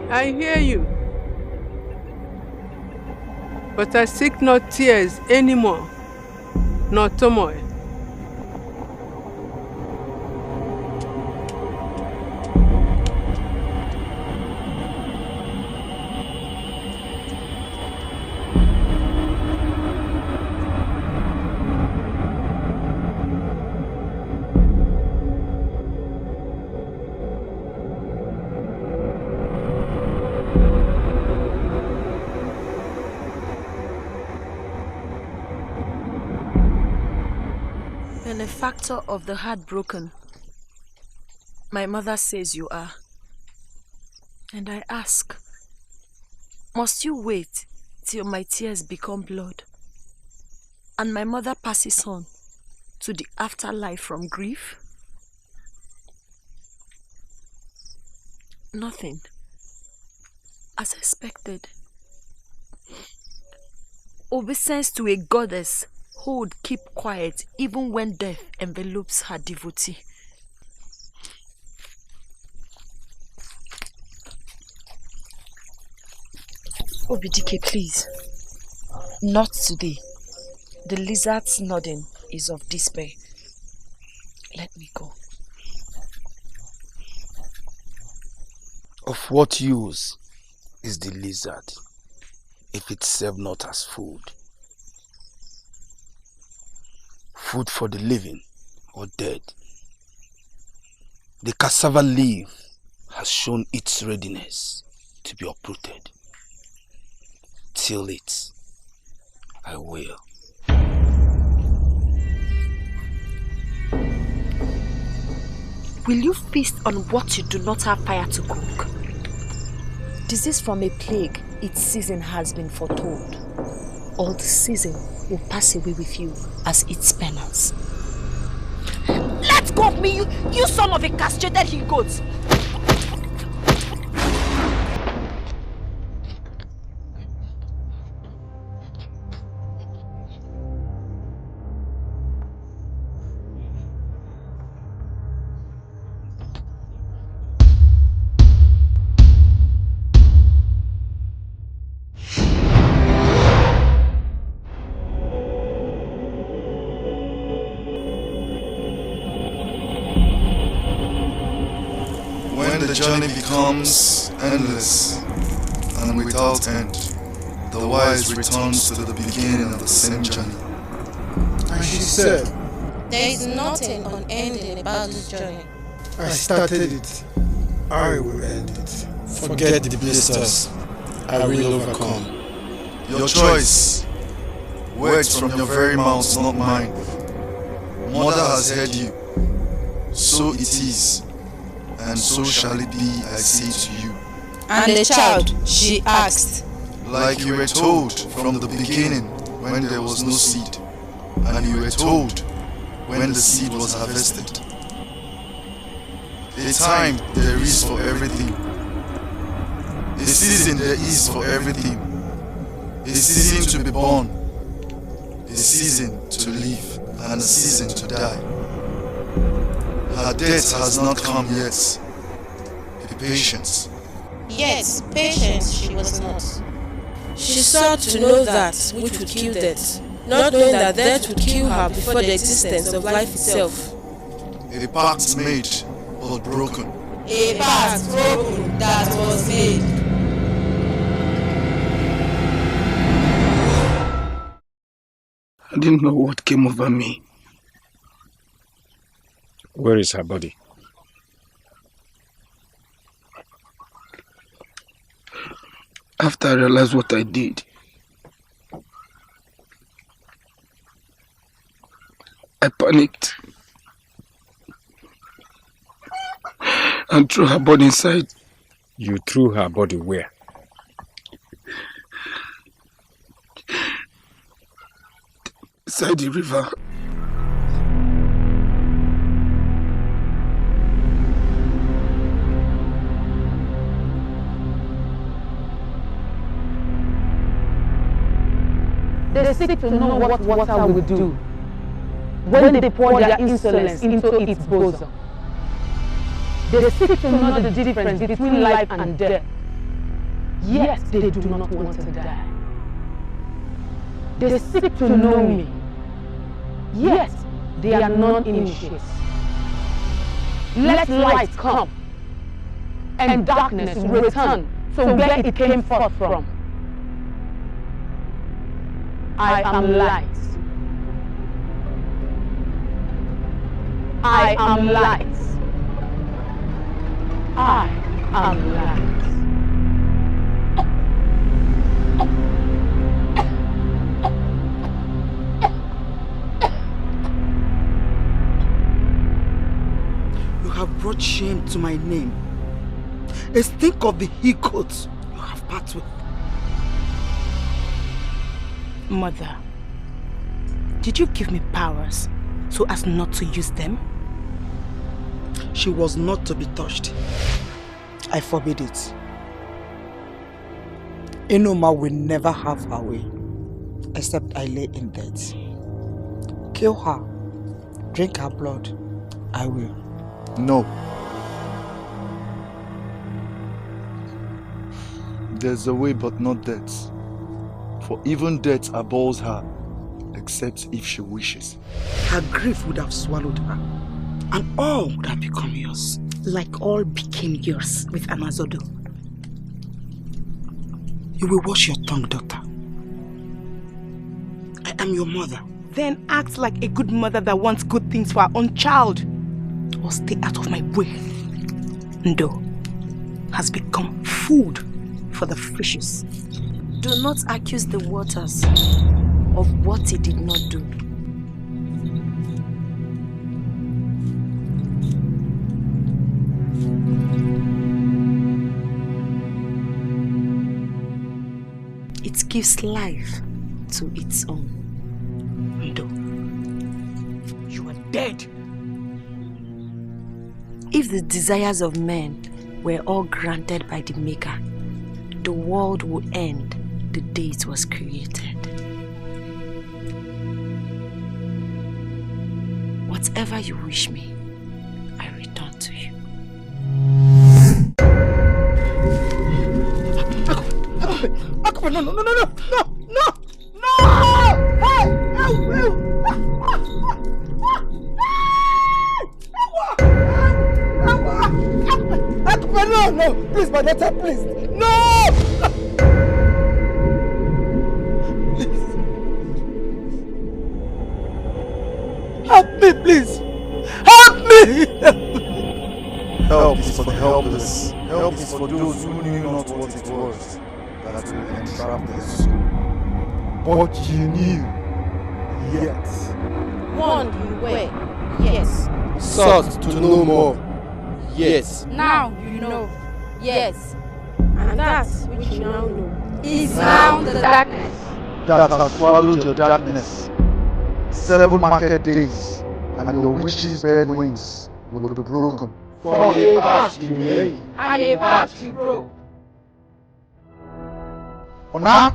I hear you, but I seek not tears anymore, nor turmoil. benefactor of the heartbroken. My mother says you are. And I ask, must you wait till my tears become blood and my mother passes on to the afterlife from grief? Nothing. As expected. Obeisance to a goddess who would keep quiet even when death envelopes her devotee. Obidike, please. Not today. The lizard's nodding is of despair. Let me go. Of what use is the lizard if it serve not as food? Food for the living or dead. The cassava leaf has shown its readiness to be uprooted. Till it, I will. Will you feast on what you do not have fire to cook? Disease from a plague, its season has been foretold. All the season will pass away with you as its penance. Let go of me, you son of a castrated he-goat! When the journey becomes endless and without end, the wise returns to the beginning of the same journey. And she said, There is nothing unending about this journey. I started it, I will end it. Forget the blisters, I will overcome. Your choice, words from your very mouth, not mine. Mother has heard you, so it is, and so shall it be, I say to you. And the child, she asked, like you were told from the beginning when there was no seed, and you were told when the seed was harvested. A time there is for everything. A season there is for everything. A season to be born. A season to live, and a season to die. Her death has not come yet. Be patient. Yet, patient she was not. She sought to know that which would kill death, not knowing that death would kill her before the existence of life itself. A pact made, but broken. A pact broken that was made. I didn't know what came over me. Where is her body? After I realized what I did, I panicked and threw her body inside. You threw her body where? Inside the river. They seek to know what water will do when they pour their insolence into its bosom. They seek to know the difference between life and death. Yet they do not want to die. They seek to know me. Yet they are non-initiates. Let light come and darkness return to where it came forth from. I am light. I am light. I am light. brought shame to my name. A stink of the he-goats you have part with. Mother, did you give me powers so as not to use them? She was not to be touched. I forbid it. Enoma will never have her way, except I lay in death. Kill her, drink her blood, I will. No. There's a way but not death. For even death abhors her, except if she wishes. Her grief would have swallowed her, and all would have become yours. Like all became yours with Amazodo. You will wash your tongue, daughter. I am your mother. Then act like a good mother that wants good things for her own child. Or stay out of my way. Ndo has become food for the fishes. Do not accuse the waters of what he did not do. It gives life to its own. Ndo, you are dead. If the desires of men were all granted by the Maker, the world would end the day it was created. Whatever you wish me, I return to you. No, no, no, no, no, no, no, no! Hey, no, no, please, my daughter, please, no! Help me, please! Help me! Help is for the helpless. Help is for those who knew not what it was that will entrap their soul. But you knew, yet. Warned you were, yes. Sought to know more, yes. Now you know, yes. And that which you now know is now the darkness that has swallowed your darkness. 7 market days, and your witch's bed wings will be broken. For a fast you lay, and a fast you broke. Ona?